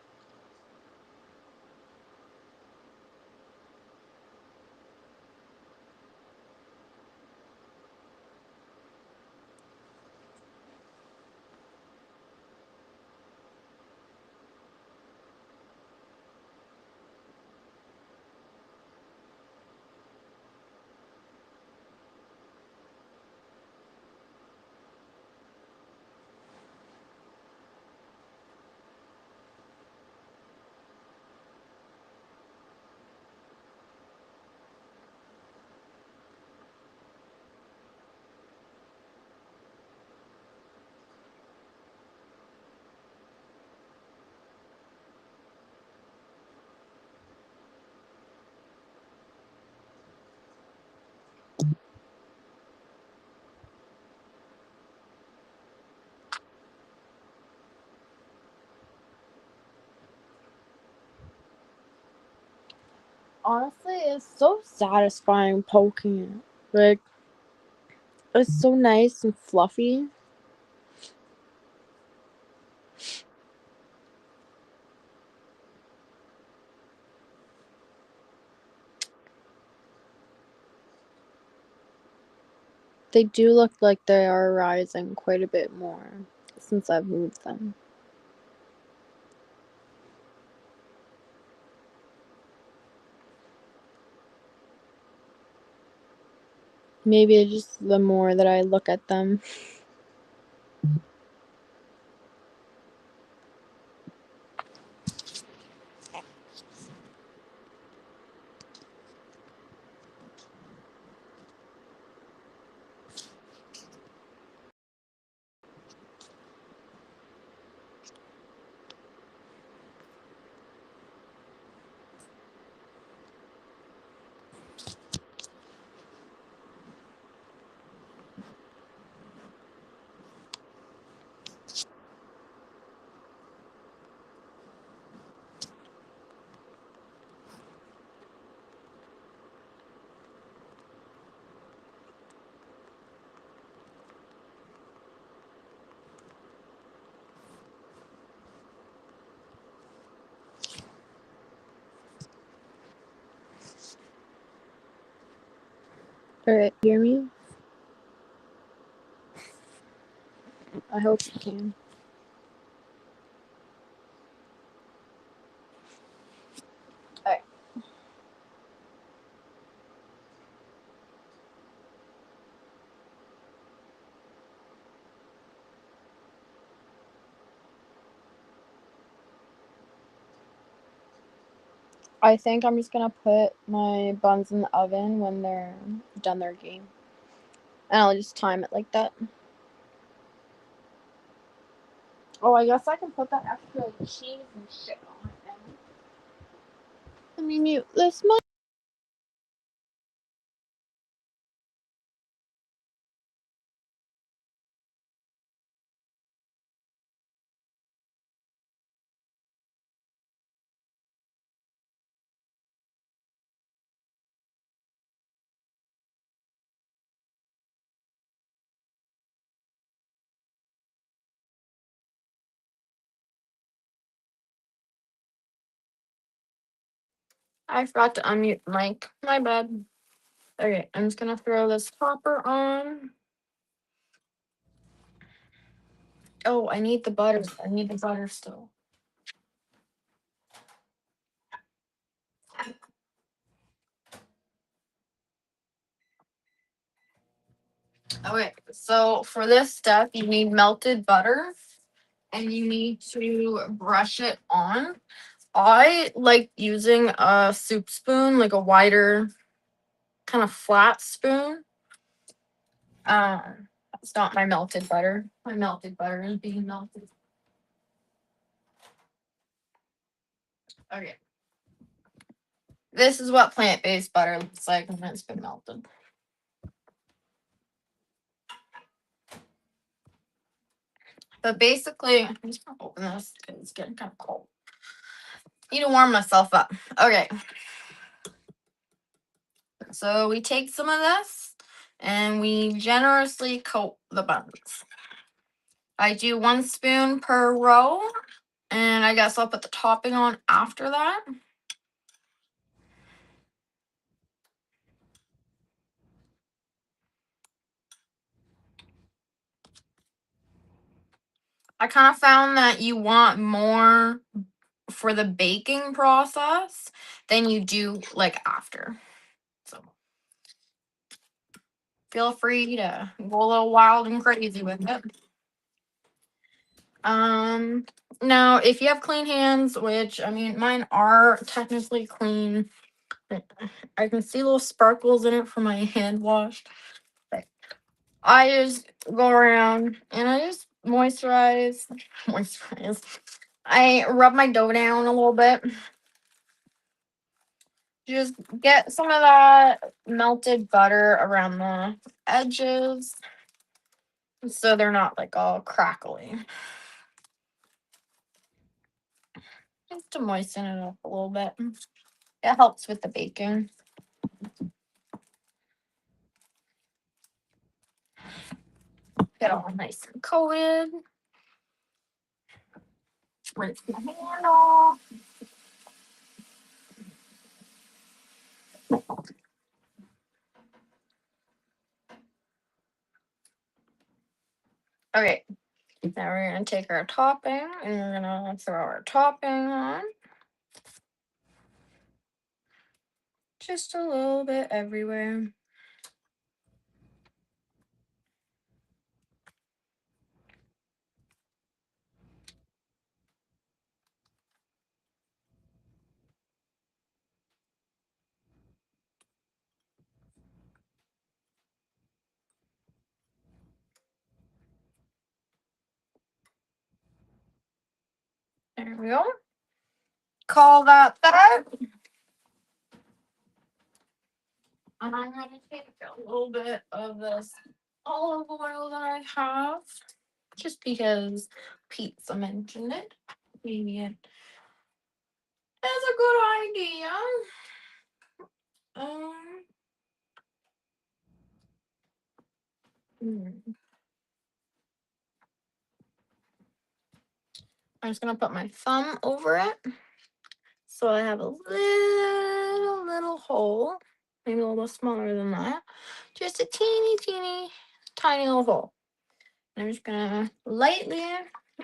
Honestly, it's so satisfying poking it. Like, it's so nice and fluffy. They do look like they are rising quite a bit more since I've moved them. Maybe it's just the more that I look at them. Alright, hear me? I hope you can. Alright. I think I'm just gonna put my buns in the oven when they're done their game. And I'll just time it like that. Oh, I guess I can put that extra cheese and shit on it now. Let me mute this mic. I forgot to unmute the mic. My bad. Okay, I'm just gonna throw this topper on. Oh, I need the butter. I need the butter still. Okay, so for this step, you need melted butter and you need to brush it on. I like using a soup spoon, like a wider, kind of flat spoon. It's not my melted butter. My melted butter is being melted. Okay. This is what plant-based butter looks like when it's been melted. But basically, I'm just gonna open this because it's getting kind of cold. Need to warm myself up. Okay. So we take some of this and we generously coat the buns. I do 1 spoon per row, and I guess I'll put the topping on after that. I kind of found that you want more for the baking process than you do like after. So feel free to go a little wild and crazy with it. Now if you have clean hands, which I mean mine are technically clean, I can see little sparkles in it from my hand wash. I just go around and I just moisturize. I rub my dough down a little bit. Just get some of that melted butter around the edges so they're not like all crackly. Just to moisten it up a little bit. It helps with the baking. Get all nice and coated. Rinse my hand off. Okay, now we're gonna take our topping and we're gonna throw our topping on. Just a little bit everywhere. There we go. Call that that. And I'm going to take a little bit of this olive oil that I have, just because Pizza mentioned it. Maybe it is a good idea. I'm just going to put my thumb over it. So I have a little hole, maybe a little smaller than that, Just a teeny tiny little hole. I'm just gonna lightly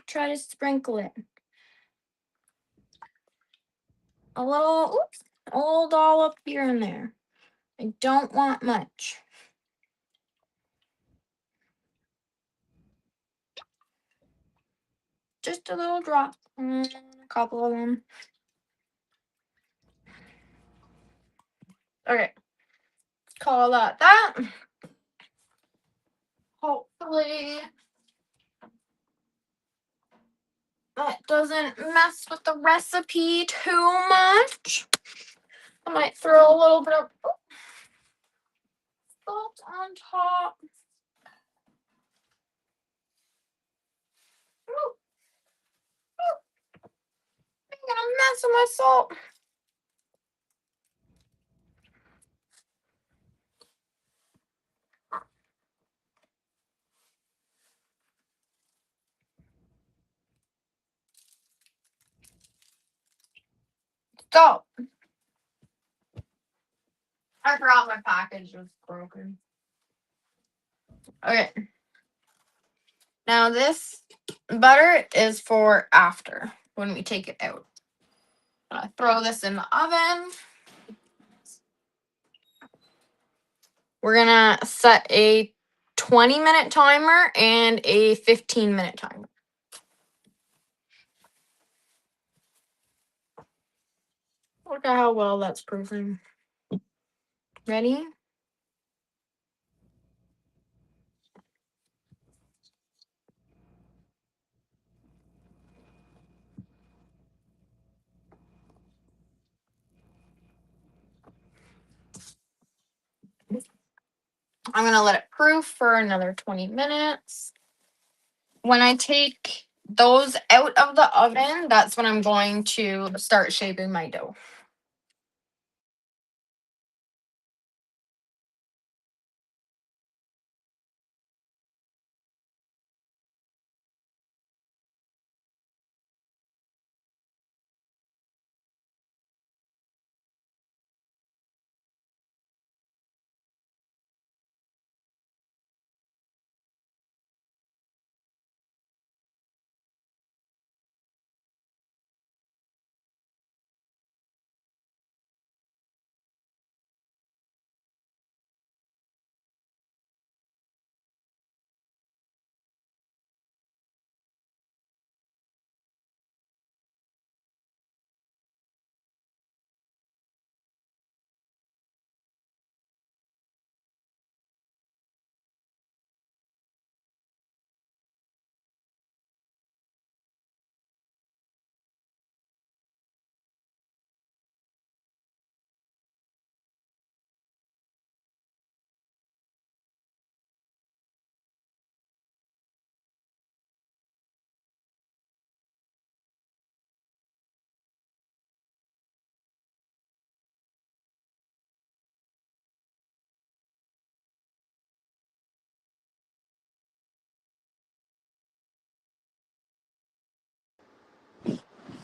try to sprinkle it. A little dollop here and there. I don't want much. Just a little drop. A couple of them. Okay. Call that. Hopefully that doesn't mess with the recipe too much. I might throw a little bit of salt on top. I'm gonna mess with my salt. So, I forgot my package was broken. Okay. Now this butter is for after, when we take it out. I throw this in the oven. We're gonna set a 20-minute timer and a 15-minute timer. Look at how well that's proofing. Ready? I'm gonna let it proof for another 20 minutes. When I take those out of the oven, that's when I'm going to start shaping my dough.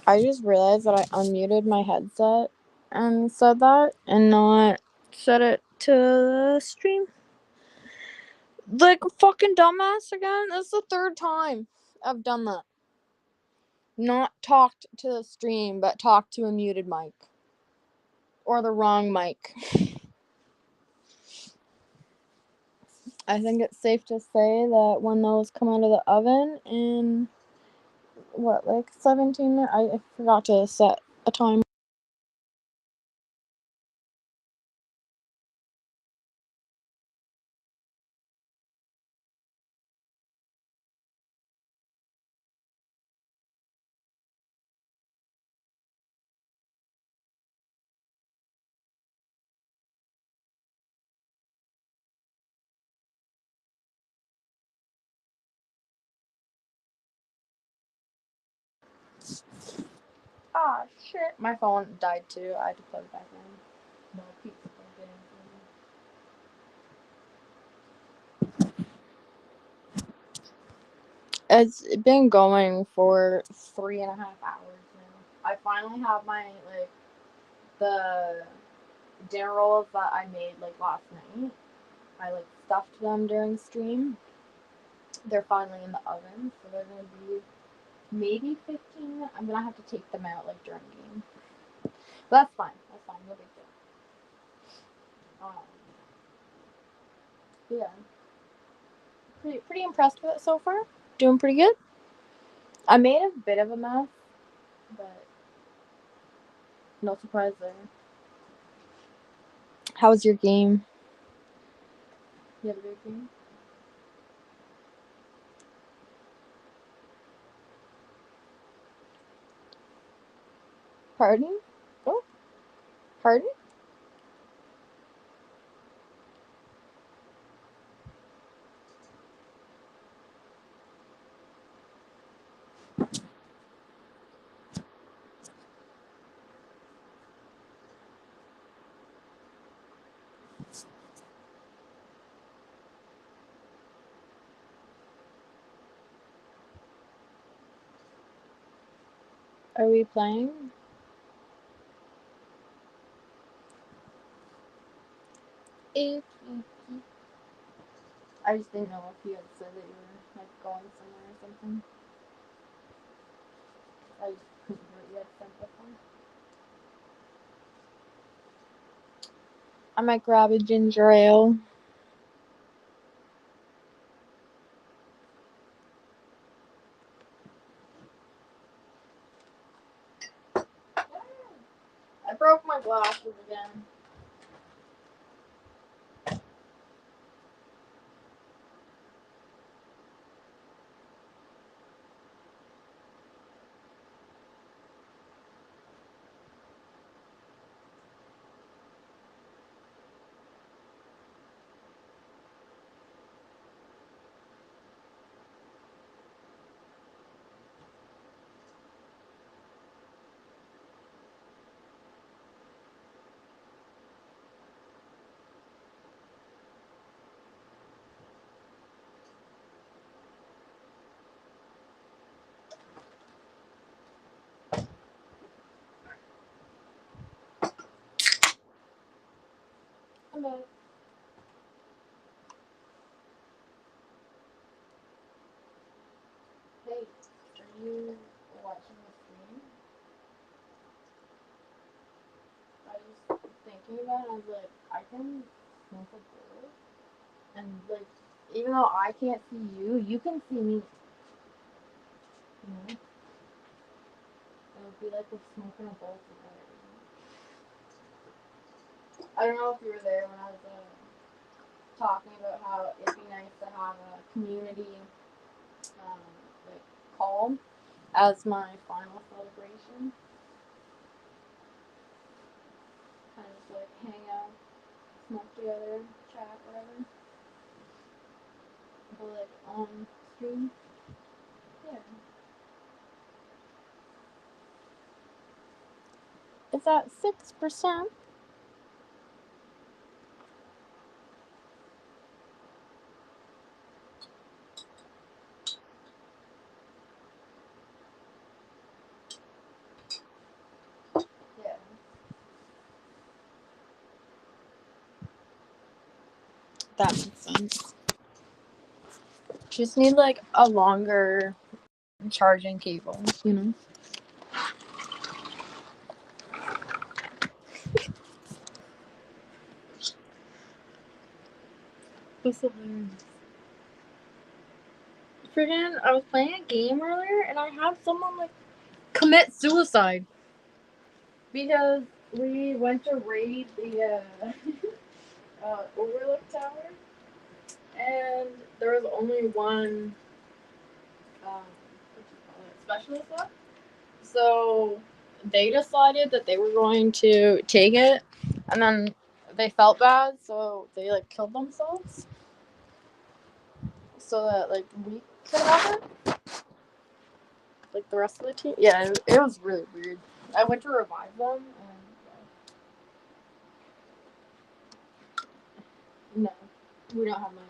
I just realized that I unmuted my headset and said that and not set it to the stream. Like a fucking dumbass again. That's the third time I've done that. Not talked to the stream, but talked to a muted mic. Or the wrong mic. I think it's safe to say that when those come out of the oven in, 17 minutes? I forgot to set a timer. Ah, shit. My phone died too. I had to plug it back in. No, pizza plugged in. It's been going for 3.5 hours now. I finally have my, the dinner rolls that I made, last night. I like stuffed them during stream. They're finally in the oven, so they're gonna be maybe 15 minutes. I'm gonna have to take them out like during game. But that's fine. That's fine. No big deal. Yeah. Pretty impressed with it so far. Doing pretty good. I made a bit of a mess, but no surprise there. How was your game? You have a good game? Pardon? Oh, pardon? Are we playing? I just didn't know if you had said that you were like going somewhere or something. I just couldn't hear what you had said before. I might grab a ginger ale. I broke my glasses again. I'm back. Hey, are you watching the stream? I was thinking about it, I was like, I can smoke a bowl. And like, even though I can't see you, you can see me. You know? It would be like we're smoking a bowl together. I don't know if you were there when I was talking about how it'd be nice to have a community like call as my final celebration. Kind of just like hang out, smoke together, chat, whatever. But like on stream. Yeah. It's at 6%. Yeah. That makes sense. Just need like a longer charging cable, you know? What's the Friggin', I was playing a game earlier and I had someone like commit suicide because we went to raid the Overlook Tower and there was only one specialist left. So they decided that they were going to take it and then they felt bad, so they like killed themselves so that like we could have it. Like the rest of the team. Yeah, it was really weird. I went to revive them and no, we don't have money.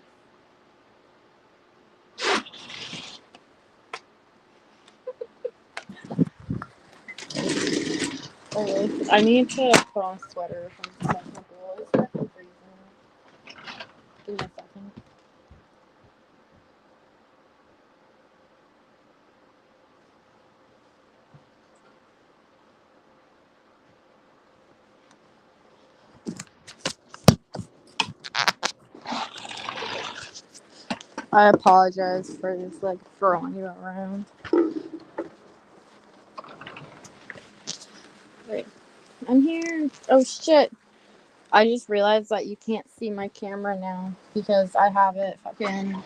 Oh, I need to put on a sweater if I'm sweating the bowl. It's freaking freezing. Give me a second. I apologize for just like throwing you around. Wait, I'm here. Oh shit. I just realized that you can't see my camera now because I have it fucking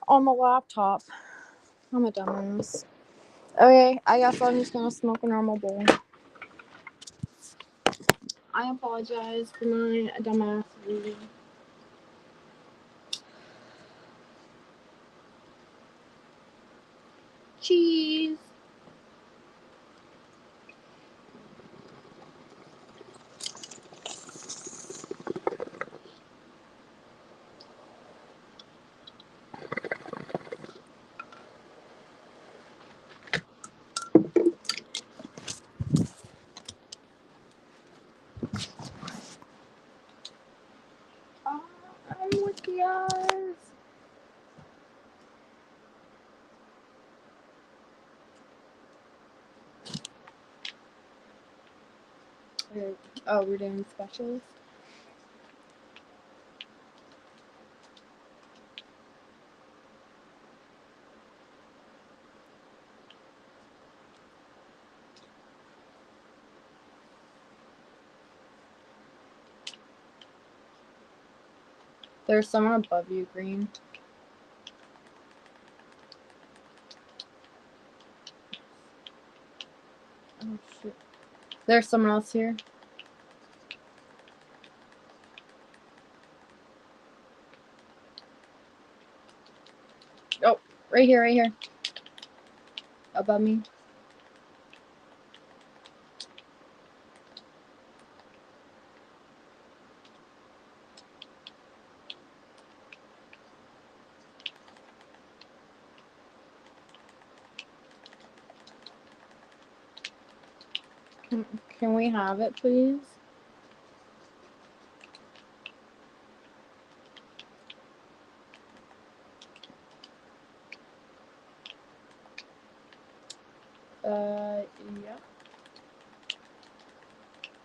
on the laptop. I'm a dumbass. Okay, I guess I'm just gonna smoke a normal bowl. I apologize for my dumbass. Cheese. Oh, I'm with the eyes. Okay. Oh, we're doing specials. There's someone above you, Green. Oh shit. There's someone else here. Oh, right here, right here. Above me. Can we have it, please? Yeah.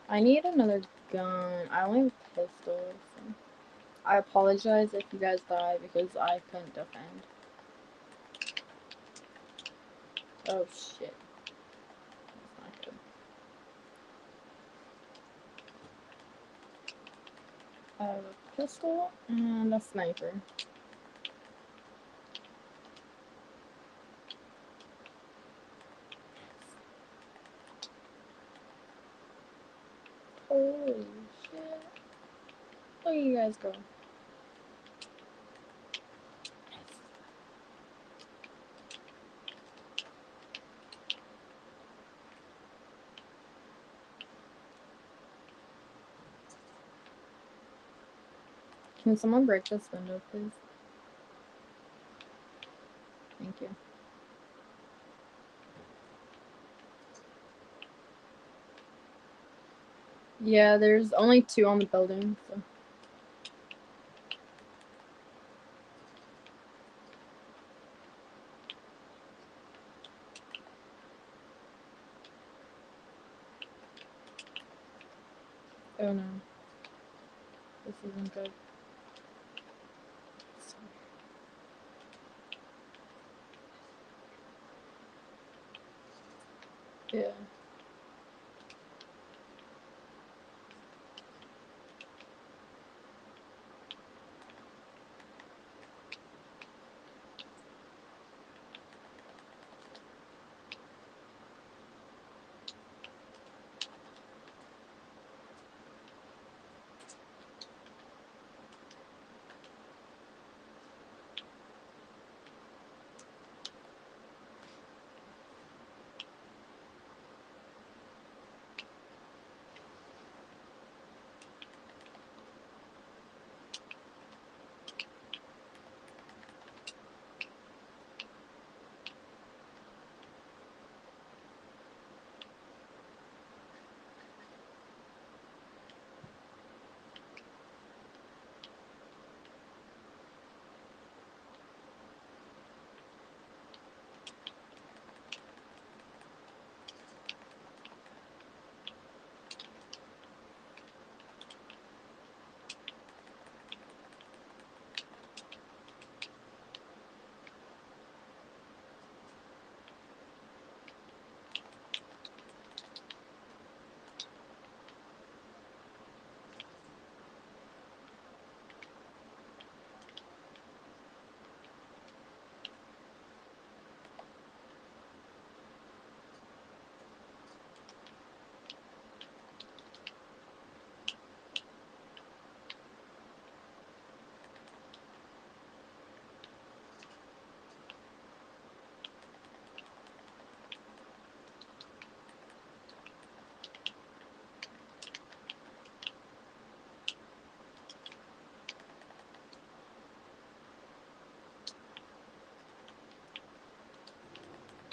I need another gun. I only have pistols. So. I apologize if you guys die because I couldn't defend. Oh shit. That's not good. I have a pistol and a sniper. Holy shit. Look at you guys go. Can someone break this window, please? Thank you. Yeah, there's only 2 on the building, so. Oh no. This isn't good. Yeah.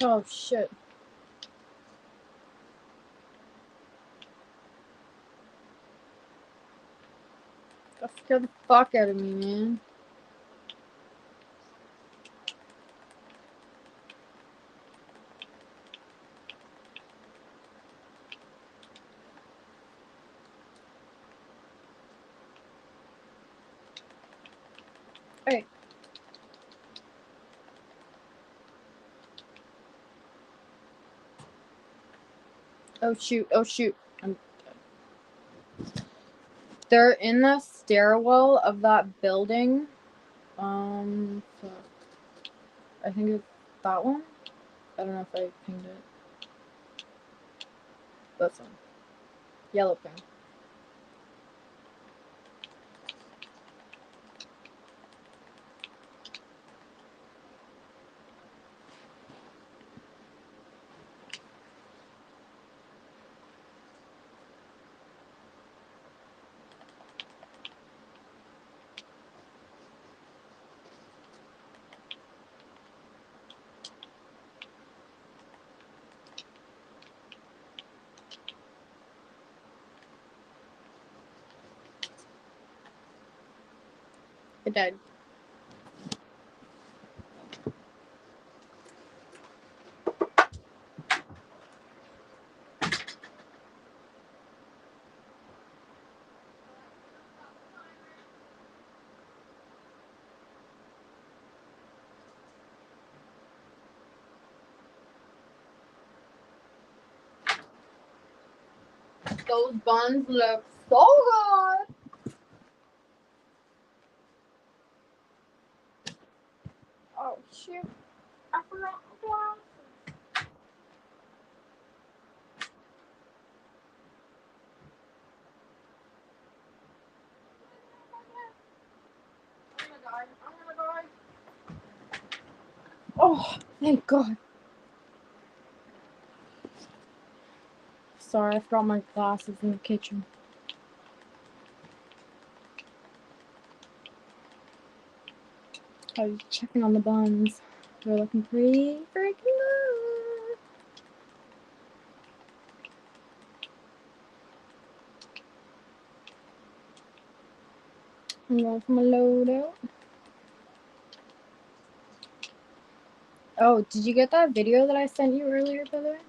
Oh shit. That scared the fuck out of me, man. Hey. Oh shoot, oh shoot. They're in the stairwell of that building. Fuck. I think it's that one. I don't know if I pinged it. This one. Yellow ping. It died. Those buns look so good. Oh shoot. I forgot my glasses. I'm gonna die. I'm gonna die. Oh, thank God. Sorry, I forgot my glasses in the kitchen. I was checking on the buns. They're looking pretty freaking good. I'm going for my loadout. Oh, did you get that video that I sent you earlier, by the way?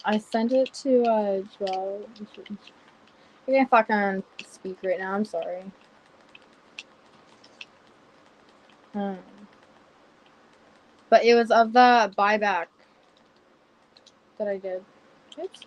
I sent it to, Joel. I can't fucking speak right now, I'm sorry. But it was of the buyback that I did. Oops.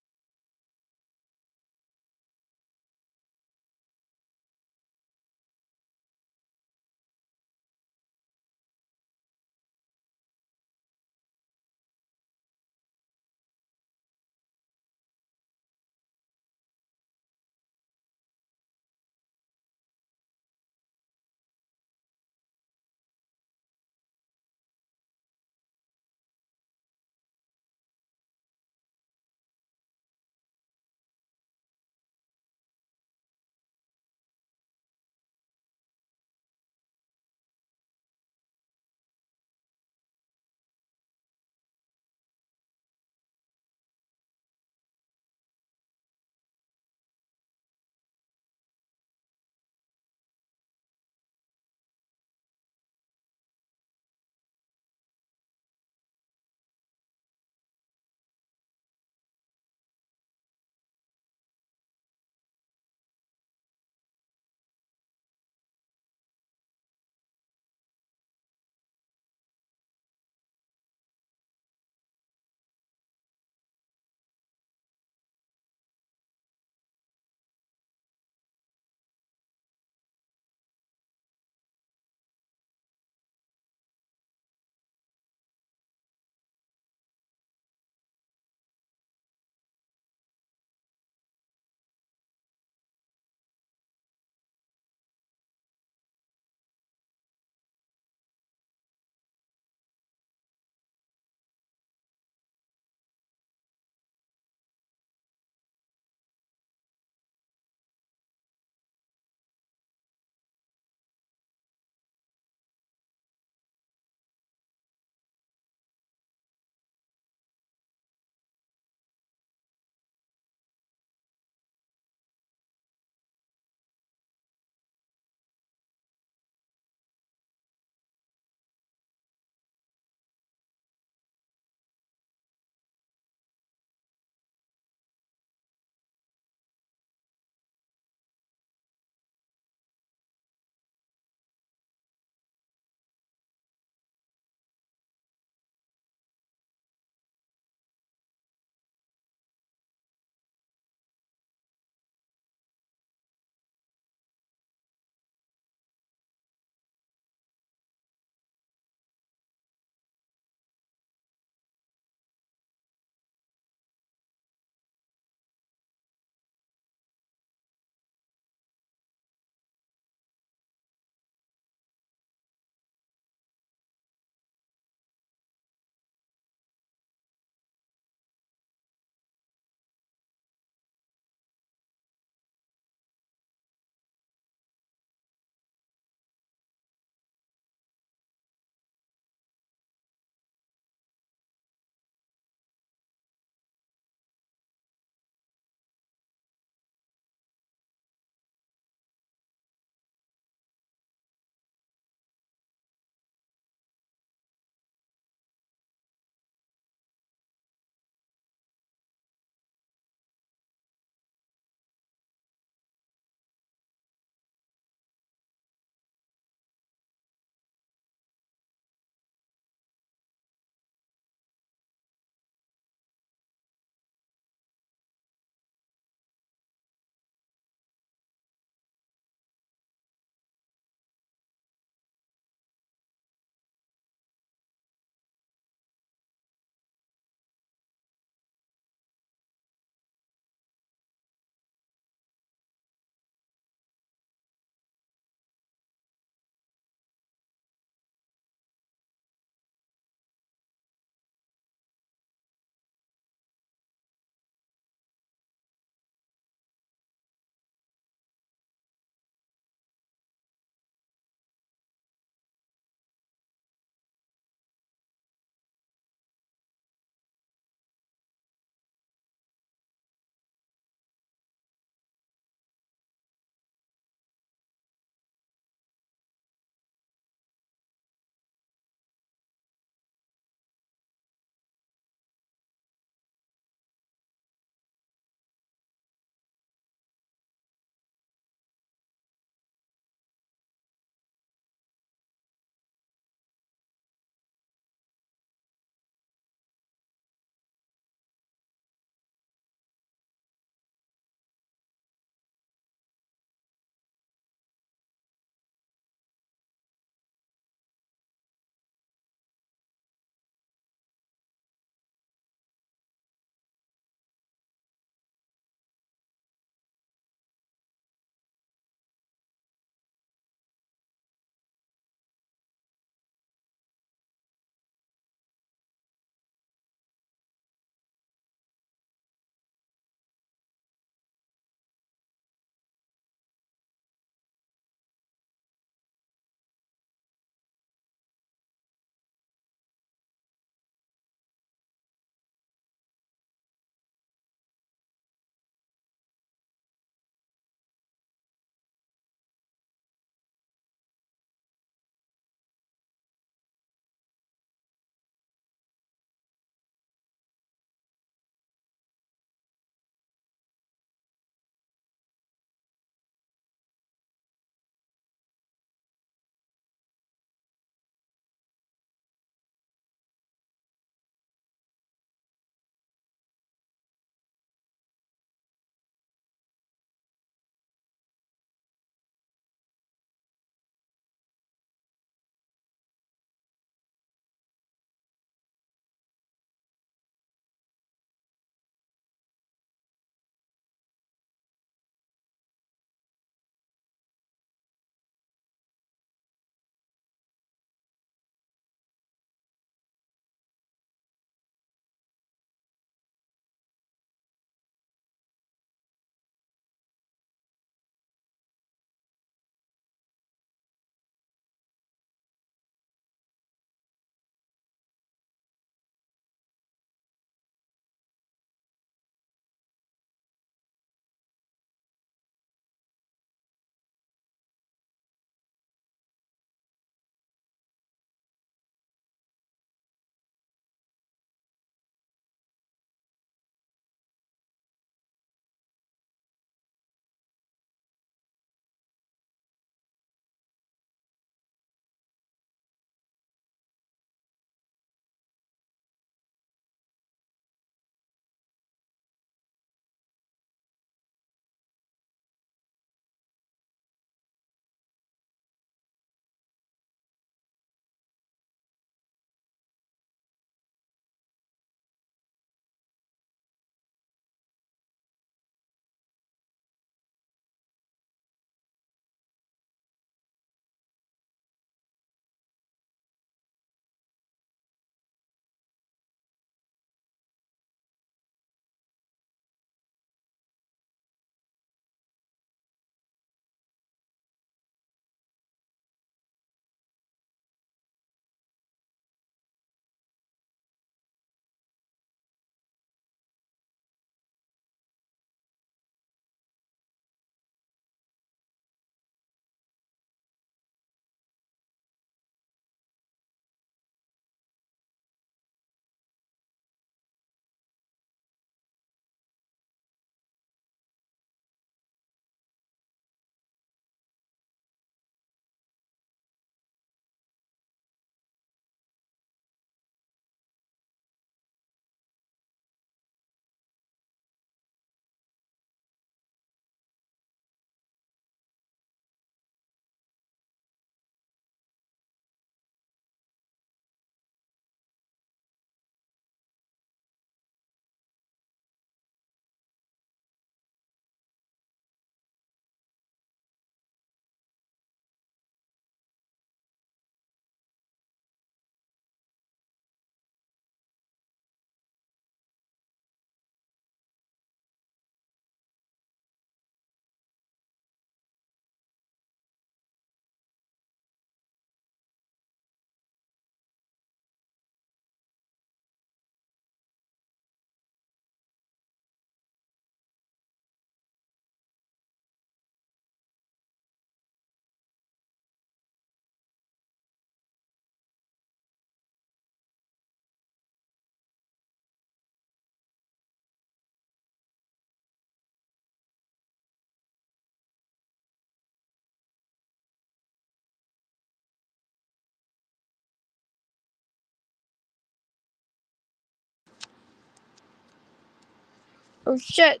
Oh shit.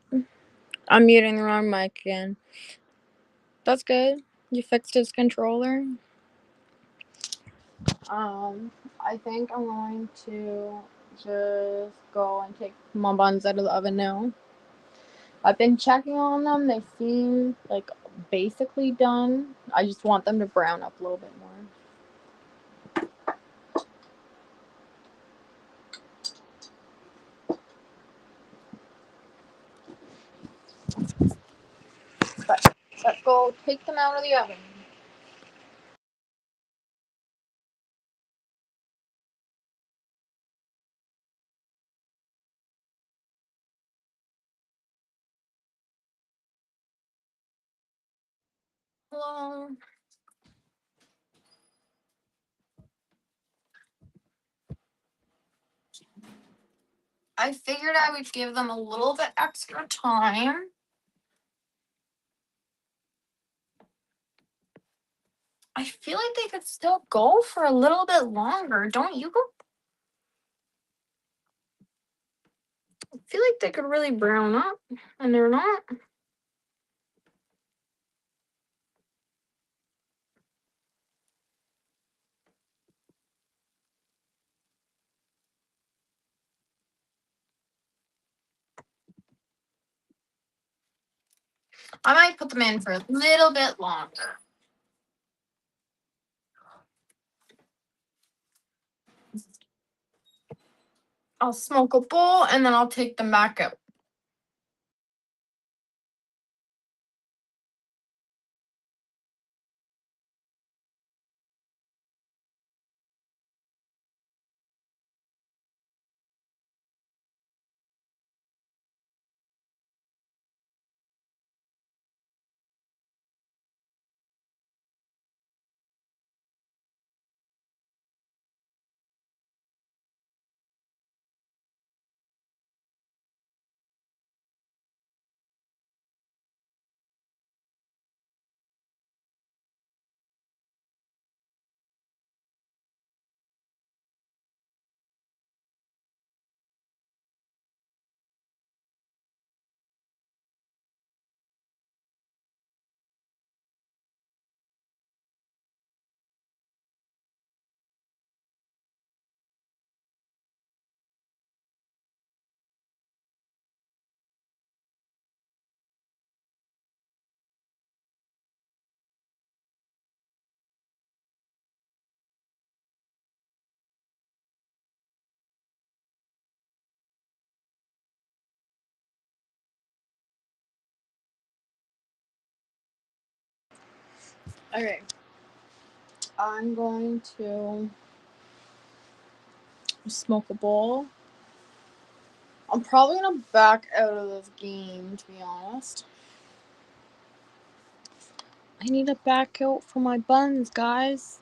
I'm muting the wrong mic again. That's good. You fixed his controller. I think I'm going to just go and take my buns out of the oven now. I've been checking on them. They seem like basically done. I just want them to brown up a little bit more. But let's go take them out of the oven. Hello. I figured I would give them a little bit extra time. I feel like they could still go for a little bit longer, don't you? I feel like they could really brown up, and they're not. I might put them in for a little bit longer. I'll smoke a bowl and then I'll take them back out. Okay. I'm going to smoke a bowl. I'm probably gonna back out of this game, to be honest. I need to back out for my buns, guys.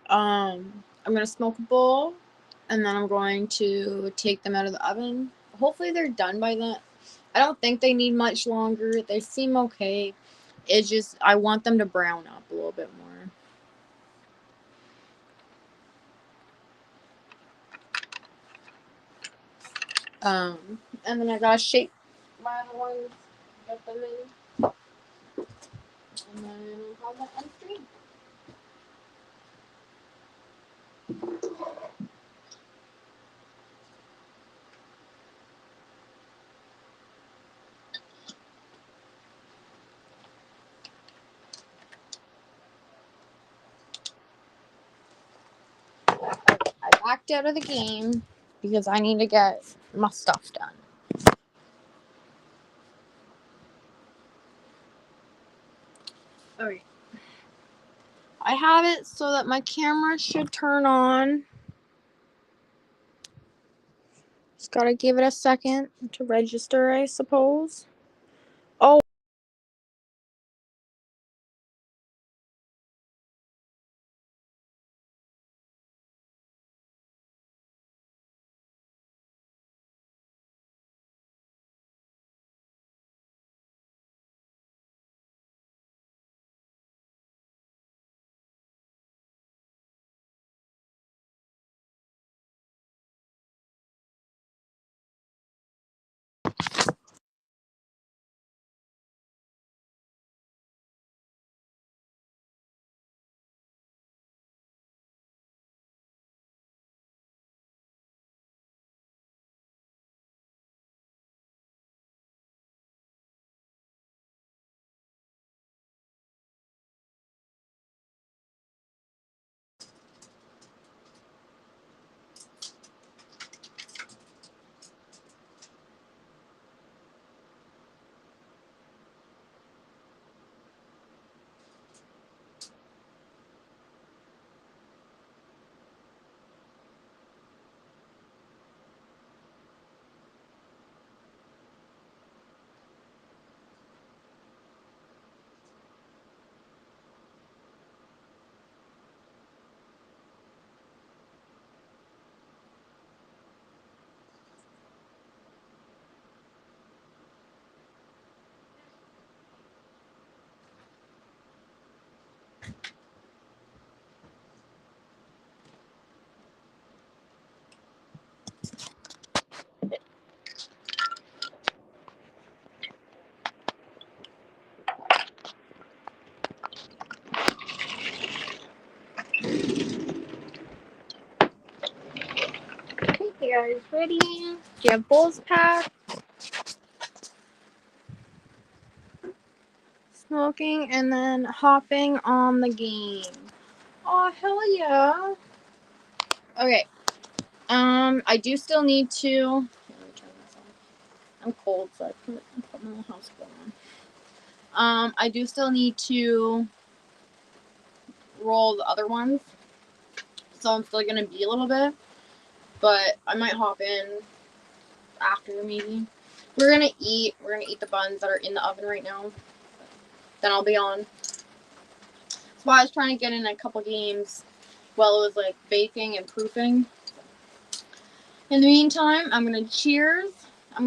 I'm gonna smoke a bowl, and then I'm going to take them out of the oven. Hopefully they're done by then. I don't think they need much longer. They seem okay. It's just I want them to brown up a little bit more. And then I gotta shake my other ones, get them in, and then I'll have that on stream. I backed out of the game because I need to get my stuff done. Alright. I have it so that my camera should turn on. Just gotta give it a second to register, I suppose. Oh. guys ready? Do you have bowls packed? Smoking and then hopping on the game. Oh, hell yeah. Okay. I do still need to. Here, let me turn this on. I'm cold, so I put my house coat on. I do still need to roll the other ones. So I'm still gonna be a little bit. But I might hop in after maybe. We're gonna eat the buns that are in the oven right now. Then I'll be on. That's why I was trying to get in a couple games while it was like baking and proofing. In the meantime, I'm gonna cheers, and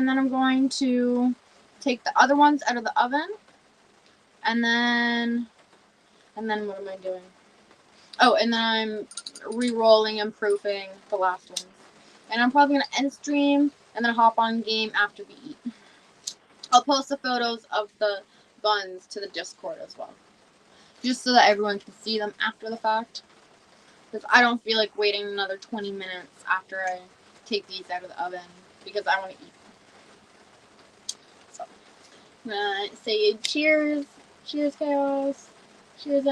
then I'm going to take the other ones out of the oven, and then what am I doing? Oh, and then I'm re-rolling and proofing the last ones. And I'm probably gonna end stream and then hop on game after we eat. I'll post the photos of the buns to the Discord as well, just so that everyone can see them after the fact. Because I don't feel like waiting another 20 minutes after I take these out of the oven because I want to eat. So I'm gonna say cheers, cheers chaos, cheers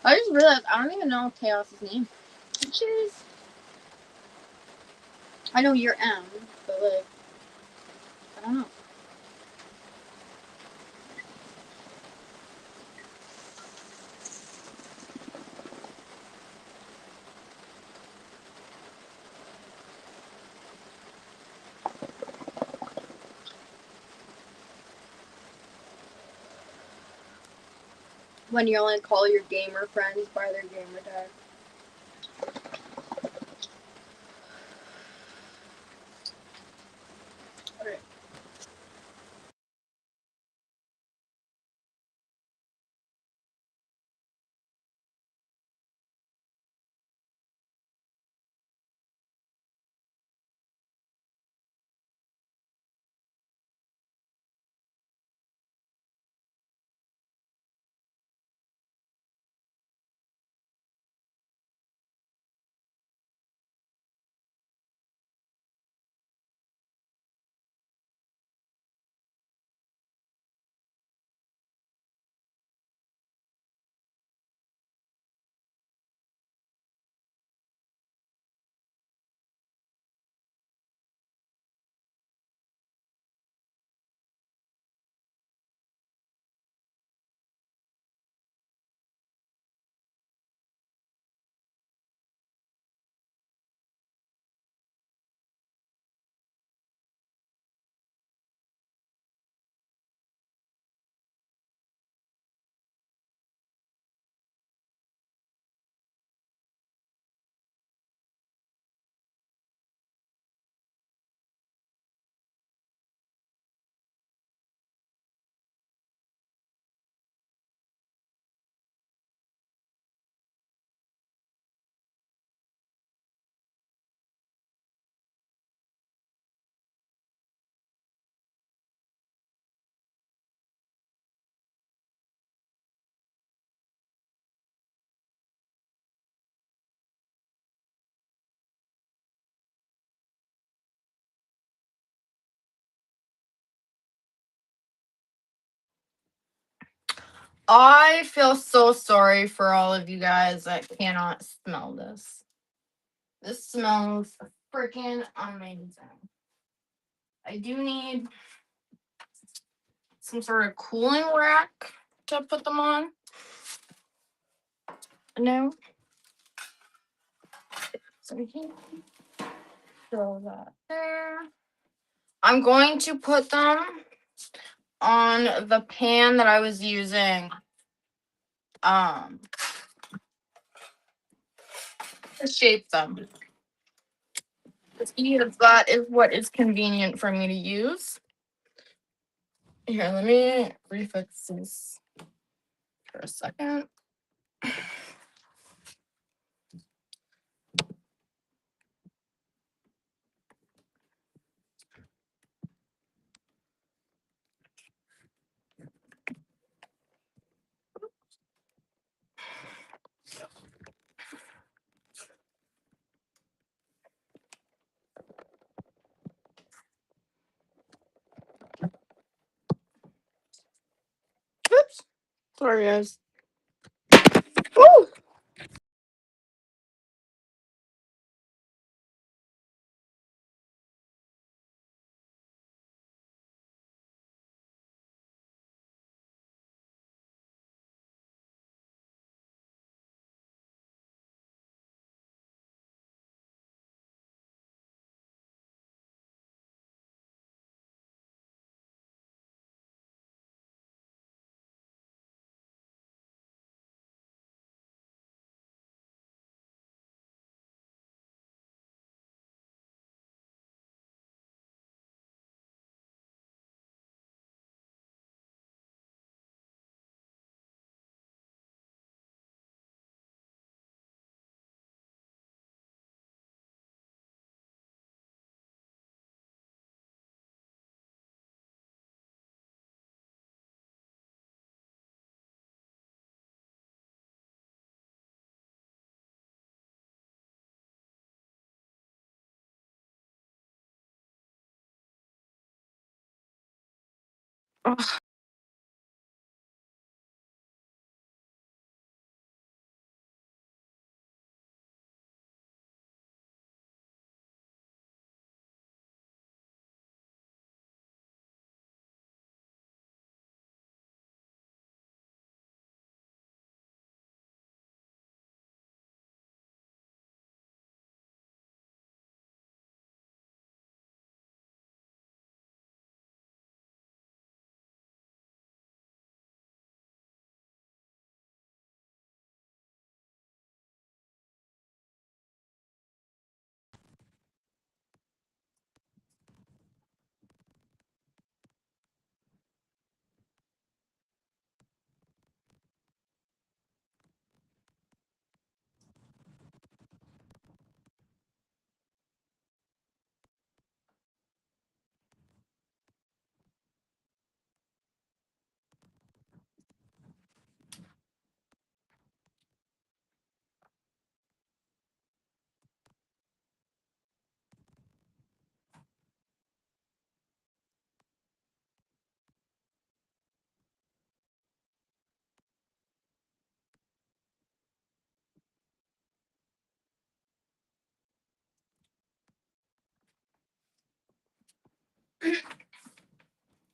I just realized I don't even know Chaos's name. Cheers. I know you're M, but like I don't know. When you only call your gamer friends by their gamer tag. Okay. I feel so sorry for all of you guys that cannot smell this. This smells freaking amazing. I do need some sort of cooling rack to put them on. No. So we can throw that there. I'm going to put them on the pan that I was using to shape them. Because that is what is convenient for me to use. Here, let me refix this for a second. Sorry, guys. Woo! Ugh.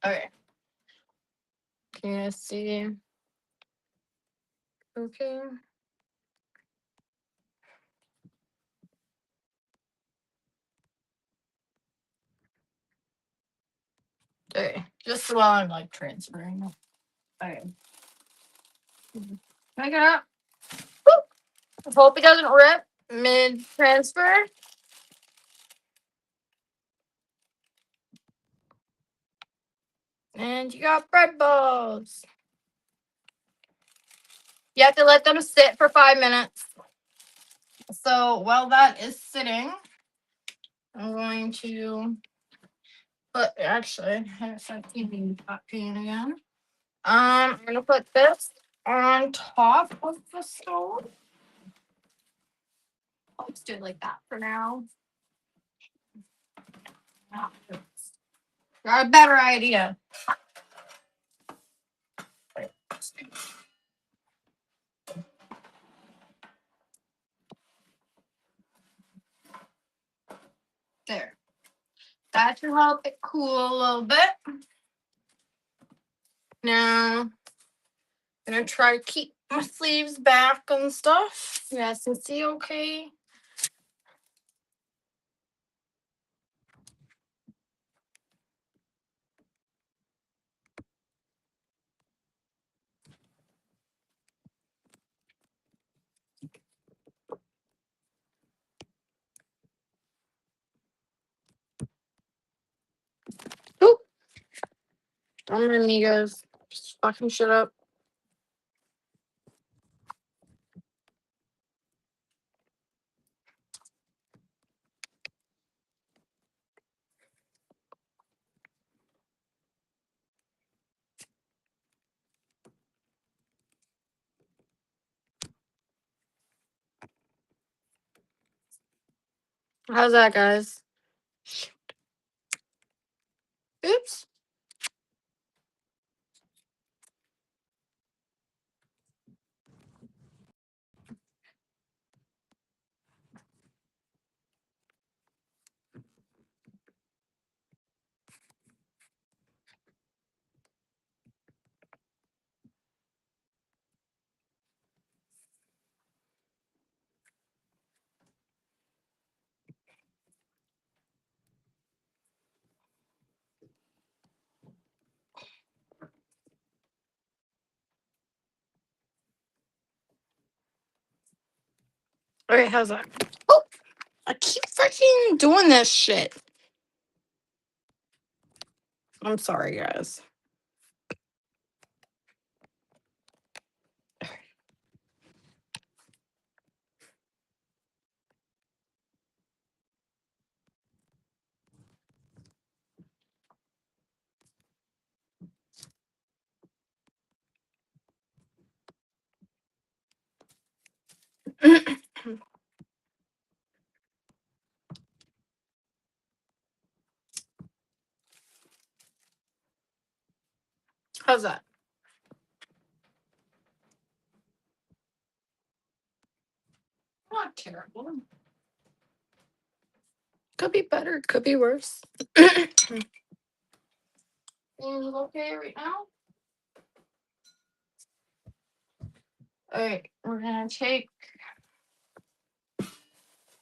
Okay. Can you see? Okay. Okay. Just while I'm like transferring. Okay. Pick it up. Woo! I hope it doesn't rip mid transfer. And you got bread balls. You have to let them sit for 5 minutes. So while that is sitting, I'm going to put actually I start eating hot pan again. I'm gonna put this on top of the stove. Let's do it like that for now. Got a better idea. There. That should help it cool a little bit. Now, I'm gonna try to keep my sleeves back and stuff. You guys can see okay. Oop. Don't mind me, guys. Just fucking shit up. How's that, guys? Oops. Okay, how's that? Oh, I keep freaking doing this shit. I'm sorry, guys. How's that? Not terrible. Could be better. Could be worse. Is it okay right now? Alright, we're gonna take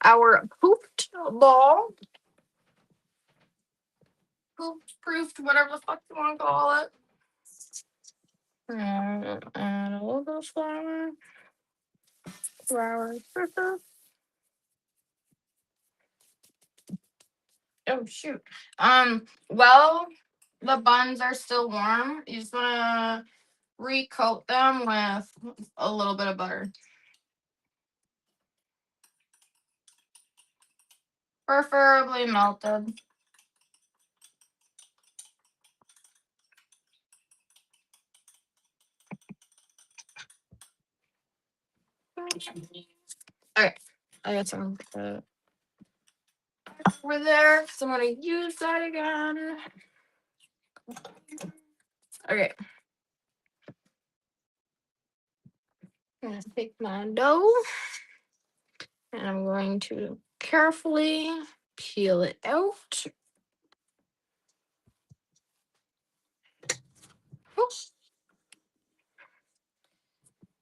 our pooped ball. Pooped, proofed, whatever the fuck you want to call it. And add a little bit of flour. Flour, sugar. Oh shoot. Well, the buns are still warm. You just wanna recoat them with a little bit of butter. Preferably melted. Okay, I got some over there, so I'm gonna use that again. Okay. I'm gonna take my dough and I'm going to carefully peel it out. Oops.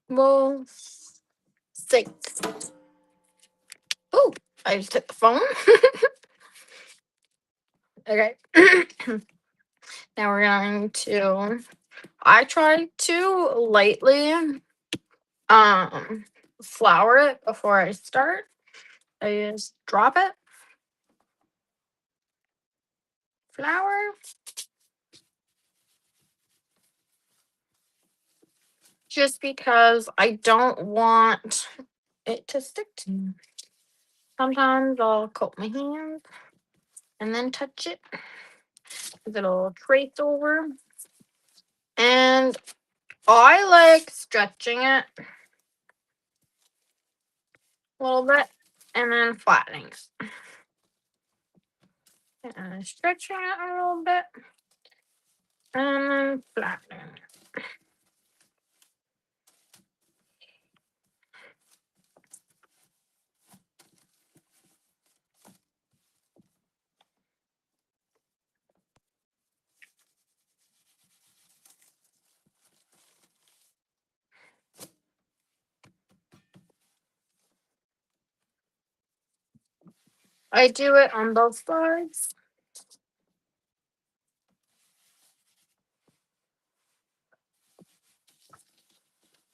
Well, 6. Oh, I just hit the phone. Okay. Now we're going to. I tried to lightly flour it before I start. I just drop it. Flour. Just because I don't want it to stick to me. Sometimes I'll coat my hands and then touch it. It'll trace over. And I like stretching it a little bit and then flattening it. And stretching it a little bit and then flattening it. I do it on both sides.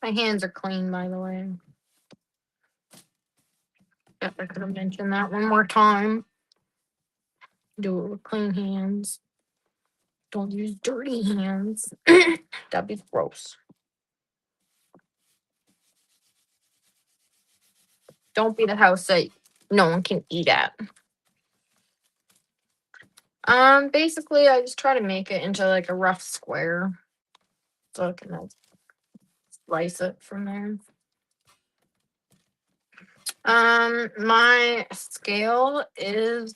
My hands are clean, by the way. Guess I could have mentioned that one more time. Do it with clean hands. Don't use dirty hands. That'd be gross. Don't be the house that no one can eat at. Basically, I just try to make it into like a rough square, so I can like slice it from there. My scale is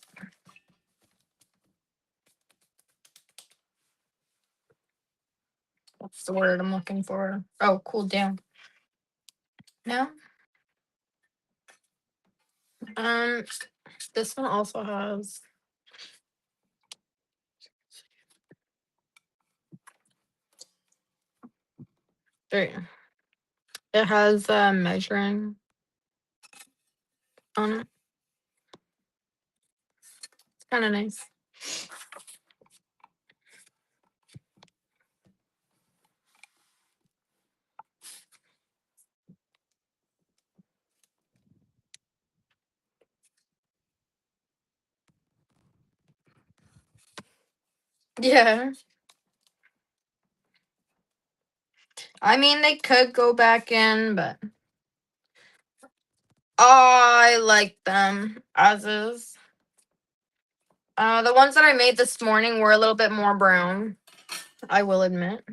what's the word I'm looking for? Oh, cool down. No. This one also has. There. It has measuring on it. It's kind of nice. Yeah. I mean, they could go back in, but I like them as is. The ones that I made this morning were a little bit more brown, I will admit.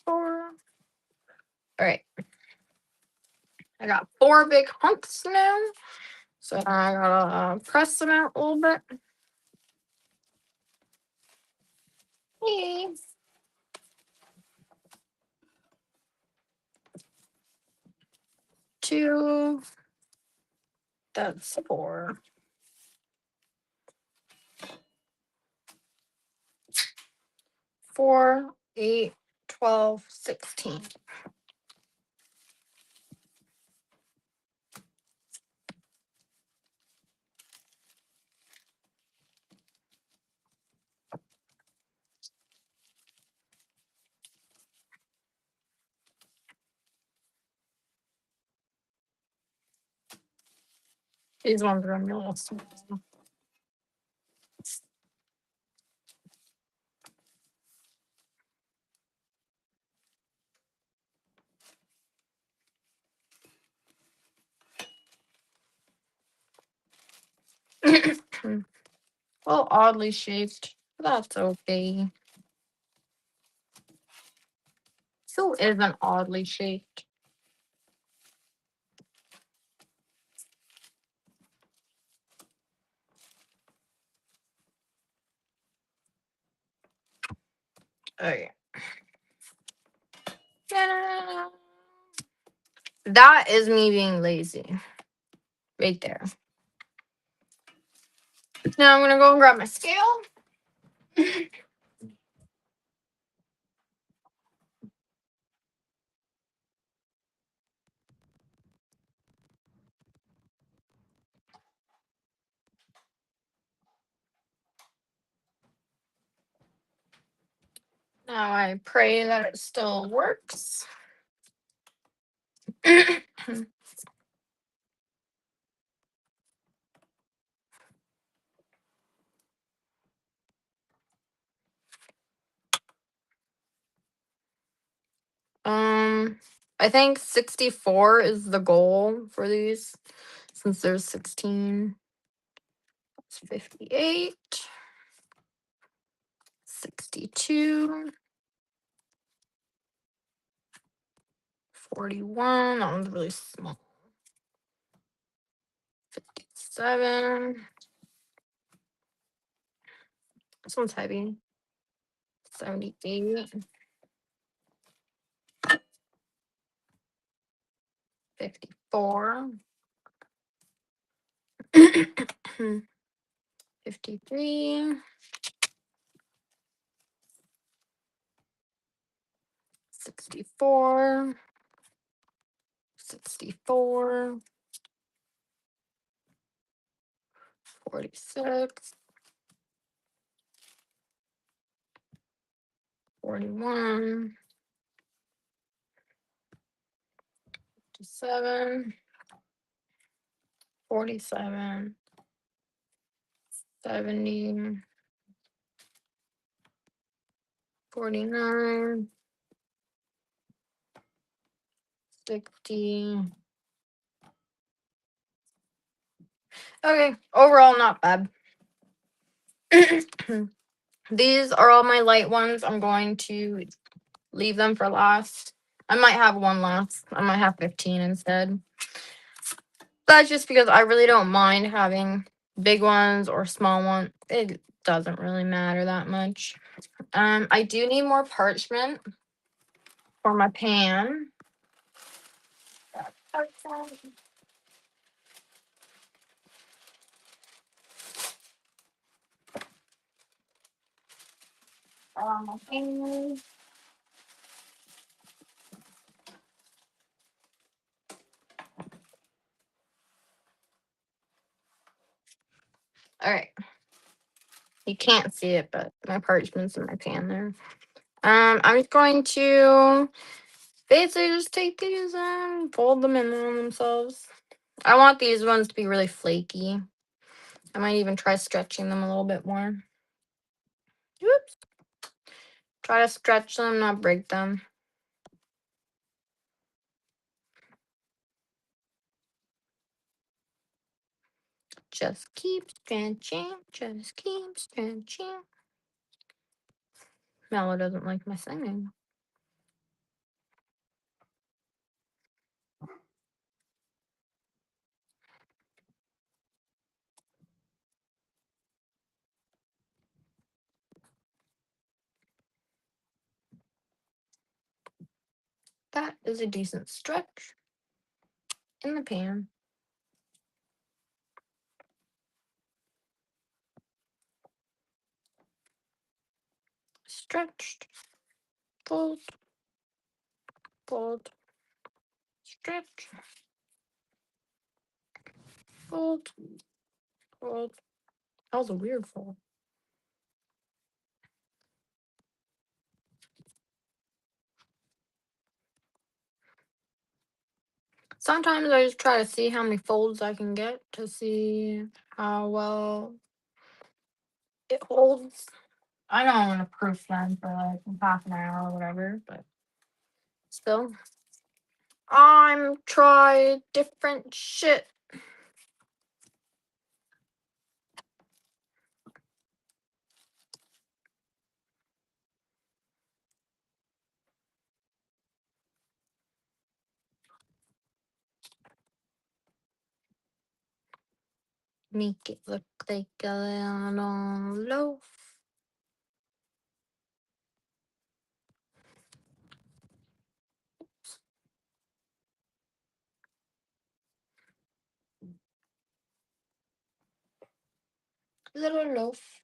Four. All right. I got 4 big hunks now. So I gotta press them out a little bit. Hey. 2. That's 4. 4, 8, 12, 16. These ones are gonna be a little small. Well, oddly shaped. That's okay. Who isn't oddly shaped? Okay. That is me being lazy. Right there. Now I'm gonna go and grab my scale. Now I pray that it still works. I think 64 is the goal for these, since there's 16. It's 58, 62, 41. That one's really small. 57. This one's heavy. 78. 54. 53. 64. 64. 46. 41. 57. 47. 70. 49. 60. Okay, overall not bad. These are all my light ones. I'm going to leave them for last. I might have one last. I might have 15 instead. That's just because I really don't mind having big ones or small ones. It doesn't really matter that much. I do need more parchment for my pan. Okay. All right. You can't see it, but my parchment's in my pan there. I'm just going to basically just take these and fold them in on themselves. I want these ones to be really flaky. I might even try stretching them a little bit more. Oops. Try to stretch them, not break them. Just keep stretching. Just keep stretching. Mello doesn't like my singing. That is a decent stretch in the pan. Stretched. Fold. Fold. Stretch. Fold. Fold. That was a weird fold. Sometimes I just try to see how many folds I can get to see how well it holds. I know I'm gonna proof them for like half an hour or whatever, but still. I'm trying different shit. Make it look like a little loaf. Little loaf.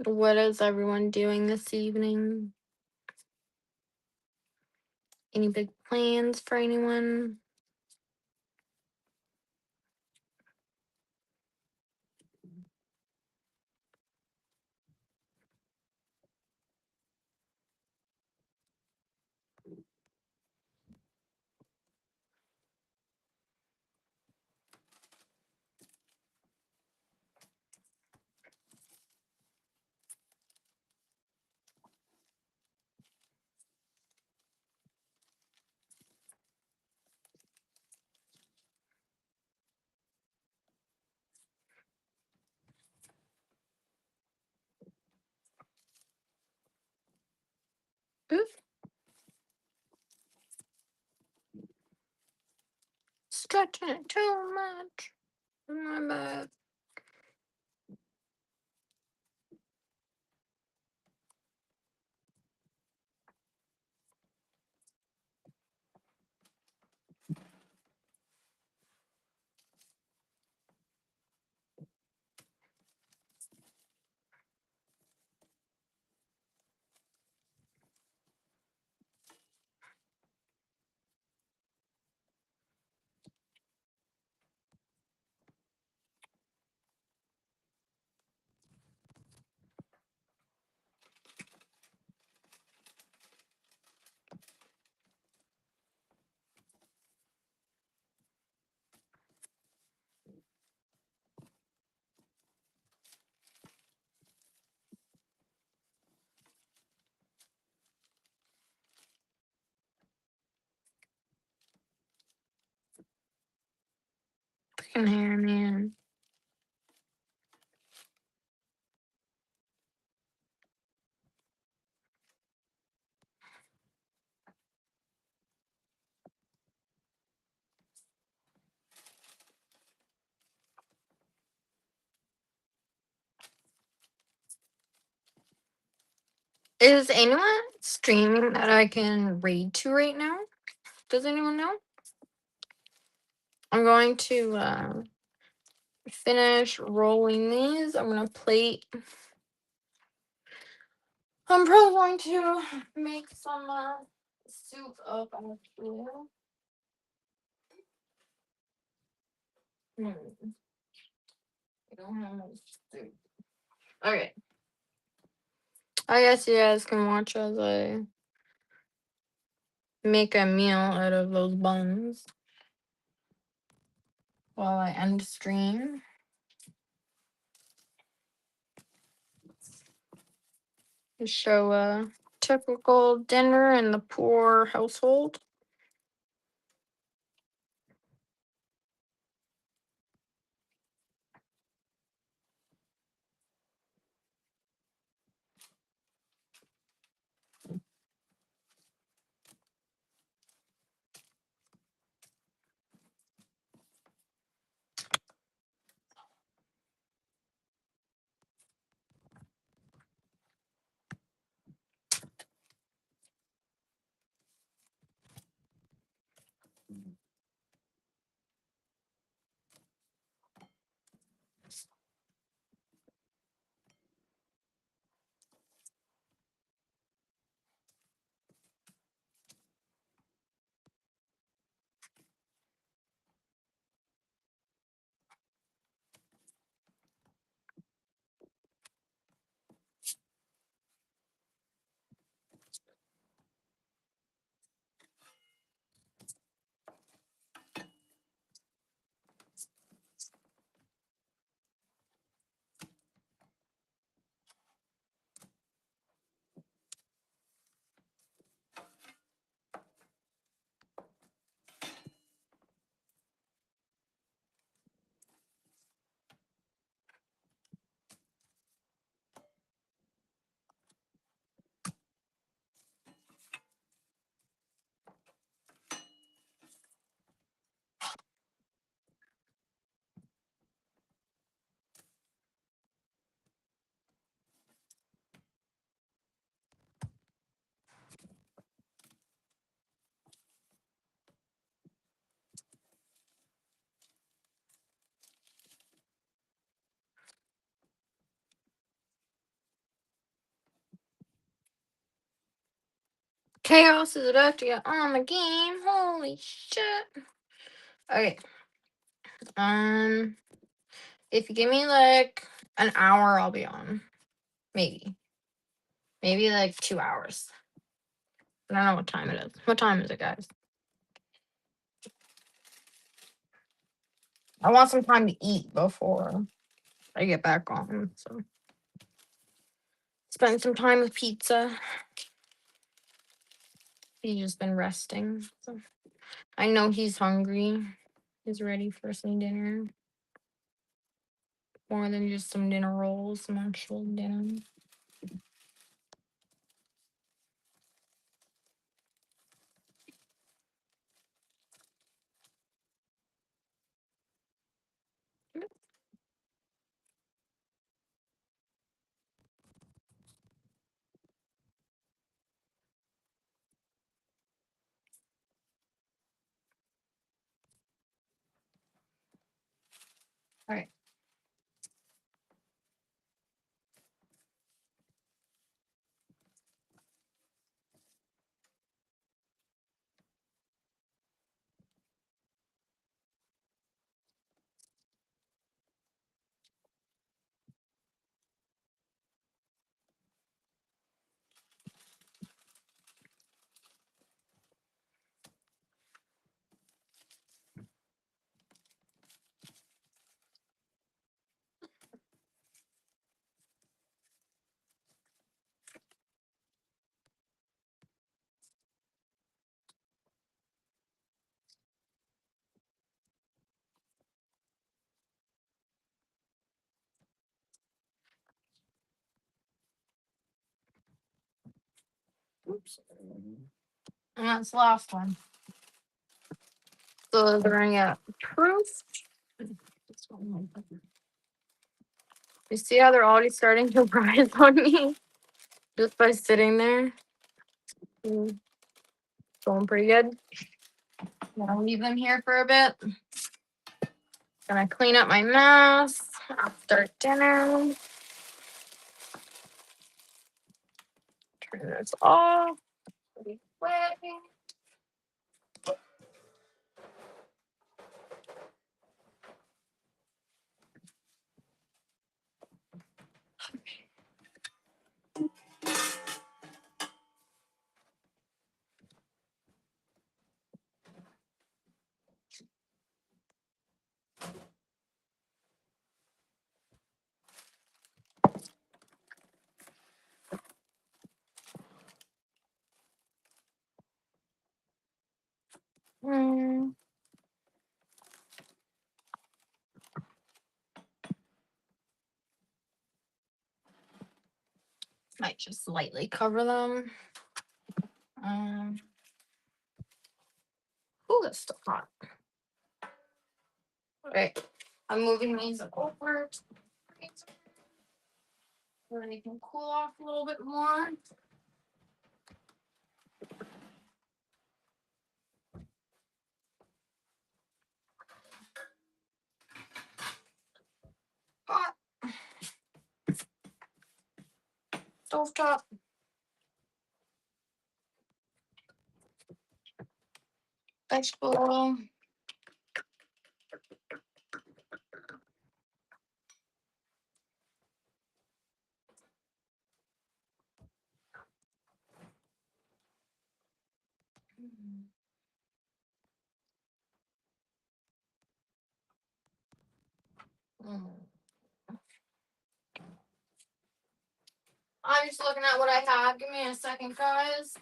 What is everyone doing this evening? Any big plans for anyone? Oof. Stretching it too much. My bad. chicken hair, man. Is anyone streaming that I can raid to right now? Does anyone know? I'm going to finish rolling these. I'm gonna plate. I'm probably going to make some soup up actually. I don't have much soup. Okay. I guess you guys can watch as I make a meal out of those buns while I end stream. To show a typical dinner in the poor household. Chaos is about to get on the game. Holy shit. Okay. If you give me like an hour, I'll be on. Maybe. Maybe like 2 hours. I don't know what time it is. What time is it, guys? I want some time to eat before I get back on. So spend some time with pizza. He's just been resting. So I know he's hungry. He's ready for some dinner. More than just some dinner rolls, some actual dinner. All right. Oops. And that's the last one. So they're gonna get proof. You see how they're already starting to rise on me just by sitting there? Going pretty good. Gonna leave them here for a bit. Gonna clean up my mess after dinner. Turn this off. Pretty quick. Hmm. Might just lightly cover them. Oh, that's still hot. Okay, I'm moving these over to the freezer so they can cool off a little bit more. Hot. Stovetop. Vegetable oil. I'm just looking at what I have. Give me a second, guys.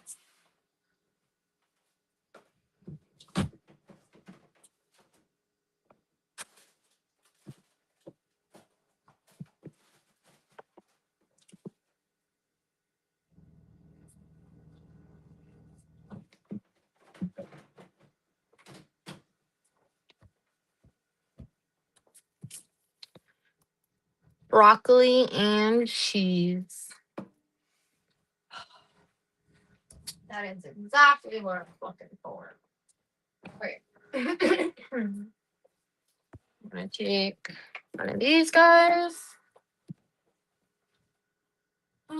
Broccoli and cheese. That is exactly what I'm looking for. Okay. I'm gonna take one of these guys. Take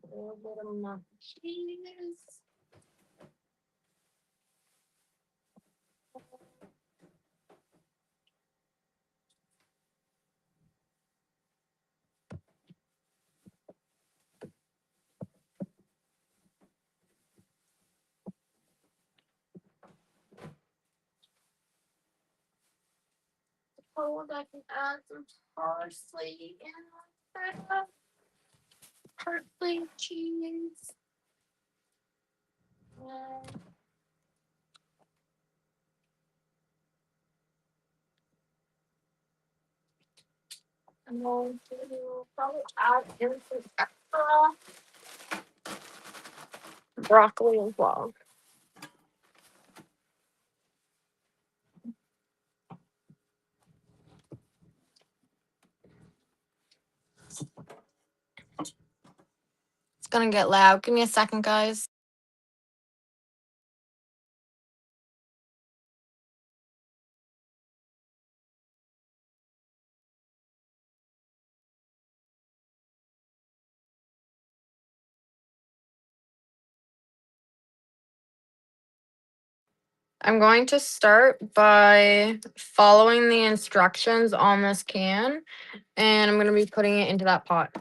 a little bit of my cheese. Suppose I can add some parsley in there. Parsley, cheese. I'm going to probably add in some extra broccoli as well. It's gonna get loud. Give me a second, guys. I'm going to start by following the instructions on this can, and I'm going to be putting it into that pot.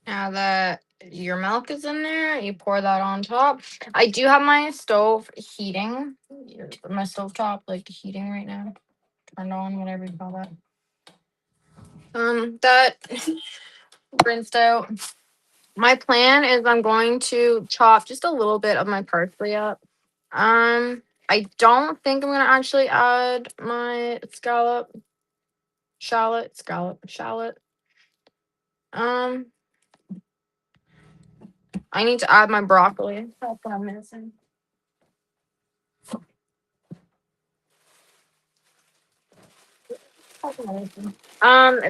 Now that your milk is in there, you pour that on top. I do have my stove heating. My stove top like heating right now. Turned on, whatever you call that. That rinsed out. My plan is I'm going to chop just a little bit of my parsley up. I don't think I'm gonna actually add my shallot. I need to add my broccoli. That's what I'm missing.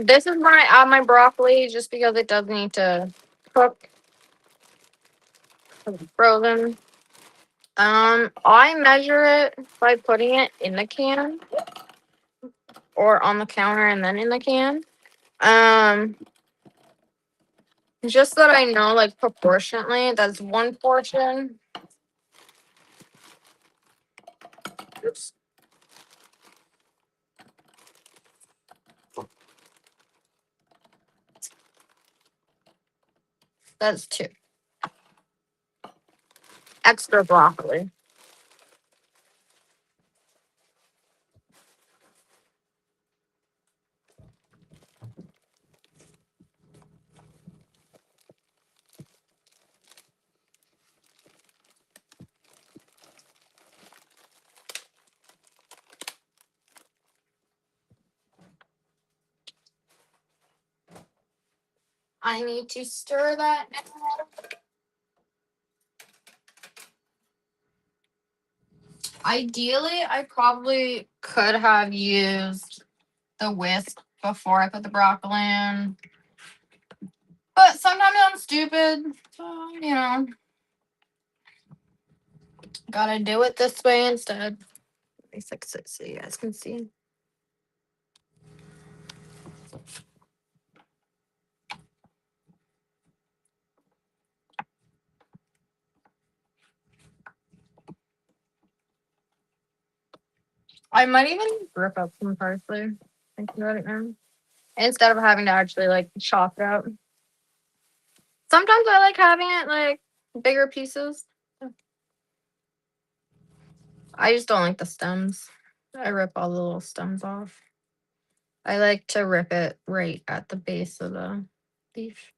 This is when I add my broccoli just because it does need to cook. Frozen. I measure it by putting it in the can or on the counter and then in the can. Just so that I know, like, proportionately, that's one portion. Oops. That's two. Extra broccoli. I need to stir that now. Ideally, I probably could have used the whisk before I put the broccoli in. But sometimes I'm stupid. So, gotta do it this way instead. Let me fix it so you guys can see. I might even rip up some parsley. Thinking about it now. Instead of having to actually like chop it out. Sometimes I like having it like bigger pieces. I just don't like the stems. I rip all the little stems off. I like to rip it right at the base of the leaf.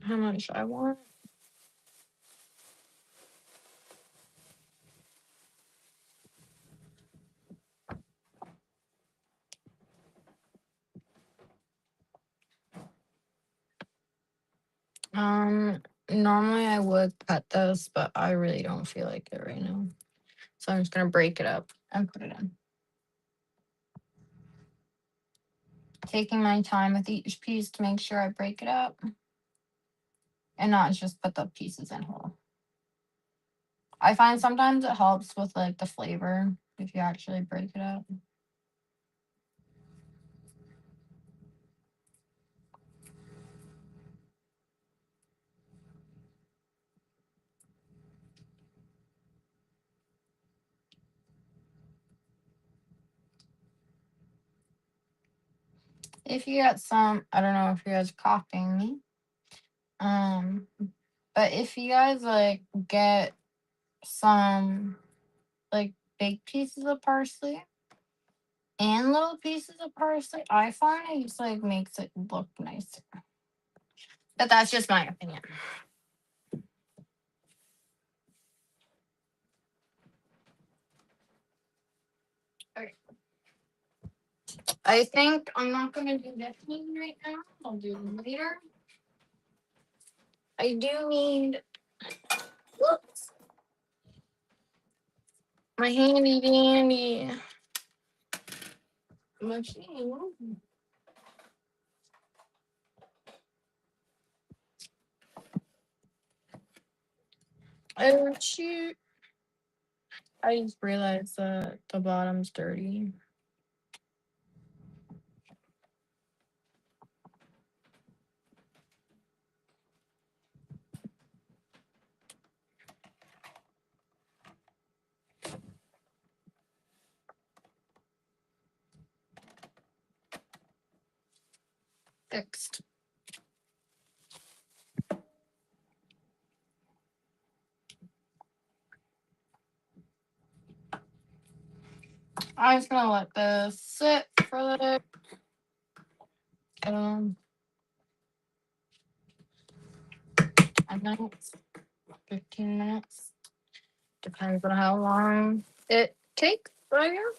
How much I want? Normally I would cut this, but I really don't feel like it right now. So I'm just gonna break it up and put it in. Taking my time with each piece to make sure I break it up. And not just put the pieces in whole. I find sometimes it helps with like the flavor if you actually break it up. If you get some, I don't know if you guys are copying me. But if you guys like get some like big pieces of parsley and little pieces of parsley, I find it just like makes it look nicer. But that's just my opinion. Okay. I think I'm not gonna do this one right now. I'll do them later. I do need whoops, my handy dandy machine. Oh shoot. I just realized that the bottom's dirty. Fixed. I'm just gonna let this sit for like 10 minutes, 15 minutes. Depends on how long it takes. Right here.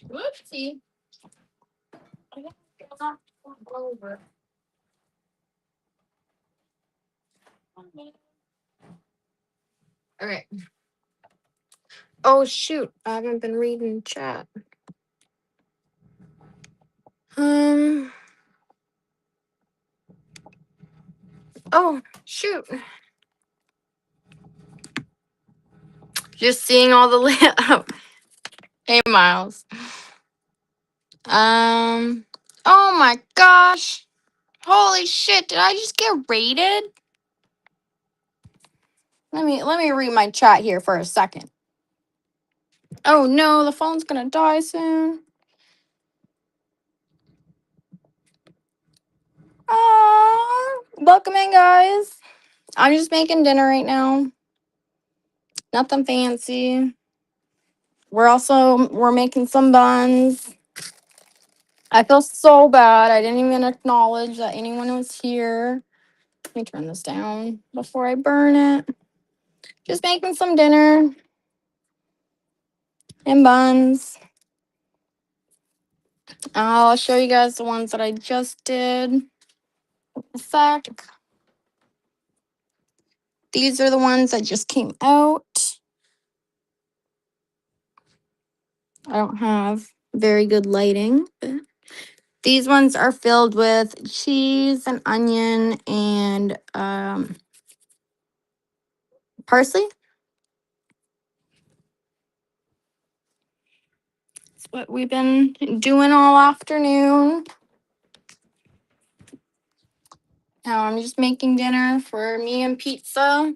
Whoopsie. I think it's not over. Okay. Oh shoot! I haven't been reading chat. Oh shoot! Just seeing all the oh. Hey Miles. Oh my gosh! Holy shit! Did I just get raided? Let me read my chat here for a second. Oh no, the phone's gonna die soon. Welcome in, guys. I'm just making dinner right now. Nothing fancy. We're making some buns. I feel so bad. I didn't even acknowledge that anyone was here. Let me turn this down before I burn it. Just making some dinner and buns. I'll show you guys the ones that I just did. A sec. These are the ones that just came out. I don't have very good lighting. But these ones are filled with cheese and onion and parsley. That's what we've been doing all afternoon. Now I'm just making dinner for me and pizza.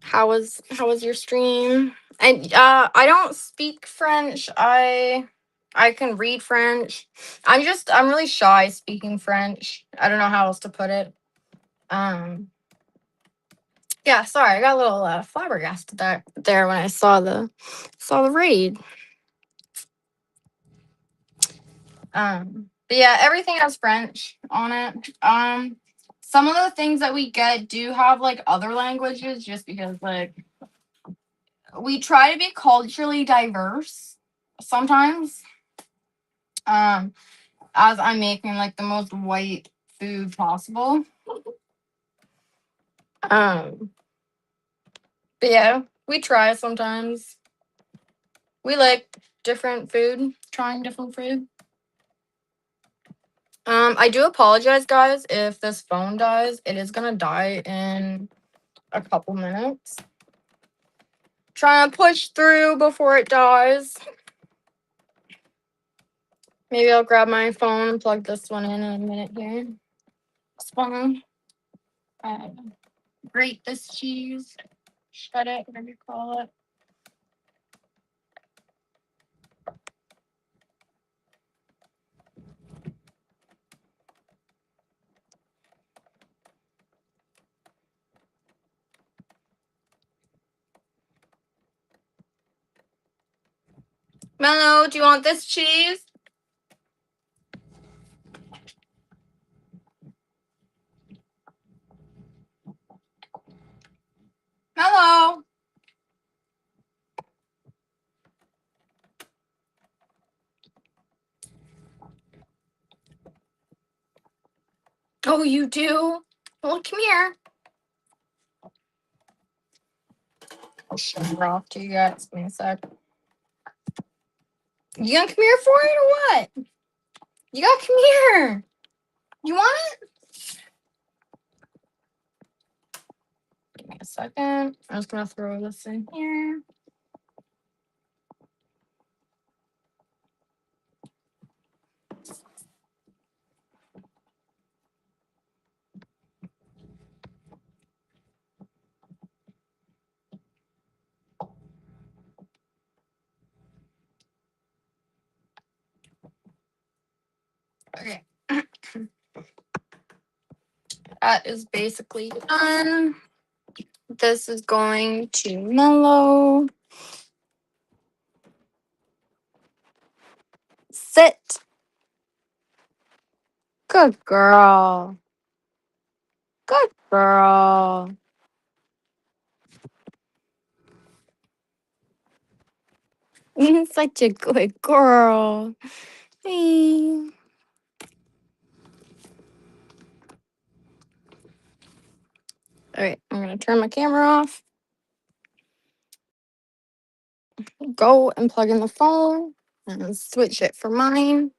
How was your stream? And I don't speak French. I can read French. I'm really shy speaking French. I don't know how else to put it. Yeah, sorry, I got a little flabbergasted there when I saw the raid. But yeah, everything has French on it. Some of the things that we get do have like other languages, just because like we try to be culturally diverse sometimes. As I'm making like the most white food possible. But yeah, we try sometimes. We like different food, trying different food. I do apologize, guys, if this phone dies. It is gonna die in a couple minutes. Trying to push through before it dies. Maybe I'll grab my phone and plug this one in a minute here. This one. Grate this cheese. Shred it, whatever you call it. Mello, do you want this cheese? Hello. Oh, you do? Well, come here. I'll shut her off to you guys. Give me a sec. You gonna come here for it or what? You gotta come here. You want it? Give me a second. I'm just gonna throw this in here. Okay. That is basically done. This is going to mellow. Sit. Good girl. Good girl. You're such a good girl. Hey. All right, I'm gonna turn my camera off. Go and plug in the phone and switch it for mine.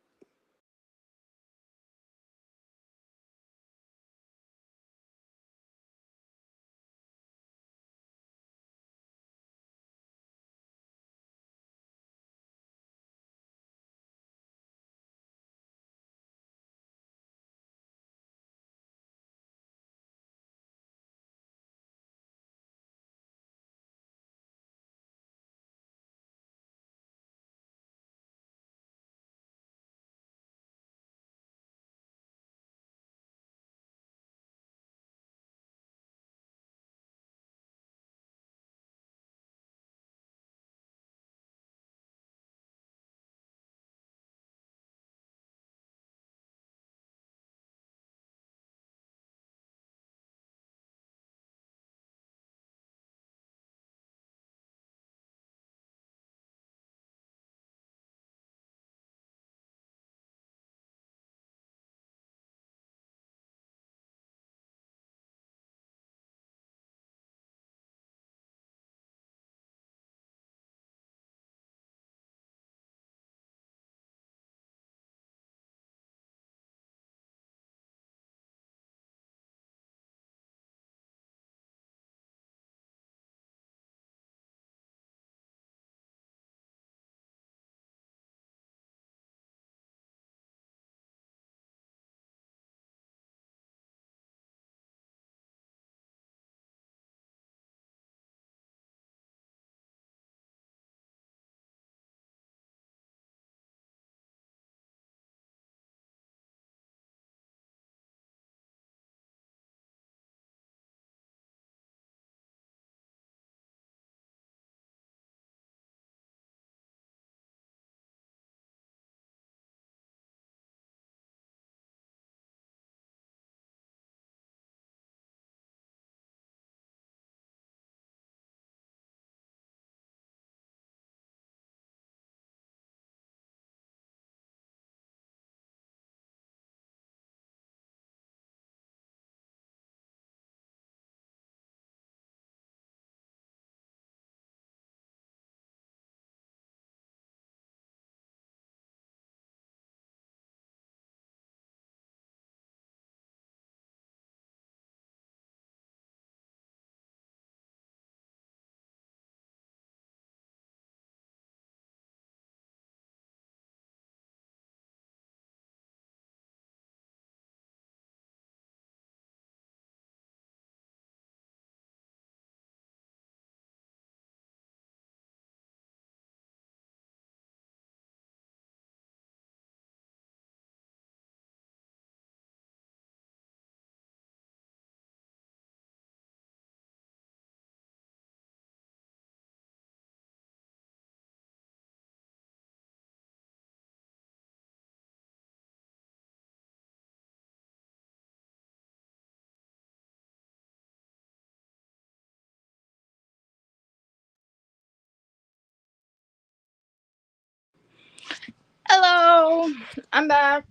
So, I'm back.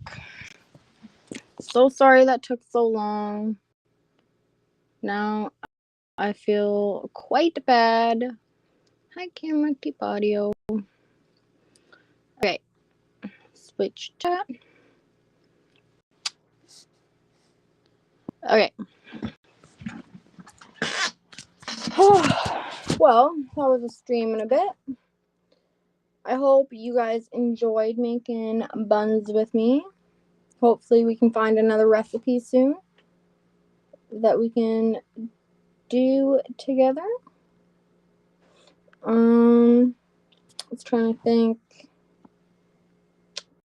So sorry that took so long. Now, I feel quite bad. Hi, camera, keep audio. Okay. Switch chat. Okay. Well, that was a stream in a bit. I hope you guys enjoyed making buns with me. Hopefully we can find another recipe soon that we can do together. I was trying to think.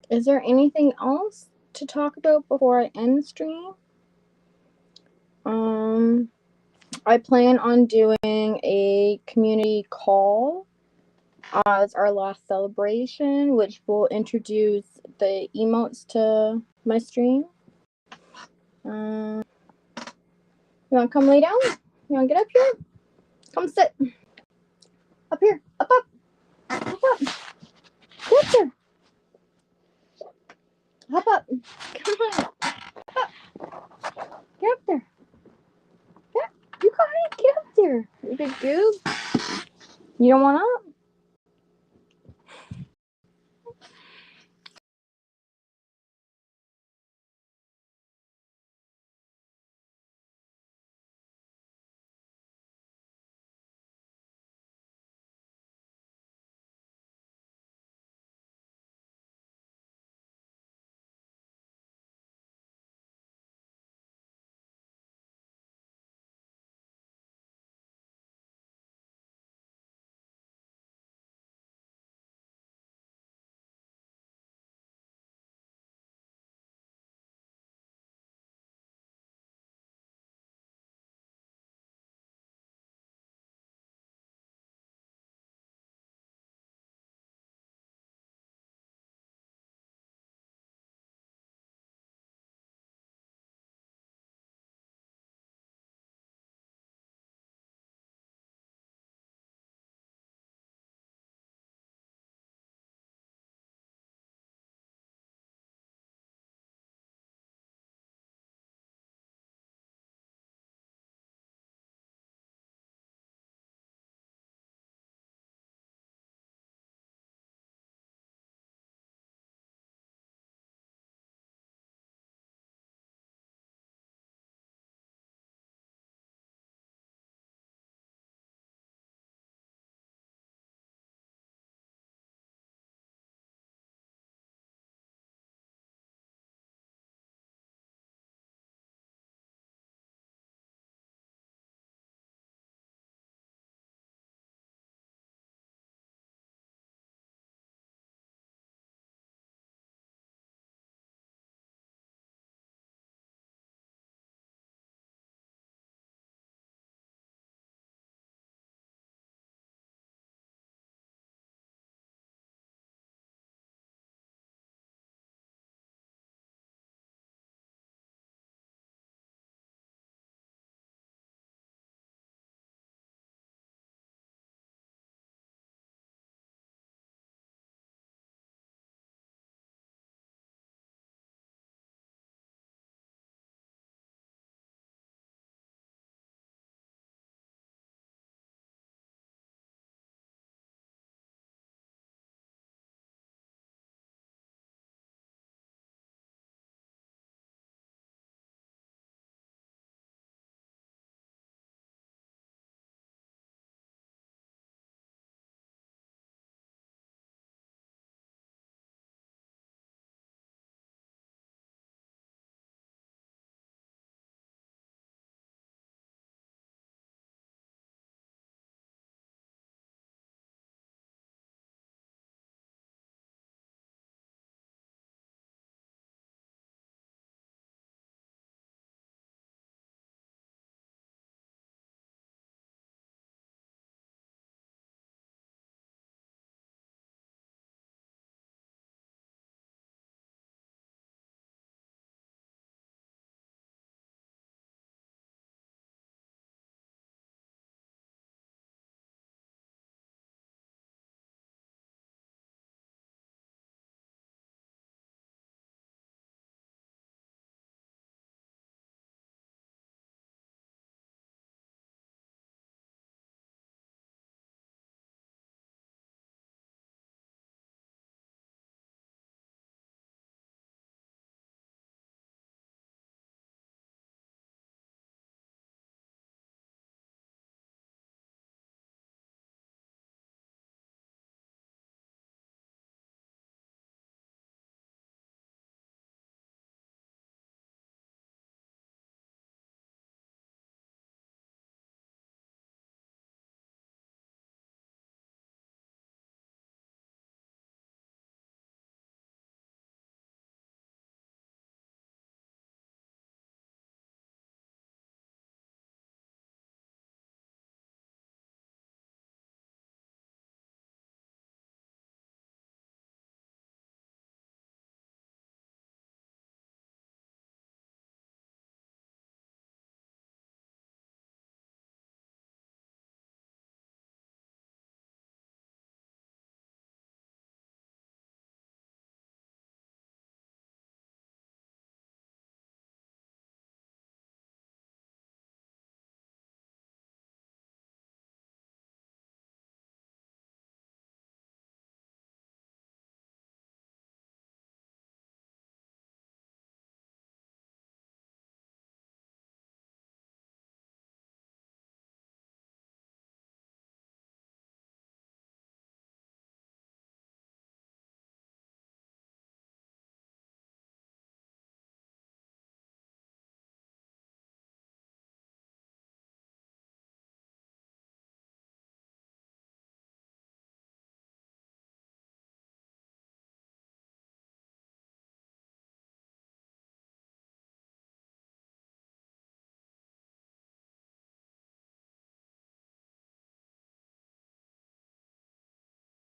Is there anything else to talk about before I end the stream? I plan on doing a community call as our last celebration, which will introduce the emotes to my stream. You want to come lay down? You want to get up here? Come sit. Up here. Up. Up. Get up there. Hop up. Come on. Up. Get up there. Yeah, you got it. Get up there. You big goob. You don't want